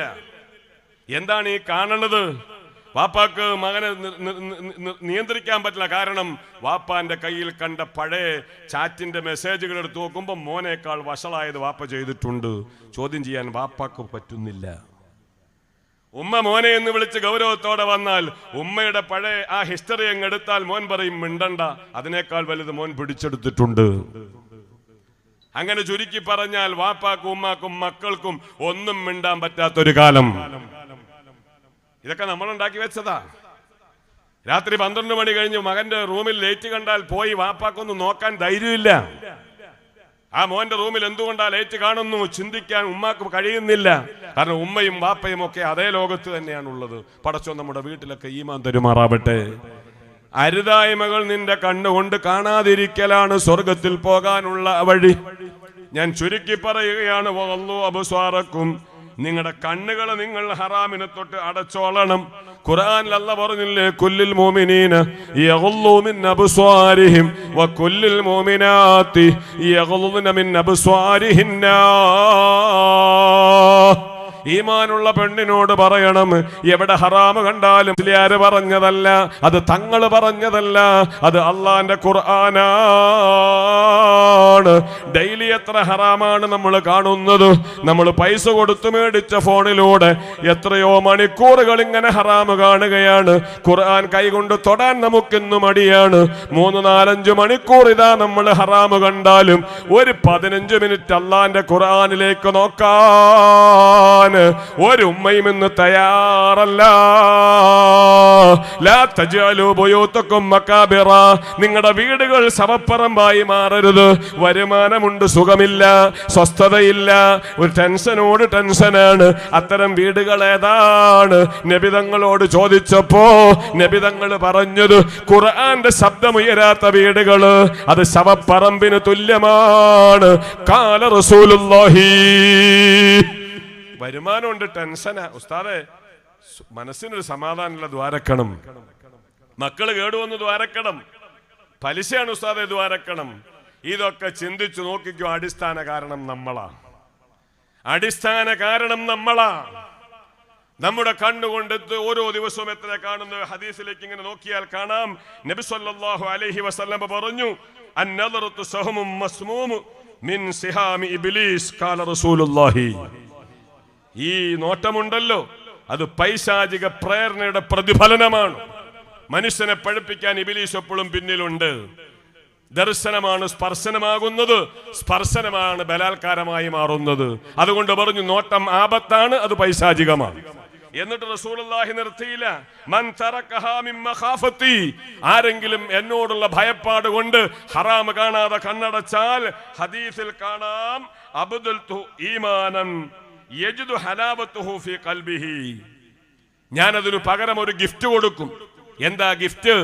എന്താണ് ഈ കാണുന്നത്? വാപ്പാക്ക് മകനെ നിയന്ത്രിക്കാൻ പറ്റില്ല. കാരണം വാപ്പാന്റെ കയ്യിൽ കണ്ട പഴയ ചാറ്റിന്റെ മെസ്സേജുകൾ എടുത്ത് നോക്കുമ്പോൾ മോനേക്കാൾ വഷളായത് വാപ്പ ചെയ്തിട്ടുണ്ട്. ചോദ്യം ചെയ്യാൻ വാപ്പാക്ക് പറ്റുന്നില്ല. ഉമ്മ മോനെ എന്ന് വിളിച്ച് ഗൗരവത്തോടെ വന്നാൽ ഉമ്മയുടെ പഴയ ആ ഹിസ്റ്ററി അങ്ങ് എടുത്താൽ മോൻ പറയും മിണ്ടണ്ട, അതിനേക്കാൾ വലുത് മോൻ പിടിച്ചെടുത്തിട്ടുണ്ട്. അങ്ങനെ ചുരുക്കി പറഞ്ഞാൽ വാപ്പാക്കും ഉമ്മാക്കും മക്കൾക്കും ഒന്നും മിണ്ടാൻ പറ്റാത്തൊരു കാലം. ഇതൊക്കെ നമ്മളുണ്ടാക്കി വെച്ചതാ. രാത്രി 12 മണി കഴിഞ്ഞ് മകന്റെ റൂമിൽ ലൈറ്റ് കണ്ടാൽ പോയി വാപ്പാക്കൊന്നും നോക്കാൻ ധൈര്യമില്ല. ആ മോന്റെ റൂമിൽ എന്തുകൊണ്ടാ ലൈറ്റ് കാണുന്നു ചിന്തിക്കാൻ ഉമ്മാക്ക് കഴിയുന്നില്ല. കാരണം ഉമ്മയും വാപ്പയും ഒക്കെ അതേ ലോകത്ത് തന്നെയാണുള്ളത്. പടച്ചോൻ നമ്മുടെ വീട്ടിലൊക്കെ ഈമാൻ തരുമാറാവട്ടെ. അരുതായ്മകൾ നിന്റെ കണ്ണുകൊണ്ട് കാണാതിരിക്കലാണ് സ്വർഗത്തിൽ പോകാനുള്ള വഴി. ഞാൻ ചുരുക്കി പറയുകയാണ്, വല്ലു അബ്സ്വാറക്കും, നിങ്ങളുടെ കണ്ണുകളെ നിങ്ങൾ ഹറാമിനെ തൊട്ട് അടച്ചോളണം. ഖുർആനിൽ അല്ലാഹ് പറഞ്ഞില്ലേ, കുല്ലിൽ മുഅ്മിനീന യഗ്ളൂ മിൻ അബ്സ്വാരിഹിം വകുല്ലിൽ മുഅ്മിനാത്തി യഗ്ളൂന മിൻ അബ്സ്വാരിഹിന്ന. ഈമാനുള്ള പെണ്ണിനോട് പറയണം, എവിടെ ഹറാമ് കണ്ടാലും മുസ്ലിയാര് പറഞ്ഞതല്ല, അത് തങ്ങൾ പറഞ്ഞതല്ല, അത് അള്ളാന്റെ ഖുർആനാണ്. ഡെയിലി എത്ര ഹറാമാണ് നമ്മൾ കാണുന്നത്. നമ്മൾ പൈസ കൊടുത്തു മേടിച്ച ഫോണിലൂടെ എത്രയോ മണിക്കൂറുകൾ ഇങ്ങനെ ഹറാമ് കാണുകയാണ്. ഖുർആൻ കൈകൊണ്ട് തൊടാൻ നമുക്കിന്ന് മടിയാണ്. 3-4-5 മണിക്കൂർ ഇതാ നമ്മൾ ഹറാമ് കണ്ടാലും ഒരു 15 മിനിറ്റ് അള്ളാന്റെ ഖുർആനിലേക്ക് നോക്കാൻ ഒരു ഉമ്മയും ഇന്ന് തയ്യാറല്ല. ലാ തജ്അലൂ ബുയൂതകും മകാബിറ, നിങ്ങളുടെ വീടുകൾ ശവപ്പറമ്പായി മാറരുത്. വരുമാനമുണ്ട്, സുഖമില്ല, സ്വസ്ഥതയില്ല, ഒരു ടെൻഷനോട് ടെൻഷനാണ്. അത്തരം വീടുകൾ ഏതാണ്? നബി തങ്ങളോട് ചോദിച്ചപ്പോ നബി തങ്ങൾ പറഞ്ഞത്, ഖുർആന്റെ ശബ്ദമുയരാത്ത വീടുകള് അത് ശവപ്പറമ്പിന് തുല്യമാണ്. ഖാല റസൂലുള്ളാഹി. വരുമാനമുണ്ട്, ടെൻഷനാ. ഉസ്താദെ, മനസ്സിനൊരു സമാധാനമുള്ള ദ്വാരക്കണം. മക്കള് കേടുവന്ന് ദ്വാരക്കണം. പലിശയാണ് ഉസ്താദെ ദ്വാരക്കണം. ഇതൊക്കെ ചിന്തിച്ചു നോക്കിക്കോ. അടിസ്ഥാന കാരണം നമ്മളാ. അടിസ്ഥാന കാരണം നമ്മളാ. നമ്മുടെ കണ്ണുകൊണ്ട് ഓരോ ദിവസവും എത്ര കാണുന്ന ഹദീസിലേക്ക് ഇങ്ങനെ നോക്കിയാൽ കാണാം, നബി സല്ലല്ലാഹു അലൈഹി വസല്ലം പറഞ്ഞു, അന്നദറതു സഹമും മസ്മൂം മിൻ സിഹാമി ഇബ്ലീസ്. ഖാല റസൂലുള്ളാഹി. ഈ നോട്ടമുണ്ടല്ലോ, അത് പൈശാചിക പ്രേരണയുടെ പ്രതിഫലനമാണ്. മനുഷ്യനെ പഴിപ്പിക്കാൻ ഇബ്ലീസ് എപ്പോഴും പിന്നിലുണ്ട്. ദർശനമാണ് സ്പർശനമാകുന്നത്, സ്പർശനമാണ് ബലാത്കാരമായി മാറുന്നത്. അതുകൊണ്ട് പറഞ്ഞു, നോട്ടം ആപത്താണ്, അത് പൈശാചികമാണ്. എന്നിട്ട് റസൂലുള്ളാഹി നിർത്തിയില്ല. മൻ തറകഹാ മിൻ മഖാഫത്തി, ആരെങ്കിലും എന്നോടുള്ള ഭയപ്പാട് കൊണ്ട് ഹറാം കാണാതെ കണ്ണടച്ചാൽ, ഹദീസിൽ കാണാം, അബ്ദുൽതു ഈമാനൻ യജിദു ഹലാവത്തുഹു ഫീ ഖൽബിഹി, ഞാനതിനു പകരം ഒരു ഗിഫ്റ്റ് കൊടുക്കും. എന്താ ഗിഫ്റ്റ്?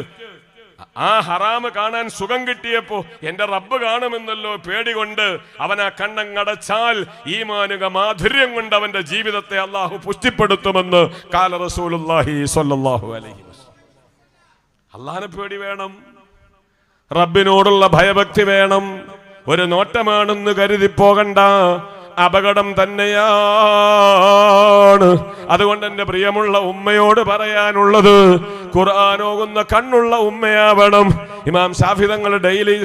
ആ ഹറാമ് കാണാൻ സുഖം കിട്ടിയപ്പോ എന്റെ റബ്ബ് കാണുമെന്നല്ലോ പേടി കൊണ്ട് അവൻ ആ കണ്ണങ്ങടച്ചാൽ ഈമാനുക മാധുര്യം കൊണ്ട് അവന്റെ ജീവിതത്തെ അള്ളാഹു പുഷ്ടിപ്പെടുത്തുമെന്ന് ഖാല റസൂലുള്ളാഹി സ്വല്ലല്ലാഹു അലൈഹി വസല്ലം. അള്ളാഹിനെ പേടി വേണം, റബ്ബിനോടുള്ള ഭയഭക്തി വേണം. ഒരു നോട്ടമാണെന്ന് കരുതി പോകണ്ട, അപകടം തന്നെയാണ്. അതുകൊണ്ട് എന്റെ പ്രിയമുള്ള ഉമ്മയോട് പറയാനുള്ളത്, ഖുർആനോകുന്ന കണ്ണുള്ള ഉമ്മയാവണം. ഇമാം ശാഫി തങ്ങൾ ഡെയിലി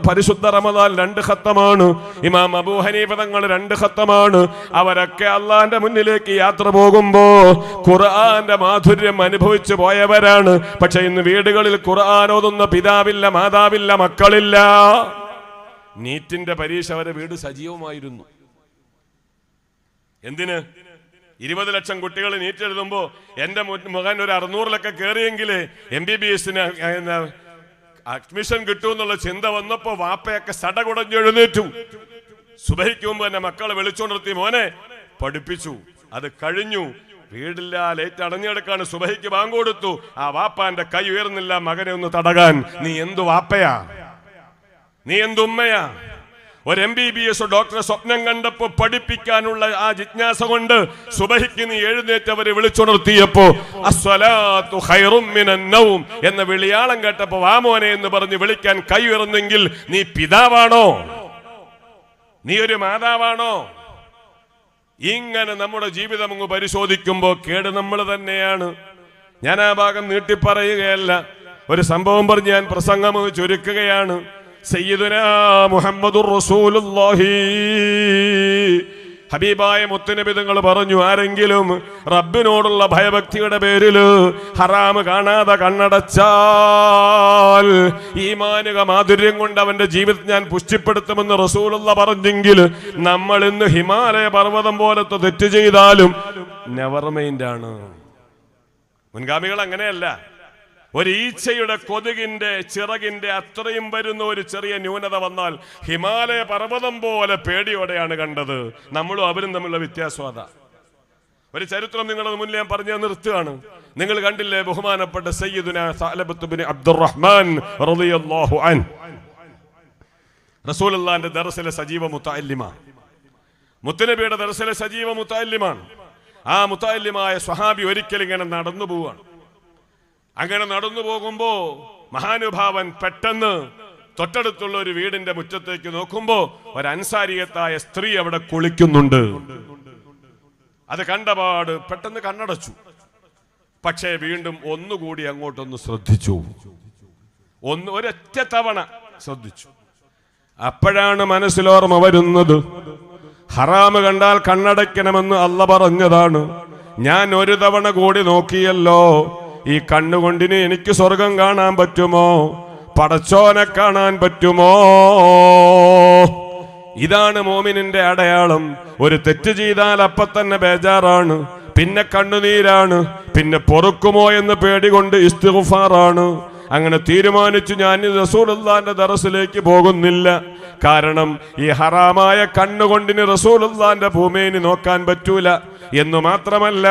പരിശുദ്ധ റമദാൻ 2 ഖത്തമാണ്. ഇമാം അബൂ ഹനീഫ തങ്ങൾ 2 ഖത്തമാണ്. അവരൊക്കെ അള്ളാന്റെ മുന്നിലേക്ക് യാത്ര പോകുമ്പോ ഖുർആന്റെ മാധുര്യം അനുഭവിച്ചു പോയവരാണ്. പക്ഷെ ഇന്ന് വീടുകളിൽ ഖുർആനോതുന്ന പിതാവില്ല, മാതാവില്ല, മക്കളില്ല. നീറ്റിന്റെ പരീക്ഷ വരെ വീട് സജീവമായിരുന്നു. എന്തിന്? 20 ലക്ഷം കുട്ടികൾ നീറ്റ് എഴുതുമ്പോ എന്റെ മകൻ ഒരു 600-ലൊക്കെ കയറിയെങ്കിൽ MBBS-ന് അഡ്മിഷൻ കിട്ടുമെന്നുള്ള ചിന്ത വന്നപ്പോ വാപ്പയൊക്കെ സടകുടഞ്ഞെഴുന്നേറ്റു. സുബഹിക്ക് മുമ്പ് എന്നെ മക്കളെ വിളിച്ചോണ്ടിർത്തി, മോനെ പഠിപ്പിച്ചു. അത് കഴിഞ്ഞു, വീടില്ല, ലേറ്റ് അടഞ്ഞെടുക്കാണ്. സുബഹിക്ക് ബാങ്ക് കൊടുത്തു. ആ വാപ്പാന്റെ കൈ ഉയർന്നില്ല മകനെ ഒന്ന് തടകാൻ. നീ എന്തു വാപ്പയാ? നീ എന്തുമ്മയാ? ഒരു MBBS ഡോക്ടറെ സ്വപ്നം കണ്ടപ്പോ പഠിപ്പിക്കാനുള്ള ആ ജിജ്ഞാസ കൊണ്ട് സുബഹിക്ക് നീ എഴുന്നേറ്റവരെ വിളിച്ചുണർത്തിയപ്പോ അസ്സലാത്തു ഖൈറും മിനൻ നൗം എന്ന വിളിയാളം കേട്ടപ്പോ വാമോനെ എന്ന് പറഞ്ഞ് വിളിക്കാൻ കൈ ഉയർന്നെങ്കിൽ നീ പിതാവാണോ? നീ ഒരു മാതാവാണോ? ഇങ്ങനെ നമ്മുടെ ജീവിതം അങ്ങ് പരിശോധിക്കുമ്പോൾ കേട് നമ്മൾ തന്നെയാണ്. ഞാൻ ആ ഭാഗം നീട്ടിപ്പറയുകയല്ല, ഒരു സംഭവം പറഞ്ഞ് ഞാൻ പ്രസംഗം ചുരുക്കുകയാണ്. സയ്യിദുനാ മുഹമ്മദുർ റസൂലുള്ളാഹി ഹബീബായ മുത്തുനബി തങ്ങൾ പറഞ്ഞു, ആരെങ്കിലും റബ്ബിനോടുള്ള ഭയഭക്തിയുടെ പേരിൽ ഹറാമ് കാണാതെ കണ്ണടച്ചാൽ ഈമാനിക മാധുര്യം കൊണ്ട് അവന്റെ ജീവിതം ഞാൻ പുഷ്ടിപ്പെടുത്തുമെന്ന് റസൂലുള്ള പറഞ്ഞെങ്കിൽ നമ്മൾ ഇന്ന് ഹിമാലയ പർവ്വതം പോലത്തെ തെറ്റ് ചെയ്താലും നെവർ മൈൻഡ് ആണ്. മുൻഗാമികൾ അങ്ങനെയല്ല. ഒരു ഈച്ചയുടെ കൊതുകിന്റെ ചിറകിന്റെ അത്രയും വരുന്ന ഒരു ചെറിയ ന്യൂനത വന്നാൽ ഹിമാലയ പർവ്വതം പോലെ പേടിയോടെയാണ് കണ്ടത്. നമ്മളും അവരും തമ്മിലുള്ള വ്യത്യാസം അതാ. ഒരു ചരിത്രം നിങ്ങളുടെ മുന്നിൽ ഞാൻ പറഞ്ഞു നിർത്തുകയാണ്. നിങ്ങൾ കണ്ടില്ലേ ബഹുമാനപ്പെട്ട സയ്യിദുനാ സഅലബത്ത് ബിൻ അബ്ദുറഹ്മാൻ റളിയല്ലാഹു അൻഹു റസൂലുള്ളാഹിന്റെ ദർസിലെ സജീവ മുതഅല്ലിമാണ്. മുത്തുനബിയുടെ ദർസിലെ സജീവ മുതഅല്ലിമാണ്. ആ മുതഅല്ലിമായ സ്വഹാബി ഒരിക്കൽ ഇങ്ങനെ നടന്നു പോവാണ്. അങ്ങനെ നടന്നു പോകുമ്പോ മഹാനുഭാവൻ പെട്ടെന്ന് തൊട്ടടുത്തുള്ള ഒരു വീടിന്റെ മുറ്റത്തേക്ക് നോക്കുമ്പോ ഒരു അൻസാരിയത്തായ സ്ത്രീ അവിടെ കുളിക്കുന്നുണ്ട്. അത് കണ്ടപാട് പെട്ടെന്ന് കണ്ണടച്ചു. പക്ഷേ വീണ്ടും ഒന്നുകൂടി അങ്ങോട്ടൊന്ന് ശ്രദ്ധിച്ചു. ഒരൊറ്റ തവണ ശ്രദ്ധിച്ചു. അപ്പോഴാണ് മനസ്സിലോർമ്മ വരുന്നത്, ഹറാമ് കണ്ടാൽ കണ്ണടയ്ക്കണമെന്ന് അല്ലാഹ് പറഞ്ഞതാണ്. ഞാൻ ഒരു തവണ കൂടി നോക്കിയല്ലോ, ഈ കണ്ണുകൊണ്ടിന് എനിക്ക് സ്വർഗം കാണാൻ പറ്റുമോ? പടച്ചോനെ കാണാൻ പറ്റുമോ? ഇതാണ് മോമിനിന്റെ അടയാളം. ഒരു തെറ്റ് ചെയ്താൽ അപ്പൊ തന്നെ ബേജാറാണ്, പിന്നെ കണ്ണുനീരാണ്, പിന്നെ പൊറുക്കുമോ എന്ന് പേടികൊണ്ട് ഇസ്തിഗ്ഫാറാണ്. അങ്ങനെ തീരുമാനിച്ചു ഞാൻ റസൂലുള്ളാഹിന്റെ ദർസിലേക്ക് പോകുന്നില്ല. കാരണം ഈ ഹറാമായ കണ്ണുകൊണ്ടിന് റസൂലുള്ളാഹിന്റെ ഭൂമിയെ നോക്കാൻ പറ്റൂല എന്നു മാത്രമല്ല,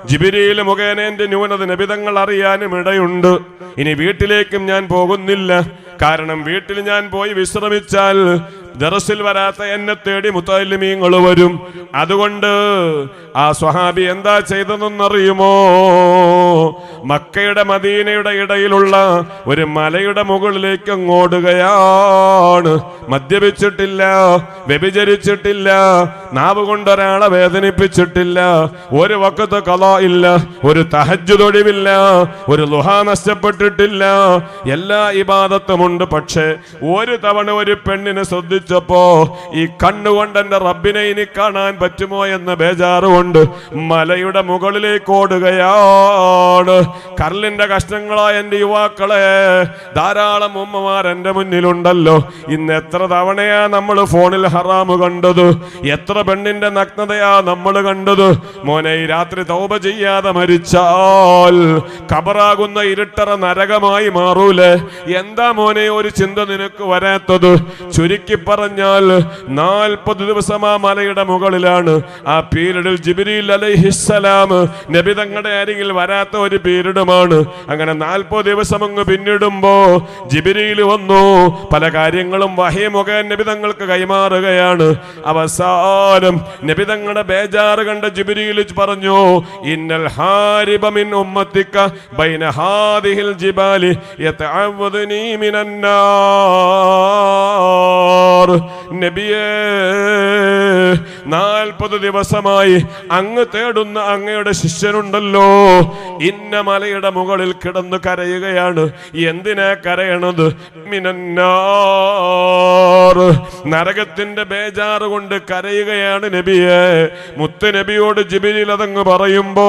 ജിബ്രീൽ മുഖേന എന്റെ ന്യൂനത നബി തങ്ങൾ അറിയാനും ഇടയുണ്ട്. ഇനി വീട്ടിലേക്കും ഞാൻ പോകുന്നില്ല. കാരണം വീട്ടിൽ ഞാൻ പോയി വിശ്രമിച്ചാൽ ദർസിൽ വരാത്ത എന്നെ തേടി മുതഅല്ലിമീങ്ങൾ വരും. അതുകൊണ്ട് ആ സ്വഹാബി എന്താ ചെയ്തതെന്നറിയുമോ? മക്കയുടെ മദീനയുടെ ഇടയിലുള്ള ഒരു മലയുടെ മുകളിലേക്ക് ഓടുകയാണ്. മദ്യപിച്ചിട്ടില്ല, വ്യഭിചരിച്ചിട്ടില്ല, നാവ് കൊണ്ടൊരാളെ വേദനിപ്പിച്ചിട്ടില്ല, ഒരു വഖത്ത് ഖളാ ഇല്ല, ഒരു തഹജ്ജുദ് ഒഴിവില്ല, ഒരു ളുഹാ നഷ്ടപ്പെട്ടിട്ടില്ല, എല്ലാ ഇബാദത്തുമുണ്ട്. പക്ഷേ ഒരു തവണ ഒരു പെണ്ണിനെ ശ്രദ്ധിച്ചപ്പോ ഈ കണ്ണുകൊണ്ട് എന്റെ റബ്ബിനെ ഇനി കാണാൻ പറ്റുമോ എന്ന ബേജാറുകൊണ്ട് മലയുടെ മുകളിലേക്ക് ഓടുകയാണ്. കർലിന്റെ കഷ്ണങ്ങളായ എന്റെ യുവാക്കളെ, ധാരാളം ഉമ്മമാർ എന്റെ മുന്നിലുണ്ടല്ലോ. ഇന്ന് എത്ര തവണയാ നമ്മൾ ഫോണിൽ ഹറാമ് കണ്ടത്, എത്ര പെണ്ണിന്റെ നഗ്നതയാ നമ്മൾ കണ്ടത്. മോനെ, ഈ രാത്രി തൗബ ചെയ്യാതെ മരിച്ചാൽ ഖബറാകുന്ന ഇരുട്ടറ നരകമായി മാറൂലേ? എന്താ മോനെ ഒരു ചിന്ത നിനക്ക് വരാത്തത്? ചുരുക്കി പറഞ്ഞാൽ 40 ദിവസം ആ മലയുടെ മുകളിലാണ്. ആ പീരീഡിൽ ജിബ്രീൽ അലൈഹിസ്സലാം നബി തങ്ങളുടെ അരികിൽ വരാത്ത ഒരു പീരീഡുമാണ്. അങ്ങനെ 40 ദിവസം അങ്ങ് പിന്നിടുമ്പോ ജിബ്രീൽ വന്നു, പല കാര്യങ്ങളും വഹി മുഖേന നബി തങ്ങൾക്ക് കൈമാറുകയാണ്. അവസാനം നബി തങ്ങളുടെ ബേജാറ് കണ്ട ജിബ്രീൽ പറഞ്ഞു, ഇന്നൽ ഹാരിബ മിൻ ഉമ്മത്തിക ബൈന ഹാദിഹിൽ ജിബാലി യതഅവദനി മിനൻ നാർ. നബിയേ, 40 ദിവസമായി അങ്ങ് തേടുന്ന അങ്ങയുടെ ശിഷ്യനുണ്ടല്ലോ, ഇന്ന മലയുടെ മുകളിൽ കിടന്ന് കരയുകയാണ്. എന്തിനാ കരയണത്? മിനന്നാർ, നരകത്തിന്റെ ബേജാറ് കൊണ്ട് കരയുകയാണ് നബിയെ. മുത്ത് നബിയോട് ജിബ്രീൽ അതങ്ങ് പറയുമ്പോ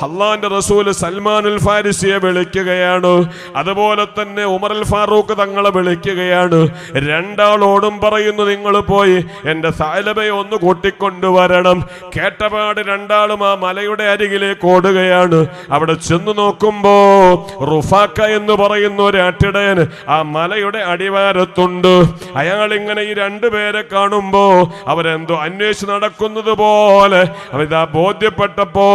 അല്ലാഹുവിന്റെ റസൂൽ സൽമാനുൽ ഫാരിസിയെ വിളിക്കുകയാണ്. അതുപോലെ തന്നെ ഉമറുൽ ഫാറൂഖ് തങ്ങളെ വിളിക്കുകയാണ്. രണ്ടാളോടും പറയുന്നു, നിങ്ങൾ പോയി എന്റെ സഅലബയെ ഒന്ന് കൂട്ടിക്കൊണ്ടുവരണം. കേട്ടപാട് രണ്ടാളും ആ മലയുടെ അരികിലേക്ക് ഓടുകയാണ്. അവിടെ ചെന്ന് നോക്കുമ്പോ റുഫാക്ക എന്ന് പറയുന്ന ഒരു ആട്ടിടയൻ ആ മലയുടെ അടിവാരത്തുണ്ട്. അയാൾ ഇങ്ങനെ ഈ രണ്ടുപേരെ കാണുമ്പോ അവരെന്തോ അന്വേഷിച്ച് നടക്കുന്നത് പോലെ അവരിതാ ബോധ്യപ്പെട്ടപ്പോ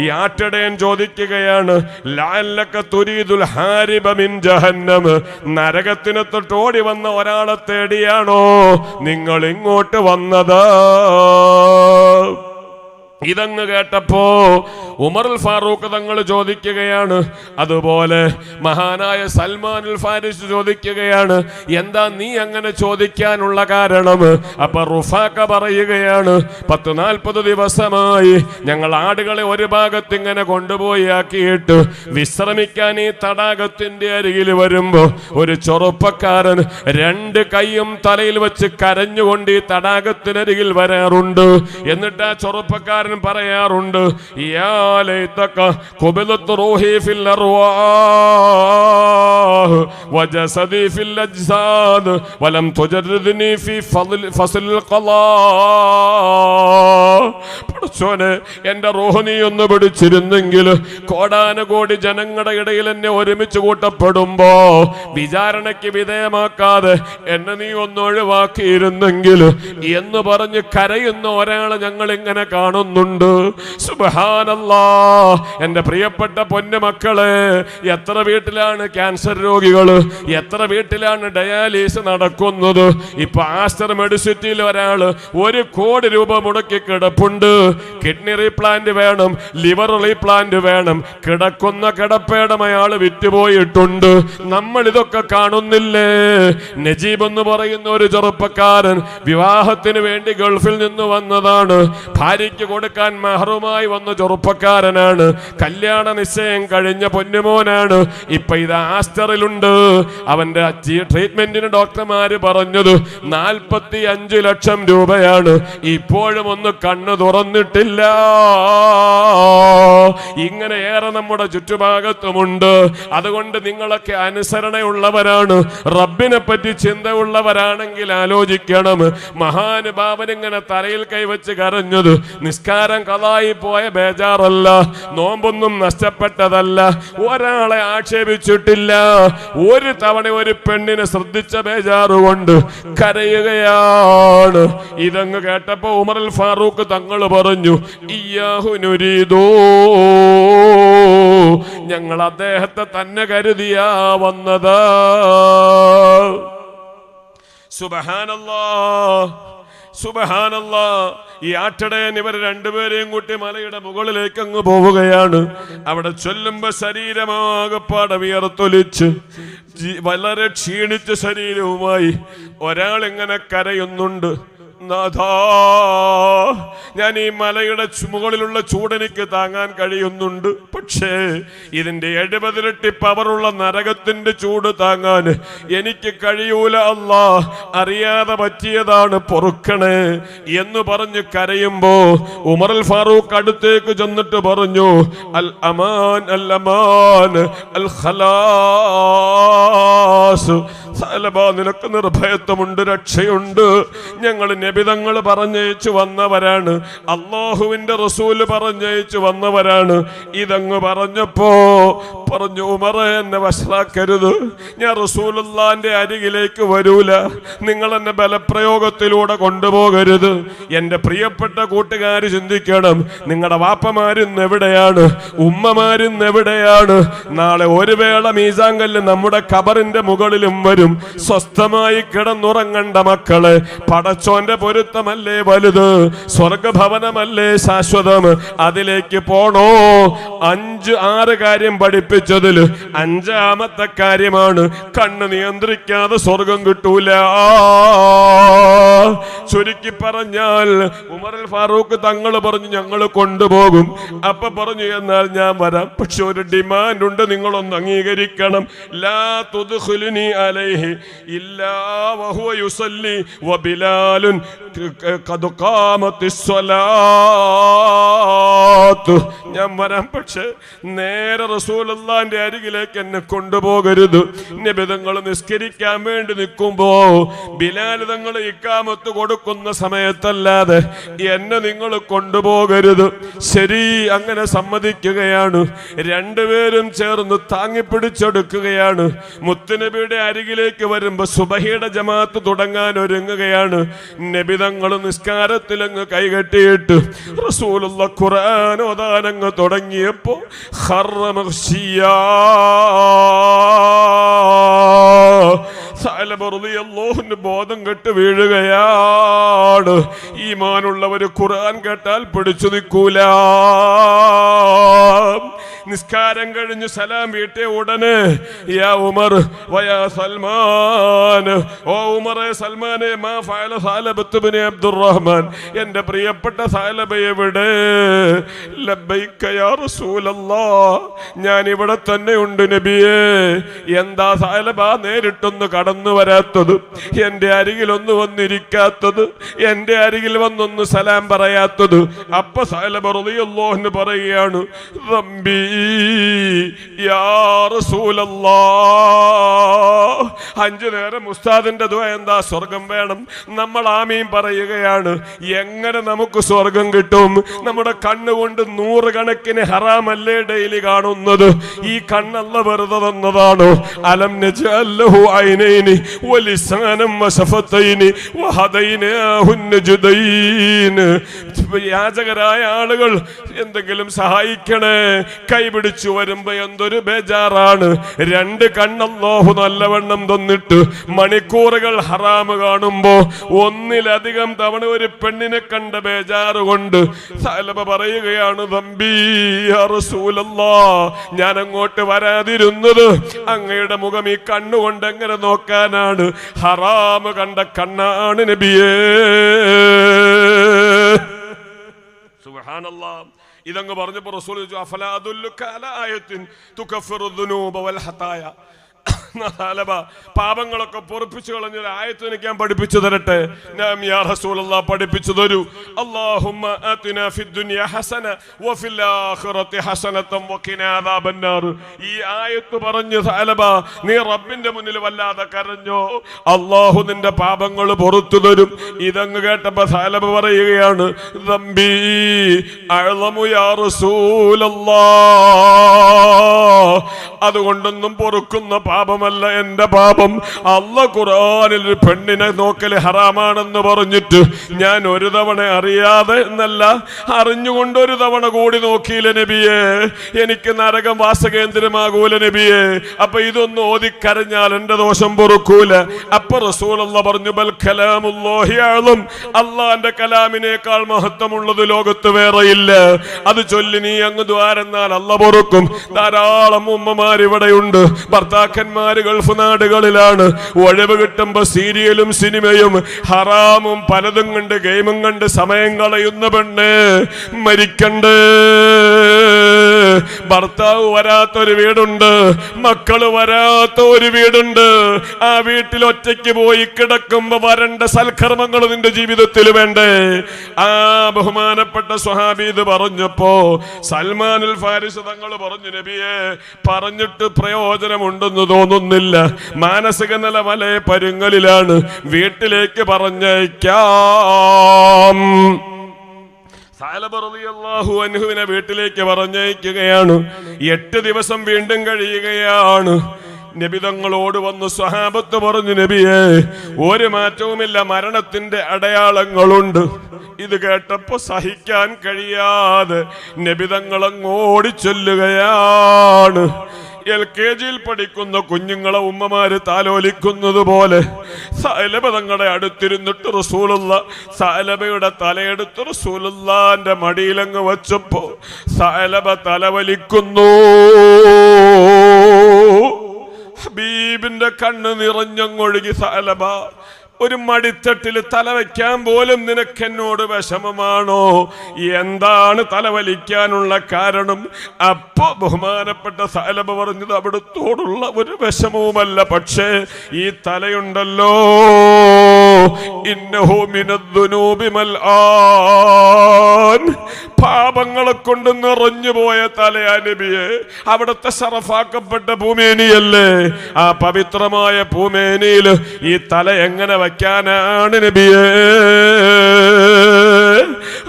ഈ ആട്ടിടയൻ ചോദിക്കുകയാണ്, ലഅല്ലക തുരീദുൽ ഹാരിബ മിൻ ജഹന്നം, നരകത്തിനെ തൊട്ട് ഓടി വന്ന ഒരാളെ തേടിയാണോ വേണ്ടിയാണോ നിങ്ങൾ ഇങ്ങോട്ട് വന്നത്? ഇതങ്ങ് കേട്ടപ്പോ ഉമറുൽ ഫാറൂഖ് തങ്ങൾ ചോദിക്കുകയാണ്. അതുപോലെ മഹാനായ സൽമാനുൽ ഫാരിസ് ചോദിക്കുകയാണ്, എന്താ നീ അങ്ങനെ ചോദിക്കാനുള്ള കാരണം? അപ്പൊ റുഫാക്ക പറയുകയാണ്, 10-40 ദിവസമായി ഞങ്ങൾ ആടുകളെ ഒരു ഭാഗത്ത് ഇങ്ങനെ കൊണ്ടുപോയി ആക്കിയിട്ട് വിശ്രമിക്കാൻ ഈ തടാകത്തിന്റെ അരികിൽ വരുമ്പോ ഒരു ചെറുപ്പക്കാരൻ 2 കൈയും തലയിൽ വെച്ച് കരഞ്ഞുകൊണ്ട് ഈ തടാകത്തിനരികിൽ വരാറുണ്ട്. എന്നിട്ട് ആ ചെറുപ്പക്കാരൻ പറയാറുണ്ട്, യാ ലൈതക ഖുബിലതു റൂഹി ഫിൽ അർവാഹ് വജസദി ഫിൽ അജ്സാദ് വലം തുജർദിനി ഫി ഫസ്ൽ ഖലാ. പടച്ചോനെ, എന്റെ റൂഹ് നീ ഒന്ന് പിടിച്ചിരുന്നെങ്കിൽ കോടാനുകോടി ജനങ്ങളുടെ ഇടയിൽ എന്നെ ഒരുമിച്ച് കൂട്ടപ്പെടുമ്പോ വിചാരണയ്ക്ക് വിധേയമാക്കാതെ എന്നെ നീ ഒന്ന് ഒഴിവാക്കിയിരുന്നെങ്കിൽ എന്ന് പറഞ്ഞ് കരയുന്ന ഒരാളെ ഞങ്ങൾ ഇങ്ങനെ കാണുന്നുണ്ട്. സുബ്ഹാനല്ലാഹ്. എന്റെ പ്രിയപ്പെട്ട പൊന്നു മക്കളെ, എത്ര വീട്ടിലാണ് ക്യാൻസർ രോഗികൾ, എത്ര വീട്ടിലാണ് ഡയാലിസിസ് നടക്കുന്നത്. ഇപ്പൊ ആസ്റ്റർ മെഡിസിറ്റിയിൽ ഒരാള് 1 കോടി രൂപ മുടക്കി കിടപ്പുണ്ട്. കിഡ്നി റീപ്ലാന്റ് വേണം, ലിവർ റീപ്ലാന്റ് വേണം. കിടക്കുന്ന കിടപ്പേടം അയാൾ വിറ്റുപോയിട്ടുണ്ട്. നമ്മൾ ഇതൊക്കെ കാണുന്നില്ലേ? നജീബ് എന്ന് പറയുന്ന ഒരു ചെറുപ്പക്കാരൻ വിവാഹത്തിന് വേണ്ടി ഗൾഫിൽ നിന്ന് വന്നതാണ്. ഭാര്യയ്ക്ക് കൊടുക്കാൻ മഹറുമായി വന്ന ചെറുപ്പക്കാരനാണ്. കല്യാണ നിശ്ചയം കഴിഞ്ഞ പൊന്നുമോനാണ്. ഇപ്പൊ ഇത് ആസ്റ്ററിലുണ്ട്. അവന്റെ ട്രീറ്റ്മെന്റിന് ഡോക്ടർമാര് പറഞ്ഞത് 45 ലക്ഷം രൂപയാണ്. ഇപ്പോഴും ഒന്ന് കണ്ണു തുറന്നിട്ടില്ല. ഇങ്ങനെ ഏറെ നമ്മുടെ ചുറ്റുഭാഗത്തുമുണ്ട്. അതുകൊണ്ട് നിങ്ങളൊക്കെ അനുസരണയുള്ളവരാണ്, റബ്ബിനെ പറ്റി ചിന്തയുള്ളവരാണെങ്കിൽ ആലോചിക്കണം. മഹാനുഭാവൻ ഇങ്ങനെ തലയിൽ കൈവച്ച് കരഞ്ഞത് നിസ്കാരം കളായി പോയ ബേജാറല്ല, നോമ്പൊന്നും നഷ്ടപ്പെട്ടതല്ല, ഒരാളെ ആക്ഷേപിച്ചിട്ടില്ല. ഒരു തവണ ഒരു പെണ്ണിനെ ശ്രദ്ധിച്ച ബേജാറുകൊണ്ട് കരയുകയാണ്. ഇതങ്ങ് കേട്ടപ്പോ ഉമറുൽ ഫാറൂഖ് തങ്ങൾ പറഞ്ഞു, ഇയ്യാഹു നുരീദൂ, ഞങ്ങൾ അദ്ദേഹത്തെ തന്നെ കരുതിയാ വന്നത്. സുബ്ഹാനല്ലാഹ്, സുബ്ഹാനല്ലാഹ്. ഈ ആട്ടിടയൻ ഇവർ 2 പേരെയും കൂട്ടി മലയുടെ മുകളിലേക്ക് അങ്ങ് പോവുകയാണ്. അവിടെ ചൊല്ലുമ്പോ ശരീരമാകപ്പാടെ വിയർത്തൊലിച്ച് വളരെ ക്ഷീണിച്ച ശരീരവുമായി ഒരാൾ ഇങ്ങനെ കരയുന്നുണ്ട്. നാഥാ, ഞാൻ ഈ മലയുടെ മുകളിലുള്ള ചൂടെനിക്ക് താങ്ങാൻ കഴിയുന്നുണ്ട്, പക്ഷേ ഇതിന്റെ 70 ഇരട്ടി പവറുള്ള നരകത്തിന്റെ ചൂട് താങ്ങാൻ എനിക്ക് കഴിയൂല അല്ലാ, അറിയാതെ പറ്റിയതാണ്, പൊറുക്കണേ എന്ന് പറഞ്ഞ് കരയുമ്പോ ഉമറുൽ ഫാറൂഖ് അടുത്തേക്ക് ചെന്നിട്ട് പറഞ്ഞു, അൽ അമാൻ അൽ അമാൻ അൽ ഖലാസ്, നിനക്ക് നിർഭയത്വമുണ്ട്, രക്ഷയുണ്ട്. ഞങ്ങൾ നബിതങ്ങൾ പറഞ്ഞയച്ചു വന്നവരാണ്, അല്ലാഹുവിന്റെ റസൂല് പറഞ്ഞയച്ചു വന്നവരാണ്. ഇതങ്ങ് പറഞ്ഞപ്പോ പറഞ്ഞു, ഉമറേ, എന്നെ വഷളാക്കരുത്, ഞാൻ റസൂലുള്ളാന്റെ അരികിലേക്ക് വരൂല, നിങ്ങൾ എന്നെ ബലപ്രയോഗത്തിലൂടെ കൊണ്ടുപോകരുത്. എന്റെ പ്രിയപ്പെട്ട കൂട്ടുകാര് ചിന്തിക്കണം, നിങ്ങളുടെ വാപ്പമാരിന്ന് എവിടെയാണ്, ഉമ്മമാരിന്ന് എവിടെയാണ്? നാളെ ഒരു വേള മീസാങ്കല്ല് നമ്മുടെ ഖബറിന്റെ മുകളിലും വരും. സ്വസ്ഥമായി കിടന്നുറങ്ങണ്ട മക്കളെ, പടച്ചോന്റെ പൊരുത്തമല്ലേ വലുത്, സ്വർഗഭവനമല്ലേ ശാശ്വതം, അതിലേക്ക് പോണോ? 5-6 കാര്യം പഠിപ്പിച്ചതിൽ 5ാമത്തെ കാര്യമാണ് കണ്ണ് നിയന്ത്രിക്കാതെ സ്വർഗം കിട്ടൂല. ചുരുക്കി പറഞ്ഞാൽ ഉമറുൽ ഫാറൂഖ് തങ്ങൾ പറഞ്ഞു, ഞങ്ങൾ കൊണ്ടുപോകും. അപ്പൊ പറഞ്ഞു, എന്നാൽ ഞാൻ വരാം, പക്ഷെ ഒരു ഡിമാൻഡ് ഉണ്ട്, നിങ്ങളൊന്ന് അംഗീകരിക്കണം. ലാ തുദ്ഖിലുനി അലൈഹി ഇല്ലാ വഹുവ യുസല്ലി വബിലാലുൻ ഖദ് ഖാമത്തിസ് സ്വലാത്ത്. ഞാൻ വരാം, പക്ഷെ നേരെ റസൂലുള്ളാന്റെ അരികിലേക്ക് എന്നെ കൊണ്ടുപോകരുത്. നബി തങ്ങൾ നിസ്കരിക്കാൻ വേണ്ടി നിൽക്കുമ്പോ ബിലാൽ തങ്ങൾ ഇഖാമത്ത് കൊടുക്കുന്ന സമയത്തല്ലാതെ എന്നെ നിങ്ങൾ കൊണ്ടുപോകരുത്. ശരി, അങ്ങനെ സമ്മതിക്കുകയാണ്. 2 പേരും ചേർന്ന് താങ്ങിപ്പിടിച്ചെടുക്കുകയാണ്. മുത്തുനബിയുടെ അരികിലേക്ക് വരുമ്പോ സുബഹിയുടെ ജമാഅത്ത് തുടങ്ങാൻ ഒരുങ്ങുകയാണ്. നബി തങ്ങൾ നിസ്കാരത്തിലങ്ങ് കൈകെട്ടിയിട്ട് റസൂലുള്ള ഖുർആൻ ഓതാനങ്ങ് തുടങ്ങിയപ്പോ സഅലബ റളിയല്ലാഹു അൻഹു ബോധം കെട്ട് വീഴുകയാണ്. ഈമാനുള്ളവര് ഖുർആൻ കേട്ടാൽ പിടിച്ചു നിൽക്കൂല. നിസ്കാരം കഴിഞ്ഞ് സലാം വീട്ടിയ ഉടനെ യാ ഉമർ വയാ സൽമാൻ, ഓ ഉമറേ സൽമാനെ, മാ ഫഅല സഅലബത്ത് ഇബ്നു അബ്ദുറഹ്മാൻ, എൻ്റെ പ്രിയപ്പെട്ട സഅലബ എവിടെ? ലബ്ബൈക യാ റസൂലല്ലാഹ്, ഞാൻ ഇവിടെ തന്നെ ഉണ്ട് നബിയേ. എന്താ സഅലബ നേരിട്ടൊന്ന് കടന്നു വരാത്തത്, എൻ്റെ അരികിൽ ഒന്ന് വന്നിരിക്കാത്തത്, എൻ്റെ അരികിൽ വന്നൊന്ന് സലാം പറയാത്തത്? അപ്പ സഅലബ റളിയല്ലാഹു അൻഹു പറയുകയാണ്, റബ്ബി യാ റസൂലല്ലാഹ്. 5 നേരം ഉസ്താദിന്റെ ദുആ എന്താ? സ്വർഗം വേണം. നമ്മൾ ആമീൻ പറയുകയാണ്. എങ്ങനെ നമുക്ക് സ്വർഗം കിട്ടും? നമ്മുടെ കണ്ണുകൊണ്ട് 100 കണക്കിന് ഹറാമല്ലേ ഡെയിലി കാണുന്നത്? ഈ കണ്ണല്ല വെറുതെ തന്നതാണോ? അലം നജഅൽ ലഹു ഐനൈനി വലിസാനം വശഫതൈനി വഹദൈനാഹു നജ്ദൈൻ. യാചകരായ ആളുകൾ എന്തെങ്കിലും സഹായിക്കണേ, കൈപിടിച്ചു വരുമ്പോ എന്തൊരു ബേജാറാണ്. 2 കണ്ണല്ലാഹു നല്ലവണ്ണം തന്നിട്ട് മണിക്കൂറുകൾ ഹറാമ് കാണുമ്പോ ഒന്നിലധികം തവണ ഒരു പെണ്ണിനെ കണ്ട ബേജാറ് കൊണ്ട് സഅലബ പറയുകയാണ്, റബ്ബി യാ റസൂലല്ലാഹ്, ഞാൻ അങ്ങോട്ട് വരാതിരുന്നത് അങ്ങയുടെ മുഖം ഈ കണ്ണുകൊണ്ട് എങ്ങനെ നോക്കാനാണ്? ഹറാമ് കണ്ട കണ്ണാണ് നബിയേ. സുബ്ഹാനല്ലാഹ്. ഇതങ്ങ് പറഞ്ഞപ്പോ റസൂൽ ചോദിച്ചു, അഫലാ അദുല്ലുക അലാ ആയത്തിൻ തുകഫിറു ദുനൂബ വൽ ഹതായ. പാപങ്ങളൊക്കെ പൊറുപ്പിച്ചു കളഞ്ഞൊരു ആയത്ത് എനിക്ക് ഞാൻ പഠിപ്പിച്ചു തരട്ടെ? നാം യാ റസൂലല്ലാഹ് പഠിപ്പിച്ചു തരൂ. അല്ലാഹുമ്മ ആതിനാ ഫിദ്ദുനിയ ഹസന വഫിൽ ആഖിറതി ഹസനതൻ വഖിനാ അദാബന്നാർ. ഈ ആയത്ത് പറഞ്ഞു സഅലബ നീ റബ്ബിന്റെ മുന്നിൽ വല്ലാതെ കരഞ്ഞോ? അല്ലാഹു നിന്റെ പാപങ്ങൾ പൊറുത്തു തരും. ഇതങ്ങ് കേട്ടപ്പോ സഅലബ പറയുകയാണ്, റബ്ബി അഅ്ലമു യാ റസൂലല്ലാഹ്, അതുകൊണ്ടൊന്നും പൊറുക്കുന്ന പാപമല്ല എന്റെ പാപം. അല്ലാഹു ഖുർആനിൽ ഒരു പെണ്ണിനെ നോക്കല് ഹറാമാണെന്ന് പറഞ്ഞിട്ട് ഞാൻ ഒരു തവണ അറിയാതെ എന്നല്ല അറിഞ്ഞുകൊണ്ട് ഒരു തവണ കൂടി നോക്കിയില്ല നബിയെ. എനിക്ക് നരകം വാസകേന്ദ്രമാകൂല നബിയെ. അപ്പൊ ഇതൊന്ന് ഓതിക്കരഞ്ഞാൽ എന്റെ ദോഷം പൊറുക്കൂല. അപ്പൊ റസൂലുള്ളാഹി പറഞ്ഞു, ബൽ കലാമുല്ലാഹി അഅ്ലം, അല്ലാഹുവിന്റെ കലാമിനേക്കാൾ മഹത്വമുള്ളത് ലോകത്ത് വേറെയില്ല. അത് ചൊല്ലി നീ അങ്ങ് ദ്വാരെന്നാൽ അല്ലാഹു പൊറുക്കും. ധാരാളം ഉമ്മമാർ ഇവിടെയുണ്ട്, ഭർത്താക്കന്മാര് ഗൾഫ് നാടുകളിലാണ്. ഒഴിവ് കിട്ടുമ്പോ സീരിയലും സിനിമയും ഹറാമും പലതും കണ്ട് ഗെയിമും കണ്ട് സമയം കളയുന്ന പെണ്ണ് മരിക്കണ്ടേ. ഭർത്താവ് വരാത്തൊരു വീടുണ്ട്, മക്കള് വരാത്ത ഒരു വീടുണ്ട്. ആ വീട്ടിൽ ഒറ്റയ്ക്ക് പോയി കിടക്കുമ്പോ വരണ്ട സൽക്കർമ്മങ്ങൾ നിന്റെ ജീവിതത്തിൽ വേണ്ടേ? ആ ബഹുമാനപ്പെട്ട സ്വഹാബി ഇത് പറഞ്ഞപ്പോ സൽമാനുൽ ഫാരിസ് തങ്ങൾ പറഞ്ഞു, നബിയെ പറഞ്ഞിട്ട് പ്രയോജനമുണ്ടെന്ന് തോന്നുന്നില്ല. മാനസിക നില വലയ പരുങ്ങലിലാണ്. വീട്ടിലേക്ക് പറഞ്ഞയക്കാം. സഅലബ റളിയല്ലാഹു അൻഹുവിനെ വീട്ടിലേക്ക് പറഞ്ഞയക്കുകയാണ്. 8 ദിവസം വീണ്ടും കഴിയുകയാണ്. നബി തങ്ങളോട് വന്ന് സ്വഹാബത്ത് പറഞ്ഞു, നബിയെ ഒരു മാറ്റവുമില്ല, മരണത്തിന്റെ അടയാളങ്ങളുണ്ട്. ഇത് കേട്ടപ്പോ സഹിക്കാൻ കഴിയാതെ നബി തങ്ങൾ അങ്ങോടി ചൊല്ലുകയാണ്. LKGയിൽ പഠിക്കുന്ന കുഞ്ഞുങ്ങളെ ഉമ്മമാര് താലോലിക്കുന്നത് പോലെ സഅലബ തങ്ങളുടെ അടുത്തിരുന്നിട്ട് റസൂലുള്ളാഹി സഅലബയുടെ തലയെടുത്ത് റസൂലുള്ളാഹിന്റെ മടിയിലങ്ങ് വെച്ചപ്പോ സഅലബ തലവലിക്കുന്നു. ഹബീബിന്റെ കണ്ണ് നിറഞ്ഞങ്ങൊഴുകി. സഅലബ, ഒരു മടിത്തട്ടിൽ തല വയ്ക്കാൻ പോലും നിനക്കെന്നോട് വിഷമമാണോ? എന്താണ് തലവലിക്കാനുള്ള കാരണം? അപ്പോ ബഹുമാനപ്പെട്ട സഅലബ പറഞ്ഞത് അവിടുത്തോടുള്ള ഒരു വിഷമവുമല്ല, പക്ഷേ ഈ തലയുണ്ടല്ലോ, ഇന്നഹു മിനദ്ദുനൂബി മൽആൻ, പാപങ്ങളെ കൊണ്ട് നിറഞ്ഞു പോയ തലയാ നബിയെ. അവിടുത്തെ ശറഫാക്കപ്പെട്ട ഭൂമേനിയല്ലേ? ആ പവിത്രമായ ഭൂമേനിയിൽ ഈ തല എങ്ങനെ വയ്ക്കാനാണ് നബിയെ?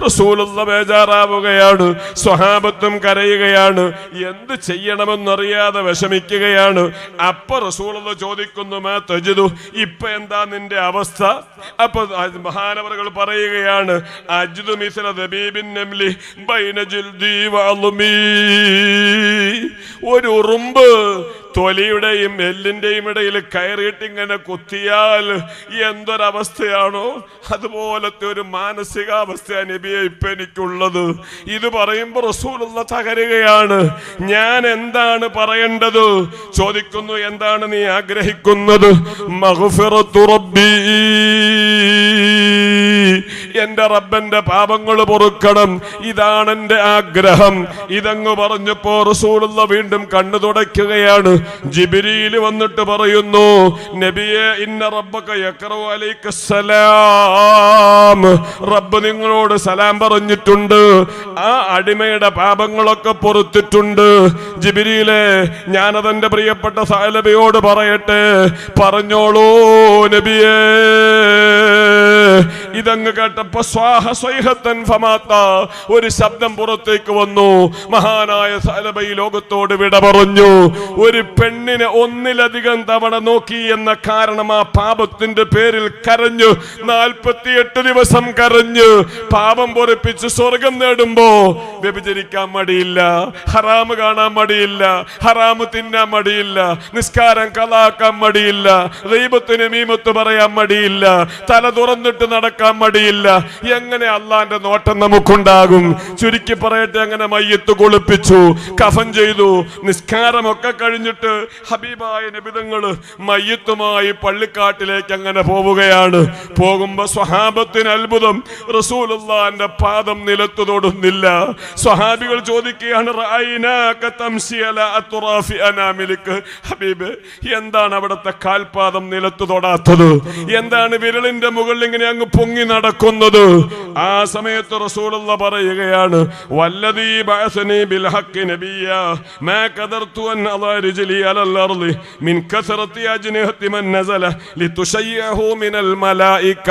റസൂലുള്ളാഹി ബേജാറാവുകയാണ്, സ്വഹാബത്തും കരയുകയാണ്, എന്ത് ചെയ്യണമെന്നറിയാതെ വിഷമിക്കുകയാണ്. അപ്പൊ റസൂലുള്ളാഹി ചോദിക്കുന്നു, മാ തജിദു, ഇപ്പൊ എന്താ നിന്റെ അവസ്ഥ? അപ്പൊ മഹാനവറുകൾ പറയുകയാണ്, അജ്ദു മിസ്ല ദബീബിൻ നംലി ബൈന ജിൽദി വഅളുമി, ഒരു ഉറുമ്പ് തൊലിയുടെയും എല്ലിന്റെയും ഇടയിൽ കയറിയിട്ട് ഇങ്ങനെ കുത്തിയാൽ എന്തൊരവസ്ഥയാണോ അതുപോലത്തെ ഒരു മാനസികാവസ്ഥയാണ് നബിയെ ഇപ്പൊ എനിക്കുള്ളത്. ഇത് പറയുമ്പോ റസൂലുള്ള തകരുകയാണ്. ഞാൻ എന്താണ് പറയേണ്ടത്? ചോദിക്കുന്നു, എന്താണ് നീ ആഗ്രഹിക്കുന്നത്? മഗ്ഫിറത്തു റബ്ബി, എന്റെ റബ്ബന്റെ പാപങ്ങൾ പൊറുക്കണം, ഇതാണ് എന്റെ ആഗ്രഹം. ഇതങ്ങ് പറഞ്ഞപ്പോ റസൂലുള്ള വീണ്ടും കണ്ണു തുടയ്ക്കുകയാണ്. ജിബ്രീൽ വന്നിട്ട് പറയുന്നു, നബിയെ ഇന്ന റബ്ബക യഖറഉ അലൈക്കസ്സലാം, റബ്ബ് നിങ്ങളോട് സലാം പറഞ്ഞിട്ടുണ്ട്, ആ അടിമയുടെ പാപങ്ങളൊക്കെ പൊറുത്തിട്ടുണ്ട്. ജിബ്രീലേ, ഞാനതെന്റെ പ്രിയപ്പെട്ട സഅലബയോട് പറയട്ടെ? പറഞ്ഞോളൂ നബിയേ. ഇതങ്ങ് കേട്ടപ്പോ സ്വാഹ സ്വൈഹത്തൻ ഫമാത, ഒരു ശബ്ദം പുറത്തേക്ക് വന്നു. മഹാനായ സഅലബ ഈ ലോകത്തോട് വിട പറഞ്ഞു. ഒരു പെണ്ണിനെ ഒന്നിലധികം തവണ നോക്കി എന്ന കാരണം ആ പാപത്തിന്റെ പേരിൽ കരഞ്ഞു. 48 ദിവസം കരഞ്ഞു. പാപം പൊറിപ്പിച്ച് സ്വർഗം നേടുമ്പോ വ്യഭിചരിക്കാൻ മടിയില്ല, ഹറാമ് കാണാൻ മടിയില്ല, ഹറാമ് തിന്നാൻ മടിയില്ല, നിസ്കാരം കളാക്കാൻ മടിയില്ല, ഗീബത്തിന് മീമത്ത് പറയാൻ മടിയില്ല, തല തുറന്നിട്ട് നടക്കാൻ മടിയില്ല. എങ്ങനെ അള്ളാന്റെ നോട്ടം നമുക്കുണ്ടാകും? ചുരുക്കി പറയട്ടെ, അങ്ങനെ മയ്യത്ത് കുളിപ്പിച്ചു, കഫൻ ചെയ്തു, നിസ്കാരമൊക്കെ കഴിഞ്ഞിട്ട് ഹബീബായ നബിതങ്ങള് മയ്യത്തുമായി പള്ളിക്കാട്ടിലേക്ക് അങ്ങനെ പോവുകയാണ്. പോകുമ്പോ സ്വഹാബത്തിന് അത്ഭുതം, റസൂലുള്ളാഹിന്റെ പാദം നിലത്ത് തൊടുന്നില്ല. സ്വഹാബികൾ ചോദിക്കുകയാണ്, റഅയ്നാക തംശി അലാ അത്റാഫി അനാമിലിക്, ഹബീബ് എന്താണ് അവിടുത്തെ കാൽപാദം നിലത്ത് തൊടാത്തത്? എന്താണ് വിരലിന്റെ മുകളിൽ ഇങ്ങനെ അങ്ങ് പൊങ്ങി നടക്കുന്നത്? ആ സമയത്ത് റസൂലുള്ളാഹി പറയുകയാണ്, വല്ലദീ ബഅസനി ബിൽ ഹഖ് നബിയ മാ ഖദർതു അൻ അളാ റിജ്ലി അലൽ അർളി മിൻ കസറതി അജ്നിഹതി മൻ നസല ലിതുശയ്യഹു മിനൽ മലായിക.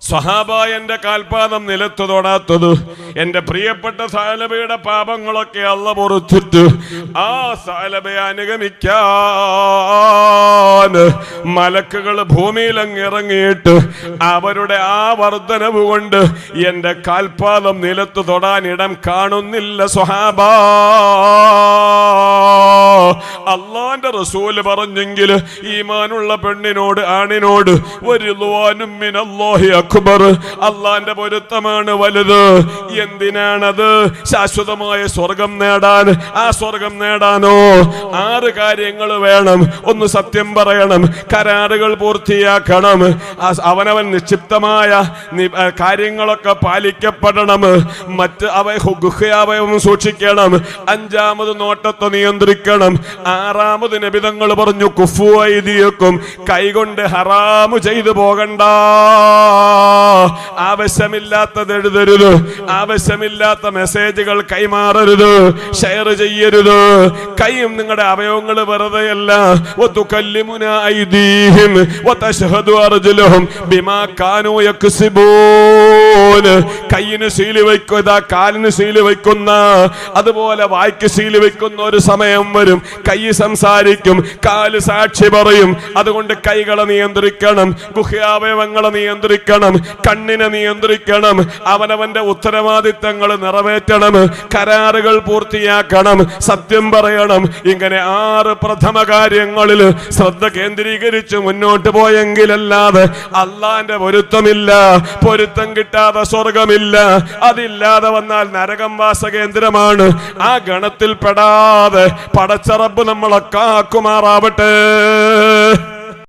സ്വഹാബ എന്റെ കാൽപാദം നിലത്ത് തൊടാത്തത് എന്റെ പ്രിയപ്പെട്ട സഅലബയുടെ പാപങ്ങളൊക്കെ അല്ലാഹു പൊറുത്തിട്ട് ആ സഅലബയെ അനുഗമിക്കാൻ മലക്കുകൾ ഭൂമിയിൽ ഇറങ്ങിയിട്ട് അവരുടെ ആ വർദ്ധനവ് കൊണ്ട് എന്റെ കാൽപാദം നിലത്ത് തൊടാൻ ഇടം കാണുന്നില്ല. സ്വഹാബ, അള്ളാന്റെ റസൂല് പറഞ്ഞെങ്കിൽ ഈമാനുള്ള പെണ്ണിനോട് ആണിനോട് വരിദ്വാനും മിനല്ലാഹി അക്ബർ, അള്ളാന്റെ പൊരുത്തമാണ് വലുത്. എന്തിനാണത്? ശാശ്വതമായ സ്വർഗം നേടാൻ. ആ സ്വർഗം നേടാനോ 6 കാര്യങ്ങൾ വേണം. ഒന്ന്, സത്യം പറയണം, കരാറുകൾ പൂർത്തിയാക്കണം, അവനവൻ നിക്ഷിപ്തമായ കാര്യങ്ങളൊക്കെ പാലിക്കപ്പെടണം, മറ്റ് അവയവം സൂക്ഷിക്കണം, 5ാമത് നോട്ടത്തെ നിയന്ത്രിക്കണം, 6ാമത് നബിതങ്ങൾ പറഞ്ഞു കുഫു ഐദിയക്കും, കൈകൊണ്ട് ഹറാമു ചെയ്തു പോകണ്ട, ആവശ്യമില്ലാത്തത് എഴുതരുത്, ആവശ്യമില്ലാത്ത മെസ്സേജുകൾ കൈമാറരുത്, ഷെയർ ചെയ്യരുത്. കൈയും നിങ്ങളുടെ അവയവങ്ങൾ വെറുതെയല്ല. വതുകല്ലിമുനാ ഐദീഹിം വതശ്ഹദു അർജുലുഹും ബിമാ കാനൂ യക്സിബൂൻ. കൈയിന് സീല് വയ്ക്കുക, കാലിന് സീല് വയ്ക്കുന്ന, അതുപോലെ വായ്ക്ക് സീല് വയ്ക്കുന്ന ഒരു സമയം വരും. കൈ സംസാരിക്കും, കാല് സാക്ഷി പറയും. അതുകൊണ്ട് കൈകളെ നിയന്ത്രിക്കണം, ഗുഹ്യാവയവങ്ങളെ നിയന്ത്രിക്കണം, കണ്ണിനെ നിയന്ത്രിക്കണം, അവനവന്റെ ഉത്തരവാദിത്തങ്ങൾ നിറവേറ്റണം, കരാറുകൾ പൂർത്തിയാക്കണം, സത്യം പറയണം. ഇങ്ങനെ 6 പ്രഥമ കാര്യങ്ങളിൽ ശ്രദ്ധ കേന്ദ്രീകരിച്ച് മുന്നോട്ട് പോയെങ്കിലല്ലാതെ അള്ളാന്റെ പൊരുത്തമില്ല. പൊരുത്തം കിട്ടാതെ സ്വർഗമില്ല. അതില്ലാതെ വന്നാൽ നരകം വാസകേന്ദ്രമാണ്. ആ ഗണത്തിൽ പെടാതെ പടച്ച റബ്ബ് നമ്മളെ കാക്കുമാറാവട്ടെ.